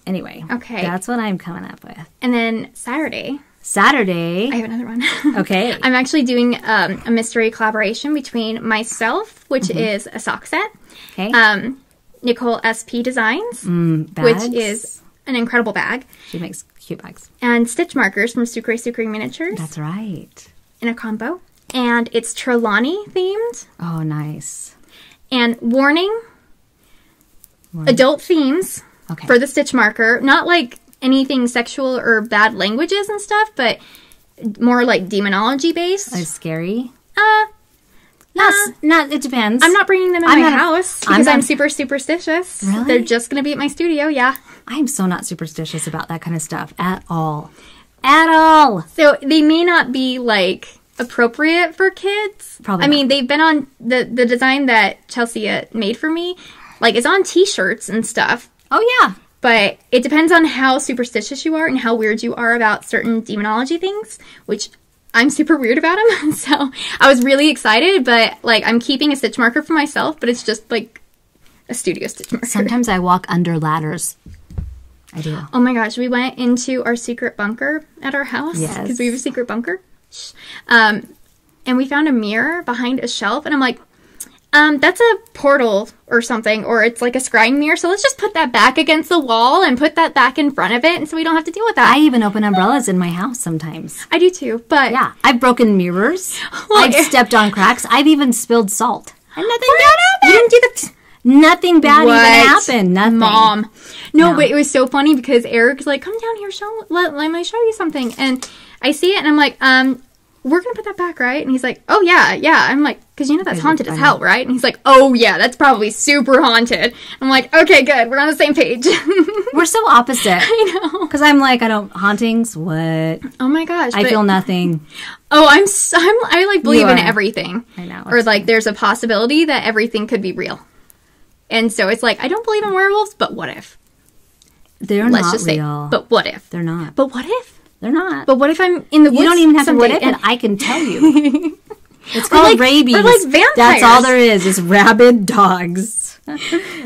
anyway. Okay. That's what I'm coming up with. And then Saturday. I have another one. Okay. I'm actually doing a mystery collaboration between myself, which is a sock set. Okay. Nicole SP Designs, bags. Which is an incredible bag. She makes cute bags. And stitch markers from Sucre Miniatures. That's right. In a combo. And it's Trelawney themed. Oh, nice. And warning. Adult themes for the stitch marker. Not like anything sexual or bad languages and stuff, but more like demonology based. Like scary? It depends. I'm not bringing them in my house because I'm super superstitious. Really? They're just going to be at my studio, yeah. I'm so not superstitious about that kind of stuff at all. At all! So they may not be, like, appropriate for kids. Probably I not. mean, they've been on the design that Chelsea made for me. Like, it's on t-shirts and stuff. Oh, yeah. But it depends on how superstitious you are and how weird you are about certain demonology things, which I'm super weird about them. So I was really excited, but, like, I'm keeping a stitch marker for myself, but it's just, like, a studio stitch marker. Sometimes I walk under ladders. I do. Oh my gosh, we went into our secret bunker at our house. Yes. Because we have a secret bunker. And we found a mirror behind a shelf, and I'm like, that's a portal or something, or it's like a scrying mirror, so let's just put that back against the wall and put that back in front of it, and so we don't have to deal with that. I even open umbrellas in my house sometimes. I do too, but... Yeah, I've broken mirrors. I've stepped on cracks. I've even spilled salt. And nothing bad happened. You didn't do that... Nothing bad even happened. Nothing. Mom. No, but it was so funny because Eric's like, come down here, let me show you something. And I see it, and I'm like, we're going to put that back, right? And he's like, oh, yeah. I'm like, because you know that's haunted as hell, right? And he's like, oh, yeah, that's probably super haunted. I'm like, okay, good. We're on the same page. We're so opposite. I know. Because I'm like, hauntings, what? Oh, my gosh. I feel nothing. Oh, I like believe in everything. I know. Or like there's a possibility that everything could be real. And so it's like, I don't believe in werewolves, but what if? They're Let's not just real. Say, but what if? They're not. But what if? They're not. But what if I'm in the woods? You don't even have to what if, and and I can tell you. It's called rabies. Or like vampires. That's all there is rabid dogs.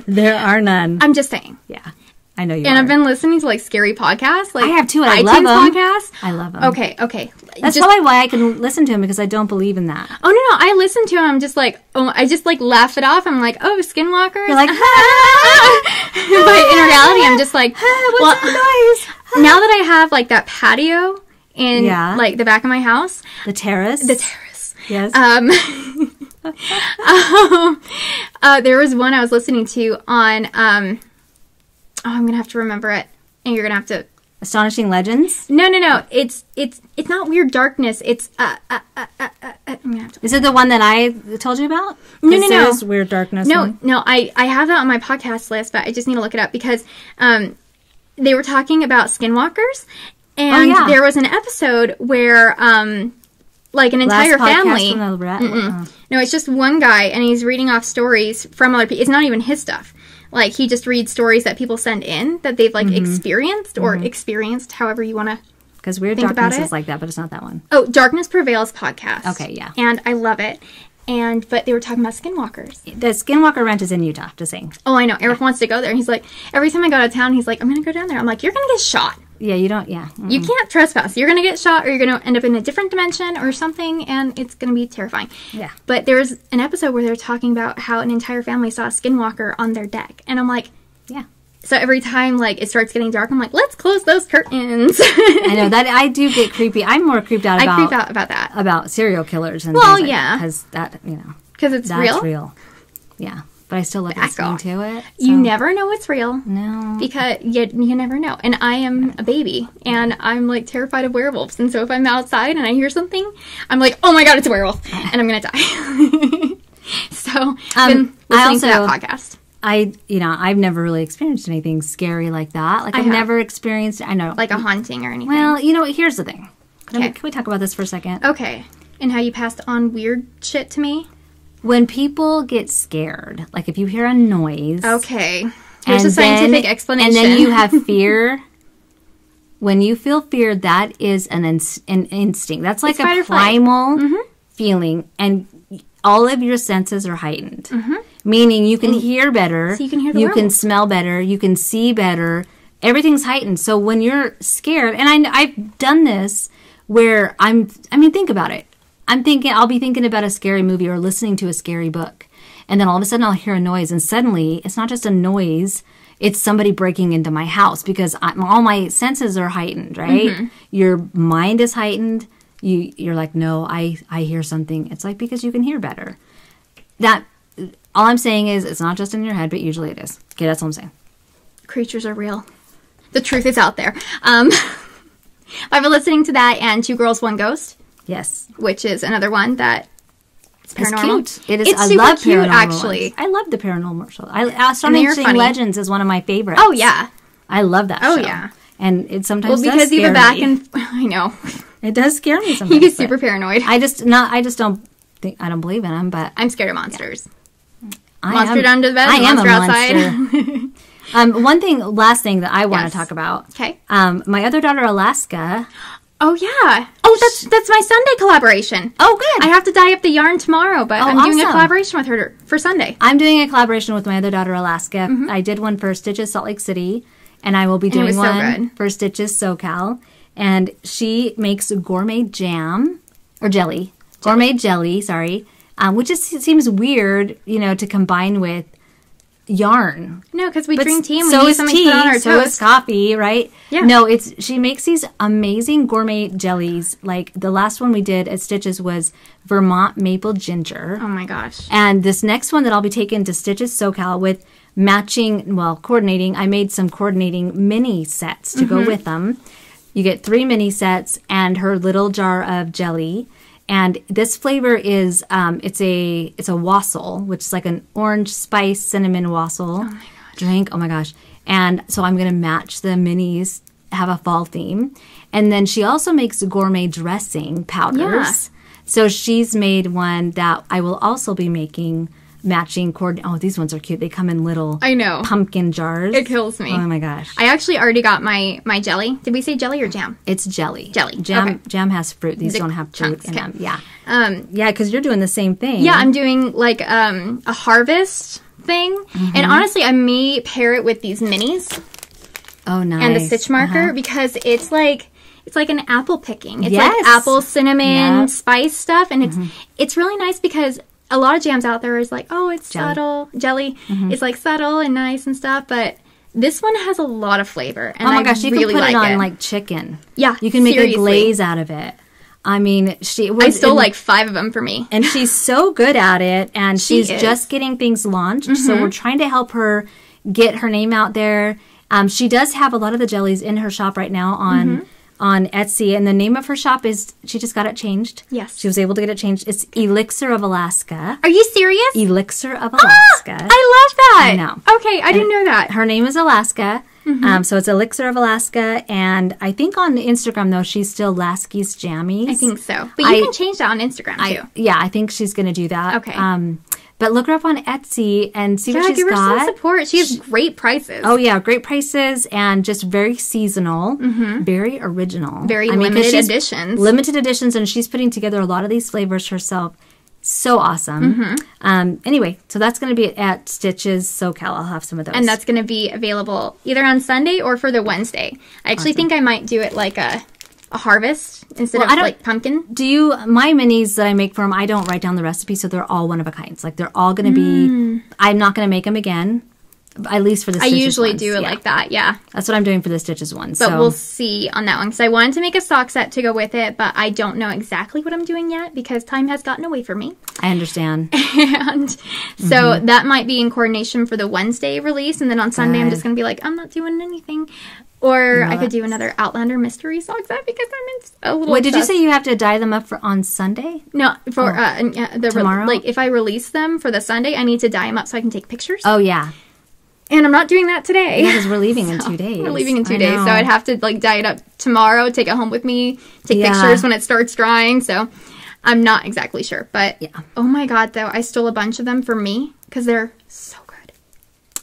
There are none. I'm just saying. Yeah. I know you And are. I've been listening to like scary podcasts. Like I have too, and iTunes I love them. podcasts. I love them. Okay. That's probably why I can listen to them, because I don't believe in that. Oh, no. I listen to them. I'm just like, I just like laugh it off. I'm like, oh, skinwalkers. You're like, But in reality, I'm just like, what's that noise? Now that I have like that patio in like the back of my house. The terrace. Yes. There was one I was listening to on, I'm going to have to remember it. And you're going to have to. Astonishing Legends? No. It's not Weird Darkness. It's, I'm gonna have to. Is it the one that I told you about? No. There's Weird Darkness. No, I have that on my podcast list, but I just need to look it up because, they were talking about skinwalkers. And there was an episode where, like an entire family. No, it's just one guy, and he's reading off stories from other people. It's not even his stuff. Like, he just reads stories that people send in that they've, like, experienced or experienced, however you want to Because Weird Darkness is like that, but it's not that one. Oh, Darkness Prevails podcast. Okay, yeah. And I love it. But they were talking about skinwalkers. The Skinwalker Ranch is in Utah, just saying. Oh, I know. Eric wants to go there. And he's like, every time I go out of town, he's like, I'm going to go down there. I'm like, you're going to get shot. Yeah, you don't, You can't trespass. You're going to get shot, or you're going to end up in a different dimension or something, and it's going to be terrifying. Yeah. But there's an episode where they're talking about how an entire family saw a skinwalker on their deck. And I'm like, yeah. So every time, like, it starts getting dark, I'm like, let's close those curtains. I know, that I do get creepy. I'm more creeped out about... I creep out about that. About serial killers and things like yeah. Because that, Because it's real? That's real. Yeah. But I still love listening to it. So. You never know what's real. No. Because you never know. And I am a baby. And I'm, like, terrified of werewolves. And so if I'm outside and I hear something, I'm like, oh my god, it's a werewolf. And I'm going to die. So, I've been listening to that podcast. I've never really experienced anything scary like that. Like, I've never experienced, I know. Like a haunting or anything. Well, here's the thing. Can we talk about this for a second? Okay. And how you passed on weird shit to me? When people get scared, like if you hear a noise. Okay. Here's a scientific explanation. And then you have fear. When you feel fear, that is an instinct. That's like a primal feeling. And all of your senses are heightened. Meaning you can hear better. So you can hear the You can smell better. You can see better. Everything's heightened. So when you're scared, and I've done this where think about it. I'll be thinking about a scary movie or listening to a scary book. And then all of a sudden I'll hear a noise. And suddenly it's not just a noise. It's somebody breaking into my house because all my senses are heightened, right? Your mind is heightened. You're like, no, I hear something. It's like because you can hear better. All I'm saying is it's not just in your head, but usually it is. Okay, that's all I'm saying. Creatures are real. The truth is out there. I've been listening to that and Two Girls, One Ghost. Yes. Which is another one that is paranormal. It's cute. It is. It's super cute, actually. Ones. I love the paranormal show. Astonishing Legends is one of my favorites. Oh, yeah. I love that show. Oh, yeah. And it sometimes because does scare even back me. and I know. It does scare me sometimes. He gets super paranoid. I don't believe in them, but I'm scared of monsters. Yeah. Monster under the bed, monster outside. Last thing that I want to talk about. Okay. My other daughter, Alaska. Oh, yeah. Oh, that's my Sunday collaboration. Oh, good. I have to dye up the yarn tomorrow, but I'm doing a collaboration with her for Sunday. I'm doing a collaboration with my other daughter, Alaska. I did one for Stitches Salt Lake City, and I will be doing one for Stitches SoCal. And she makes gourmet jam, or jelly. Gourmet jelly, sorry. Which seems weird, to combine with yarn. No, because we drink tea and we so need something to put on our toast. So is coffee, right? Yeah. No, she makes these amazing gourmet jellies. Like the last one we did at Stitches was Vermont maple ginger. Oh my gosh. And this next one that I'll be taking to Stitches SoCal with coordinating. I made some coordinating mini sets to go with them. You get 3 mini sets and her little jar of jelly. And this flavor is it's a wassail, which is like an orange spice cinnamon wassail drink. Oh my gosh. And so I'm going to match the minis, have a fall theme. And then she also makes gourmet dressing powders. Yeah. So she's made one that I will also be making matching Oh, these ones are cute. They come in little pumpkin jars. It kills me. Oh my gosh. I actually already got my jelly. Did we say jelly or jam? It's jelly. Jelly. Jam has fruit. These don't have fruit in them. Yeah. Yeah, because you're doing the same thing. Yeah, I'm doing like a harvest thing. Mm-hmm. And honestly, I may pair it with these minis. Oh, nice. And the stitch marker because it's like an apple picking. It's like apple, cinnamon, spice stuff. And it's really nice because a lot of jams out there is like, oh, it's jelly. Subtle. Jelly. Mm-hmm. It's like subtle and nice and stuff. But this one has a lot of flavor. And oh my gosh, you really can put it on it. Like chicken. Yeah, you can make a glaze out of it. I mean, I stole like 5 of them for me. And she's so good at it. And she's just getting things launched. Mm-hmm. So we're trying to help her get her name out there. She does have a lot of the jellies in her shop right now on Etsy. And the name of her shop is, she just got it changed. Yes. She was able to get it changed. It's Elixir of Alaska. Are you serious? Elixir of Alaska. I love that. I know. Okay, I didn't know that. Her name is Alaska. Mm-hmm. So it's Elixir of Alaska. And I think on Instagram, though, she's still Lasky's Jammies. I think so. But you can change that on Instagram, too. Yeah, I think she's going to do that. Okay. But look her up on Etsy and see what she's give her got. some support. She has great prices. Oh, yeah. Great prices and just very seasonal. Mm-hmm. Very original. Very limited editions. Limited editions. And she's putting together a lot of these flavors herself. So awesome. Mm-hmm. Anyway, so that's going to be at Stitches SoCal. I'll have some of those. And that's going to be available either on Sunday or for the Wednesday. I actually think I might do it like a harvest instead of like pumpkin. My minis that I make for them, I don't write down the recipe, so they're all one of a kind. Like they're all going to be, I'm not going to make them again, at least for the Stitches I usually ones. do it like that, yeah. That's what I'm doing for the Stitches ones. But we'll see on that one, because I wanted to make a sock set to go with it, but I don't know exactly what I'm doing yet, because time has gotten away from me. I understand. And so that might be in coordination for the Wednesday release, and then on Sunday I'm just going to be like, I'm not doing anything. Or I could do another Outlander mystery sock set because I'm a little Wait, did you say you have to dye them up on Sunday? No, for tomorrow? Like if I release them for the Sunday, I need to dye them up so I can take pictures. Oh, yeah. And I'm not doing that today. Yeah, because we're leaving in 2 days. We're leaving in 2 days, so I'd have to like dye it up tomorrow, take it home with me, take pictures when it starts drying, so I'm not exactly sure. But oh my god, though, I stole a bunch of them for me because they're so good.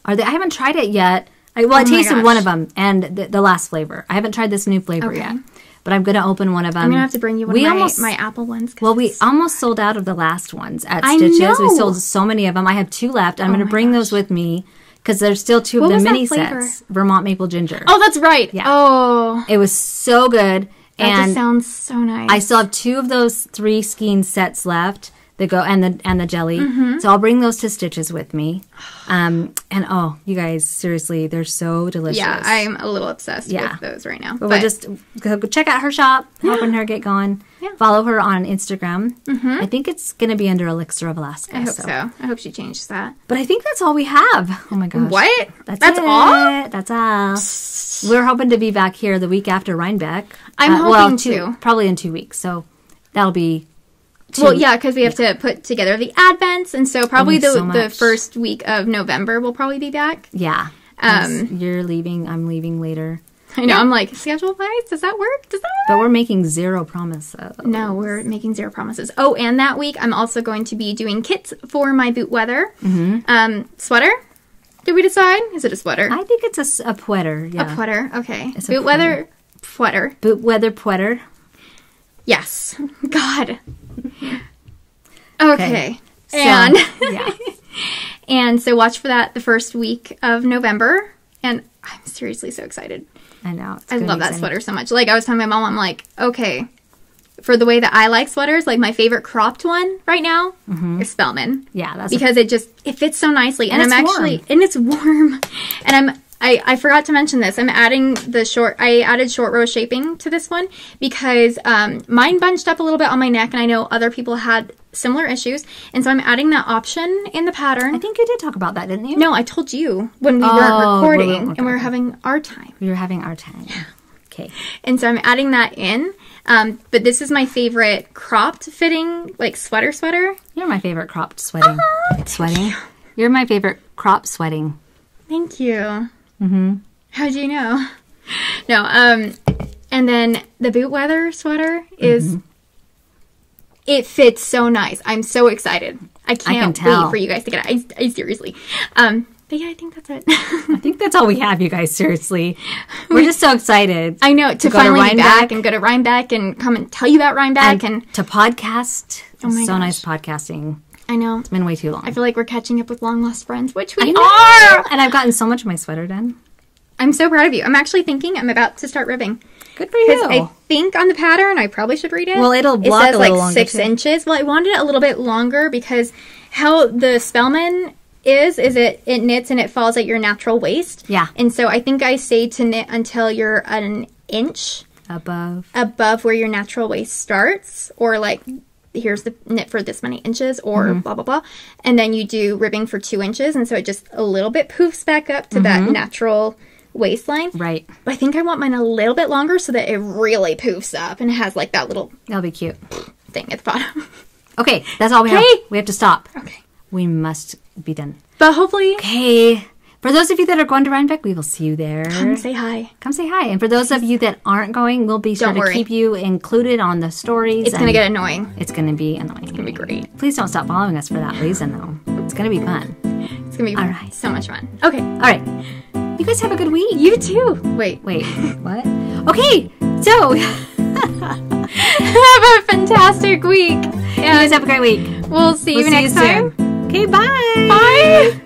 Are they? I haven't tried it yet. I tasted one of them and the last flavor. I haven't tried this new flavor yet, but I'm going to open one of them. I'm going to have to bring you one of my apple ones. Well, we almost sold out of the last ones at Stitches. I know. We sold so many of them. I have 2 left. I'm going to bring those with me because there's still 2 of the mini sets. Vermont Maple Ginger. Oh, that's right. Yeah. Oh. It was so good. That just sounds so nice. I still have 2 of those 3 skein sets left. And the jelly. Mm-hmm. So I'll bring those to Stitches with me. And oh, you guys, seriously, they're so delicious. Yeah, I'm a little obsessed with those right now. But we'll just go check out her shop, helping her get going. Yeah. Follow her on Instagram. Mm-hmm. I think it's going to be under Elixir of Alaska. I hope so. I hope she changes that. But I think that's all we have. Oh my gosh. What? That's all? That's all. We're hoping to be back here the week after Rhinebeck. I'm hoping to. Probably in 2 weeks. So that'll be... Well, yeah, because we have to put together the advents, and so probably the first week of November we'll probably be back. Yeah. You're leaving, I'm leaving later. I know, I'm like, schedule-wise, does that work? But we're making 0 promises. No, we're making 0 promises. Oh, and that week I'm also going to be doing kits for my boot weather. Mm-hmm. Sweater? Did we decide? Is it a sweater? I think it's a pwetter, yeah. A pwetter, okay. It's boot weather pwetter. Boot weather pwetter. Yes. God. Okay. So, and and so watch for that the first week of November. And I'm seriously so excited. I know. I love that sweater so much. Like I was telling my mom, I'm like, okay, for the way that I like sweaters, like my favorite cropped one right now is Spellman. Yeah, that's because it fits so nicely, and it's warm, and I forgot to mention this. I'm adding I added short row shaping to this one because mine bunched up a little bit on my neck, and I know other people had similar issues, and so I'm adding that option in the pattern. I think you did talk about that, didn't you? No, I told you when we weren't recording, and we were having our time. We were having our time. Okay. And so I'm adding that in But this is my favorite cropped fitting, like sweater. You're my favorite cropped sweating. Sweating. You're my favorite crop sweating. Thank you. Mm-hmm. How'd you know? No, and then the boot weather sweater is, it fits so nice. I'm so excited. I can't wait for you guys to get it. I seriously. But yeah, I think that's it. I think that's all we have, you guys. Seriously. We're just so excited. I know, to finally be back and go to Rhinebeck and come and tell you about Rhinebeck. And to podcast. Oh my gosh. Nice podcasting. I know. It's been way too long. I feel like we're catching up with long lost friends, which we are. And I've gotten so much of my sweater done. I'm so proud of you. I'm actually thinking I'm about to start ribbing. Good for you. I think on the pattern, I probably should read it. Well, it'll block it says a little longer, 6 inches. Well, I wanted it a little bit longer because how the Spellman is it knits and it falls at your natural waist. Yeah. And so I think I say to knit until you're an inch above where your natural waist starts, or like here's the knit for this many inches, or blah blah blah, and then you do ribbing for 2 inches, and so it just a little bit poofs back up to that natural waistline. Right. But I think I want mine a little bit longer so that it really poofs up and it has like that little that'll be cute thing at the bottom. Okay, that's all we have. We have to stop. Okay. We must be done. But hopefully. Okay. For those of you that are going to Rhinebeck, we will see you there. Come say hi. Come say hi. And for those of you that aren't going, we'll be sure to keep you included on the stories. It's going to get annoying. It's going to be annoying. It's going to be great. Please don't stop following us for that reason, though. It's going to be fun. It's going to be so much fun. Okay. All right. You guys have a good week. You too. Wait. What? Okay. So, have a fantastic week. You guys have a great week. We'll see you next time. Soon. Okay, bye. Bye.